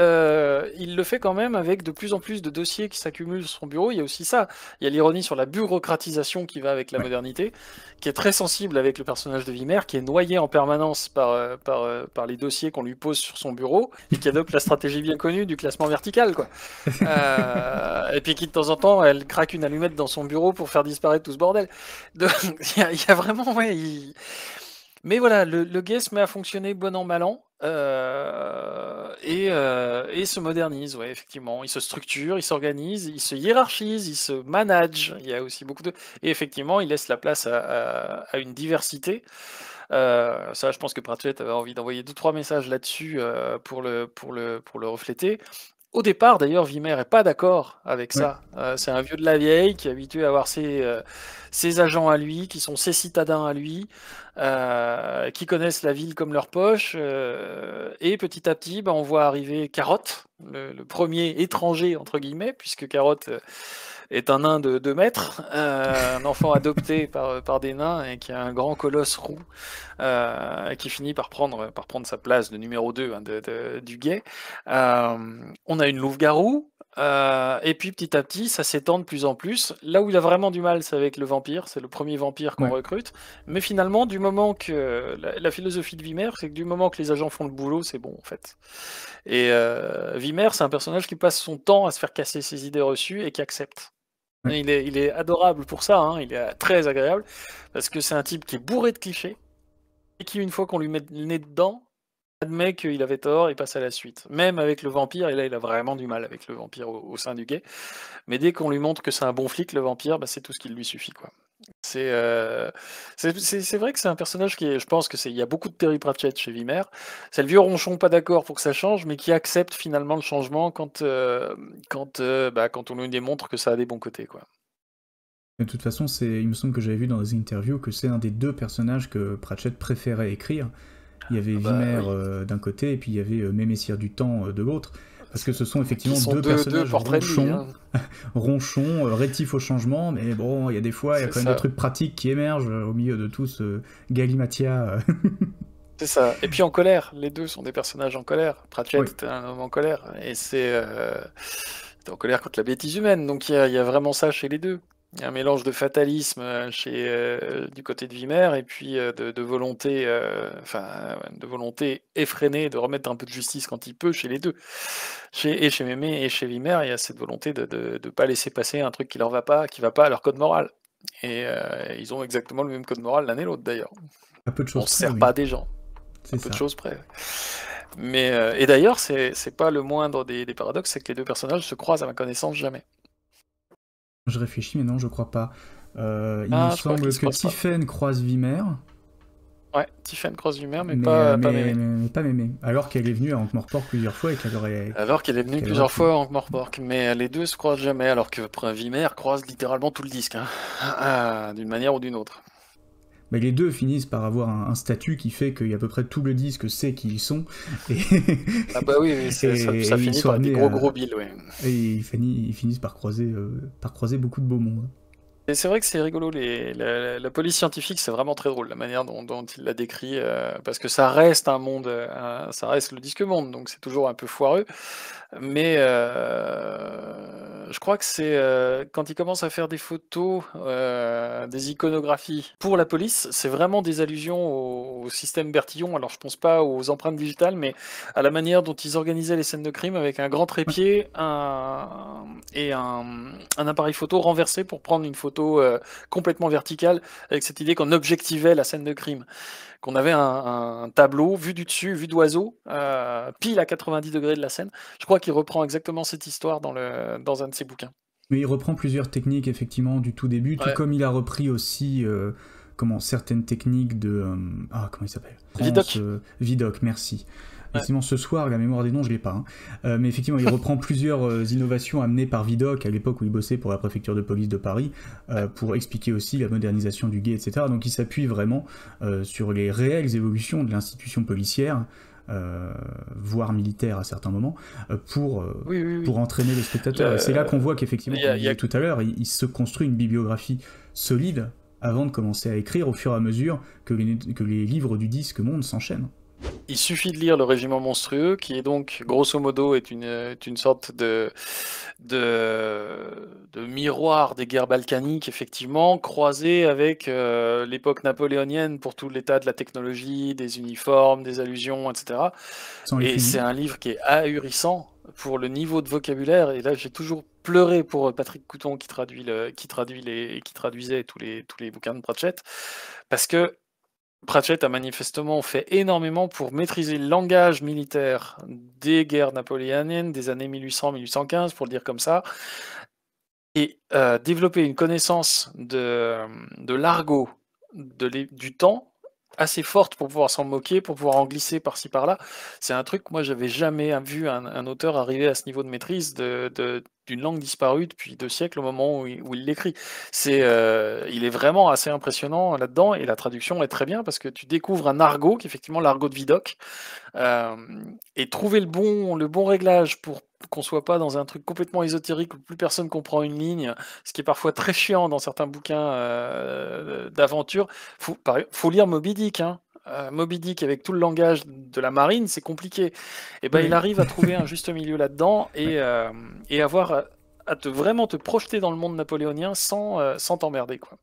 il le fait quand même avec de plus en plus de dossiers qui s'accumulent sur son bureau. Il y a aussi ça, il y a l'ironie sur la bureaucratisation qui va avec la modernité, qui est très sensible avec le personnage de Wimmer, qui est noyé en permanence par les dossiers qu'on lui pose sur son bureau, et qui adopte la stratégie bien connue du classement vertical, quoi. Et puis qui de temps en temps, elle craque une allumette dans son bureau pour faire disparaître tout ce bordel. Donc, il y a vraiment... Mais voilà, le guet se met à fonctionner bon an, mal an, et se modernise, effectivement. Il se structure, il s'organise, il se hiérarchise, il se manage. Il y a aussi beaucoup de... Et effectivement, il laisse la place à une diversité. Ça, je pense que Pratchett avait envie d'envoyer 2-3 messages là-dessus pour le refléter. Au départ, d'ailleurs, Wimmer n'est pas d'accord avec ça. C'est un vieux de la vieille qui est habitué à avoir ses agents à lui, qui sont ses citadins à lui, qui connaissent la ville comme leur poche. Et petit à petit, on voit arriver Carotte, le premier étranger, entre guillemets, puisque Carotte est un nain de 2 mètres, un enfant adopté par des nains et qui a un grand colosse roux, qui finit par prendre sa place de numéro 2 du guet. On a une louve-garou, et puis petit à petit, ça s'étend de plus en plus. Là où il a vraiment du mal, c'est avec le vampire, c'est le premier vampire qu'on recrute. Mais finalement, du moment que la philosophie de Wimmer, c'est que du moment que les agents font le boulot, c'est bon en fait. Et Wimmer, c'est un personnage qui passe son temps à se faire casser ses idées reçues et qui accepte. Il est adorable pour ça, il est très agréable, parce que c'est un type qui est bourré de clichés, et qui, une fois qu'on lui met le nez dedans, admet qu'il avait tort et passe à la suite. Même avec le vampire, et là il a vraiment du mal avec le vampire au sein du guet, mais dès qu'on lui montre que c'est un bon flic, le vampire, c'est tout ce qu'il lui suffit, quoi. C'est vrai que c'est un personnage je pense il y a beaucoup de Terry Pratchett chez Wimmer. C'est le vieux ronchon pas d'accord pour que ça change, mais qui accepte finalement le changement quand on lui démontre que ça a des bons côtés, quoi. De toute façon, il me semble que j'avais vu dans des interviews que c'est un des 2 personnages que Pratchett préférait écrire. Il y avait Wimmer d'un côté et puis il y avait Mémessire du Temps de l'autre. Parce que ce sont effectivement deux personnages ronchons, rétifs au changement, mais bon, il y a des fois, il y a quand même des trucs pratiques qui émergent au milieu de tout ce galimatia. C'est ça. Et puis en colère, les deux sont des personnages en colère. Pratchett est un homme en colère, et c'est en colère contre la bêtise humaine. Donc il y a vraiment ça chez les deux. Il y a un mélange de fatalisme du côté de Vimer et puis de volonté, de volonté effrénée de remettre un peu de justice quand il peut chez les deux. Chez Mémé et chez Vimer, il y a cette volonté de pas laisser passer un truc qui leur va pas, qui va pas à leur code moral. Et ils ont exactement le même code moral l'un et l'autre d'ailleurs. À peu de On choses se près, sert oui. pas des gens. C'est Un peu de ça. choses près. Mais, et d'ailleurs, c'est pas le moindre des paradoxes, c'est que les deux personnages se croisent à ma connaissance jamais. Je réfléchis, mais non, je crois pas. Il me Je crois semble qu'ils se que croisent pas. Tiphaine croise Vimer, Ouais, Tiffen croise Vimer, mais mais, pas Mémé. mais pas Mémé. Alors qu'elle est venue à Ankh-Morpork plusieurs fois et qu'elle aurait... Alors qu'elle est venue qu'elle aurait plusieurs pu. fois en Morpork, mais les deux se croisent jamais, alors que Vimer croise littéralement tout le disque, hein. D'une manière ou d'une autre. Mais les deux finissent par avoir un statut qui fait qu'il y a à peu près tout le disque sait qui ils sont. Et, Ah bah oui, ça ils finit sont par être des amenés gros billes, ouais. Et ils finissent par croiser beaucoup de beau monde. Et c'est vrai que c'est rigolo, la police scientifique, c'est vraiment très drôle, la manière dont il l'a décrit, parce que ça reste un monde, ça reste le disque monde, donc c'est toujours un peu foireux. Mais je crois que c'est quand il commence à faire des photos, des iconographies pour la police, c'est vraiment des allusions au système Bertillon. Alors je pense pas aux empreintes digitales, mais à la manière dont ils organisaient les scènes de crime avec un grand trépied et un appareil photo renversé pour prendre une photo complètement verticale, avec cette idée qu'on objectivait la scène de crime. Qu'on avait un tableau vu du dessus, vu d'oiseau, pile à 90 degrés de la scène. Je crois qu'il reprend exactement cette histoire dans un de ses bouquins. Mais il reprend plusieurs techniques, effectivement, du tout début, tout Ouais. comme il a repris aussi certaines techniques de... comment il s'appelle Vidocq. Vidocq, merci. Ouais. Effectivement, ce soir, la mémoire des noms, je l'ai pas. Mais effectivement, il reprend plusieurs innovations amenées par Vidocq à l'époque où il bossait pour la préfecture de police de Paris, pour expliquer aussi la modernisation du guet, etc. Donc il s'appuie vraiment sur les réelles évolutions de l'institution policière, voire militaire à certains moments, pour entraîner le spectateur. Et c'est là qu'on voit qu'effectivement, comme je disais tout à l'heure, il se construit une bibliographie solide avant de commencer à écrire au fur et à mesure que les livres du disque monde s'enchaînent. Il suffit de lire Le Régiment monstrueux, qui est donc, grosso modo, est une sorte de miroir des guerres balkaniques, effectivement, croisé avec l'époque napoléonienne pour tout l'état de la technologie, des uniformes, des allusions, etc. Et c'est un livre qui est ahurissant pour le niveau de vocabulaire. Et là, j'ai toujours pleuré pour Patrick Couton qui traduisait tous les bouquins de Pratchett, parce que Pratchett a manifestement fait énormément pour maîtriser le langage militaire des guerres napoléoniennes des années 1800-1815, pour le dire comme ça, et développer une connaissance de l'argot du temps assez forte pour pouvoir s'en moquer, pour pouvoir en glisser par-ci par-là. C'est un truc que moi j'avais jamais vu un auteur arriver à ce niveau de maîtrise d'une langue disparue depuis 2 siècles au moment où il l'écrit. Il est vraiment assez impressionnant là-dedans, et la traduction est très bien parce que tu découvres un argot, qui est effectivement l'argot de Vidocq, et trouver le bon réglage pour qu'on soit pas dans un truc complètement ésotérique où plus personne comprend une ligne, ce qui est parfois très chiant dans certains bouquins d'aventure. Faut lire Moby Dick, hein. Moby Dick avec tout le langage de la marine, c'est compliqué. Et ben, il arrive à trouver un juste milieu là-dedans et avoir à vraiment te projeter dans le monde napoléonien sans t'emmerder, quoi.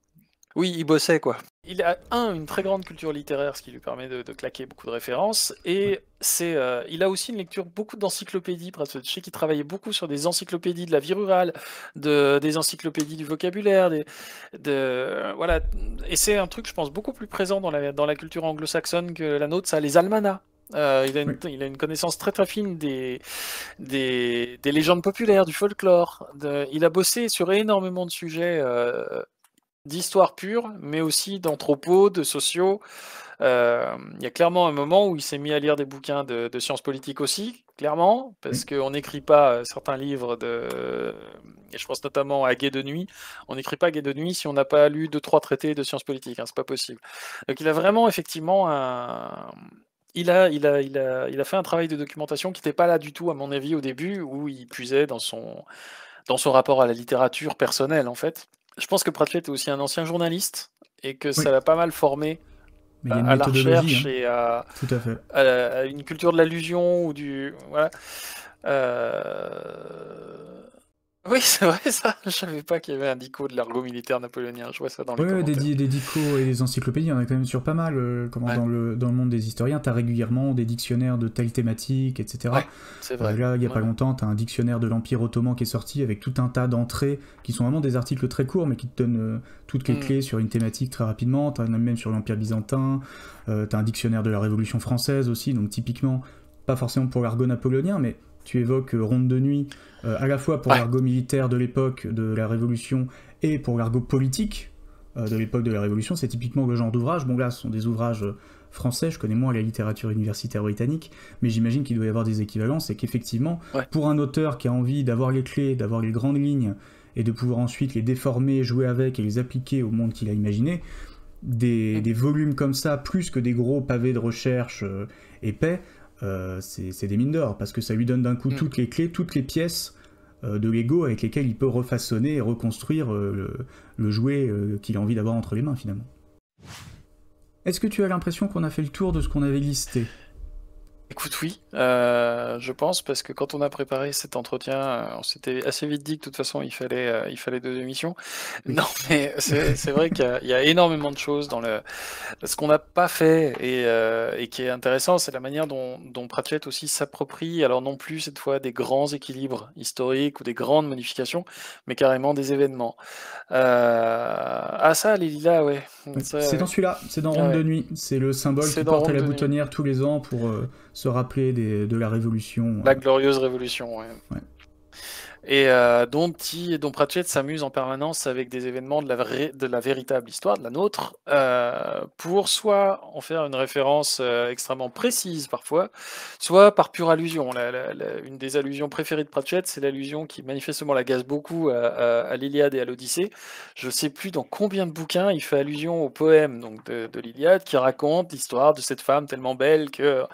Oui, il bossait, quoi. Il a une très grande culture littéraire, ce qui lui permet de claquer beaucoup de références, et il a aussi une lecture beaucoup d'encyclopédies. Je sais qu'il travaillait beaucoup sur des encyclopédies de la vie rurale, des encyclopédies du vocabulaire, voilà. Et c'est un truc, je pense, beaucoup plus présent dans la culture anglo-saxonne que la nôtre, ça, les almanachs. Il a une connaissance très très fine des légendes populaires, du folklore. Il a bossé sur énormément de sujets d'histoire pure, mais aussi d'anthropo, de sociaux. Il y a clairement un moment où il s'est mis à lire des bouquins de sciences politiques aussi, clairement, parce qu'on n'écrit pas certains livres et je pense notamment à Guet de nuit, on n'écrit pas Guet de nuit si on n'a pas lu 2-3 traités de sciences politiques, hein, c'est pas possible. Donc il a vraiment effectivement il a fait un travail de documentation qui n'était pas là du tout, à mon avis, au début, où il puisait dans son rapport à la littérature personnelle, en fait. Je pense que Pratchett est aussi un ancien journaliste et que ça l'a pas mal formé à la recherche, hein, et tout à fait. à une culture de l'allusion ou du... Voilà. Oui, c'est vrai ça. Je savais pas qu'il y avait un dico de l'argot militaire napoléonien. Je vois ça dans les Ouais, commentaires. des dicos et des encyclopédies, il y en a quand même sur pas mal. Ouais, Dans le monde des historiens, t'as régulièrement des dictionnaires de telle thématique, etc. ouais, c'est vrai. Là, il y a Ouais, pas longtemps, t'as un dictionnaire de l'Empire ottoman qui est sorti avec tout un tas d'entrées qui sont vraiment des articles très courts, mais qui te donnent toutes les hmm, clés sur une thématique très rapidement. T'en as même sur l'Empire byzantin. T'as un dictionnaire de la Révolution française aussi, donc typiquement, pas forcément pour l'argot napoléonien, mais tu évoques Ronde de nuit, à la fois pour ouais, l'argot militaire de l'époque de la Révolution et pour l'argot politique de l'époque de la Révolution. C'est typiquement le genre d'ouvrage. Bon, là, ce sont des ouvrages français, je connais moins la littérature universitaire britannique, mais j'imagine qu'il doit y avoir des équivalences et qu'effectivement, ouais. pour un auteur qui a envie d'avoir les clés, d'avoir les grandes lignes et de pouvoir ensuite les déformer, jouer avec et les appliquer au monde qu'il a imaginé, Hmm, des volumes comme ça, plus que des gros pavés de recherche épais, c'est des mines d'or, parce que ça lui donne d'un coup hmm. toutes les clés, toutes les pièces de Lego avec lesquelles il peut refaçonner et reconstruire le jouet qu'il a envie d'avoir entre les mains finalement. Est-ce que tu as l'impression qu'on a fait le tour de ce qu'on avait listé? Écoute, oui, je pense, parce que quand on a préparé cet entretien, on s'était assez vite dit que de toute façon il fallait 2 émissions. Oui. Non, mais c'est vrai qu'il y a énormément de choses dans le ce qu'on n'a pas fait et qui est intéressant, c'est la manière dont Pratchett aussi s'approprie, alors non plus cette fois des grands équilibres historiques ou des grandes modifications, mais carrément des événements. Ah ça, les lilas, ouais, ça, C'est dans ouais. celui-là, c'est dans Ah Ronde de ouais, nuit. C'est le symbole c'est qui dans porte à Ronde la de nuit. boutonnière tous les ans pour se rappeler de la Révolution. La glorieuse révolution, ouais. Ouais. Et dont Pratchett s'amuse en permanence avec des événements de la véritable histoire, de la nôtre, pour soit en faire une référence extrêmement précise parfois, soit par pure allusion. Une des allusions préférées de Pratchett, c'est l'allusion qui manifestement l'agace beaucoup à l'Iliade et à l'Odyssée. Je ne sais plus dans combien de bouquins il fait allusion au poème donc, de l'Iliade qui raconte l'histoire de cette femme tellement belle que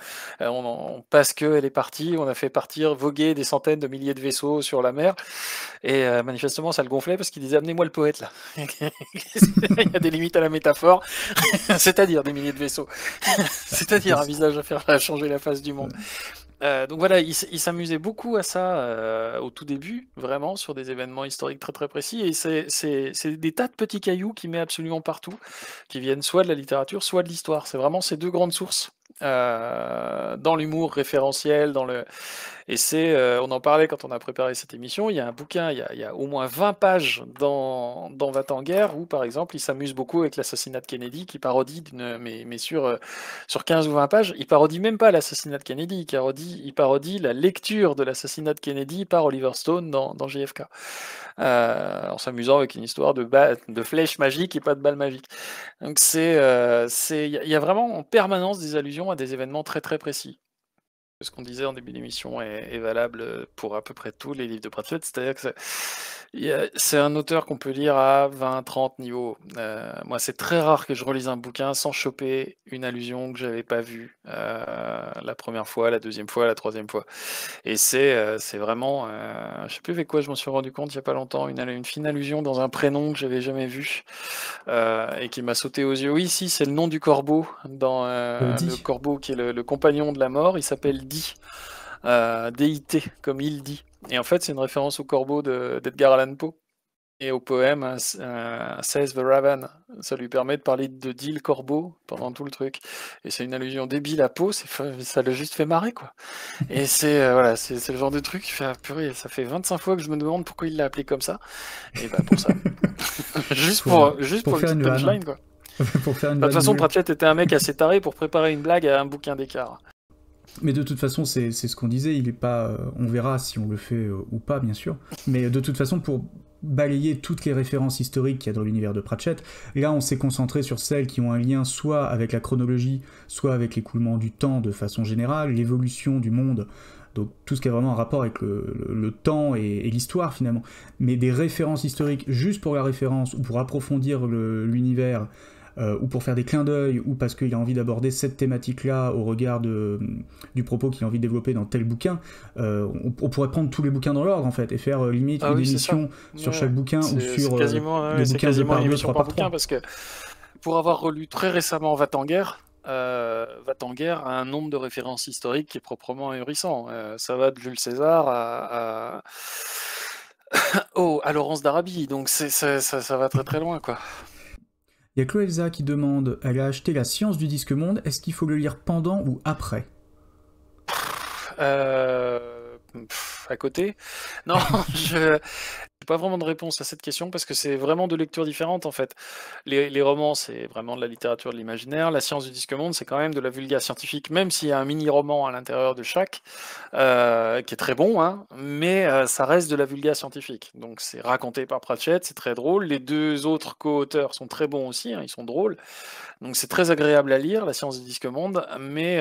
parce qu'elle est partie, on a fait partir voguer des centaines de milliers de vaisseaux sur la mer. Et manifestement, ça le gonflait parce qu'il disait amenez-moi le poète là. Il y a des limites à la métaphore, c'est-à-dire des milliers de vaisseaux, c'est-à-dire un visage à faire changer la face du monde. Donc voilà, il s'amusait beaucoup à ça au tout début, vraiment, sur des événements historiques très très précis. Et c'est des tas de petits cailloux qu'il met absolument partout, qui viennent soit de la littérature, soit de l'histoire. C'est vraiment ces deux grandes sources. Dans l'humour référentiel, et on en parlait quand on a préparé cette émission, il y a un bouquin, il y a au moins 20 pages dans Va-t-en-guerre, où par exemple il s'amuse beaucoup avec l'assassinat de Kennedy, qui parodie, mais sur 15 ou 20 pages, il parodie même pas l'assassinat de Kennedy, il parodie la lecture de l'assassinat de Kennedy par Oliver Stone dans JFK, en s'amusant avec une histoire de flèches magiques et pas de balles magiques. Donc il y a vraiment en permanence des allusions à des événements très très précis. Ce qu'on disait en début d'émission est valable pour à peu près tous les livres de Pratchett, c'est-à-dire que c'est un auteur qu'on peut lire à 20-30 niveaux. Moi, c'est très rare que je relise un bouquin sans choper une allusion que j'avais pas vue la première fois, la deuxième fois, la troisième fois. Et c'est vraiment, je sais plus avec quoi je m'en suis rendu compte il y a pas longtemps, une fine allusion dans un prénom que j'avais jamais vu et qui m'a sauté aux yeux. Oui, si, c'est le nom du corbeau dans le Dit. corbeau qui est le compagnon de la mort. Il s'appelle Di, D-I-T, comme il dit. Et en fait, c'est une référence au corbeau d'Edgar Allan Poe et au poème Says the Raven. Ça lui permet de parler de Di le corbeau pendant tout le truc. Et c'est une allusion débile à Poe, ça l'a juste fait marrer, quoi. Et voilà, c'est le genre de truc qui fait, ah, purée, ça fait 25 fois que je me demande pourquoi il l'a appelé comme ça. Et bah pour ça. juste pour Pour une faire petite une vanne. punchline, quoi. Pour faire une De toute vanne façon, nulle. Pratchett était un mec assez taré pour préparer une blague à un bouquin d'écart. Mais de toute façon, c'est ce qu'on disait, il est pas. On verra si on le fait ou pas, bien sûr. Mais de toute façon, pour balayer toutes les références historiques qu'il y a dans l'univers de Pratchett, là on s'est concentré sur celles qui ont un lien soit avec la chronologie, soit avec l'écoulement du temps de façon générale, l'évolution du monde, donc tout ce qui a vraiment un rapport avec le temps et l'histoire finalement. Mais des références historiques juste pour la référence ou pour approfondir l'univers, ou pour faire des clins d'œil, ou parce qu'il a envie d'aborder cette thématique-là au regard du propos qu'il a envie de développer dans tel bouquin, on pourrait prendre tous les bouquins dans l'ordre en fait, et faire limite Ah une oui, c'est ça. émission sur Ouais, chaque bouquin, ou sur des c'est bouquins de quasiment par une deux, émission 3 par par bouquin, 3. parce que pour avoir relu très récemment Va-t-en-guerre, Va-t-en-guerre a un nombre de références historiques qui est proprement ahurissant. Ça va de Jules César Oh, à Laurence d'Arabie, donc ça va très très loin, quoi. Il y a Chloé qui demande, elle a acheté La Science du Disque Monde, est-ce qu'il faut le lire pendant ou après? À côté? Non, je j'ai pas vraiment de réponse à cette question parce que c'est vraiment 2 lectures différentes, en fait. Les romans, c'est vraiment de la littérature de l'imaginaire. La science du disque monde, c'est quand même de la vulgate scientifique, même s'il y a un mini roman à l'intérieur de chaque, qui est très bon, hein, mais ça reste de la vulgate scientifique. Donc c'est raconté par Pratchett, c'est très drôle. Les 2 autres co-auteurs sont très bons aussi, hein, ils sont drôles. Donc c'est très agréable à lire, La science du disque monde, mais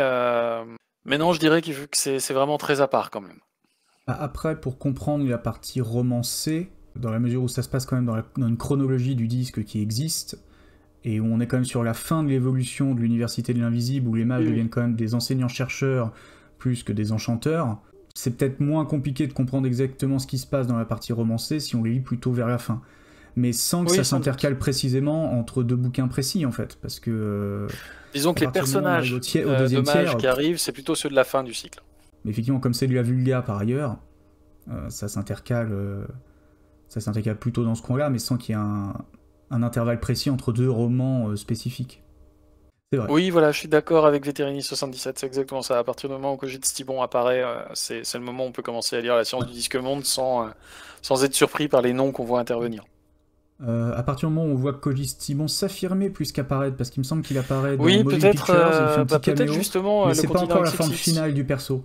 non, je dirais que c'est vraiment très à part quand même. Après, pour comprendre la partie romancée, dans la mesure où ça se passe quand même dans une chronologie du disque qui existe, et où on est quand même sur la fin de l'évolution de l'université de l'invisible, où les mages deviennent quand même des enseignants-chercheurs plus que des enchanteurs, c'est peut-être moins compliqué de comprendre exactement ce qui se passe dans la partie romancée si on les lit plutôt vers la fin. Mais sans que ça s'intercale précisément entre 2 bouquins précis, en fait, parce que... Disons que les personnages de mages qui arrivent, c'est plutôt ceux de la fin du cycle. Mais effectivement, comme c'est de la vulga par ailleurs, ça s'intercale plutôt dans ce coin-là, mais sans qu'il y ait un intervalle précis entre 2 romans spécifiques. C'est vrai. Oui, voilà, je suis d'accord avec Vétérini 77, c'est exactement ça. À partir du moment où Cogite Stibon apparaît, c'est le moment où on peut commencer à lire La science du disque monde sans être surpris par les noms qu'on voit intervenir. À partir du moment où on voit Koji Stibon s'affirmer plus qu'apparaître, parce qu'il me semble qu'il apparaît dans oui, Moving Pictures, il fait un petit caméo, justement, mais c'est pas encore la forme finale du perso.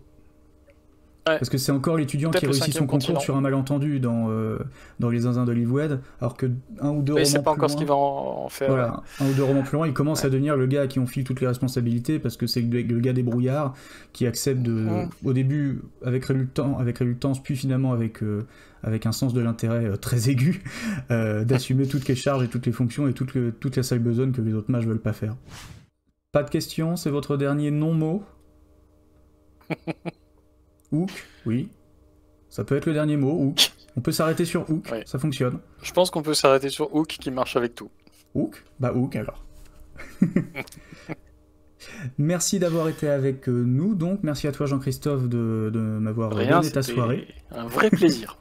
Ouais. Parce que c'est encore l'étudiant qui réussit son concours sur un malentendu dans Les Zinzins d'Hollywood, alors que un ou deux romans c'est pas plus encore loin, ce qu'il va en faire. Voilà, un ou 2 romans plus loin, il commence à devenir le gars à qui on file toutes les responsabilités, parce que c'est le gars des brouillards qui accepte au début avec réluctance, puis finalement avec un sens de l'intérêt très aigu, d'assumer toutes les charges et toutes les fonctions et toute la sale besogne que les autres mages veulent pas faire. Pas de questions, c'est votre dernier non-mot. Hook, oui. Ça peut être le dernier mot, Hook. On peut s'arrêter sur Hook, oui. Ça fonctionne. Je pense qu'on peut s'arrêter sur Hook qui marche avec tout. Hook? Bah Hook alors. Merci d'avoir été avec nous, donc. Merci à toi Jean-Christophe de m'avoir donné ta soirée. Un vrai plaisir.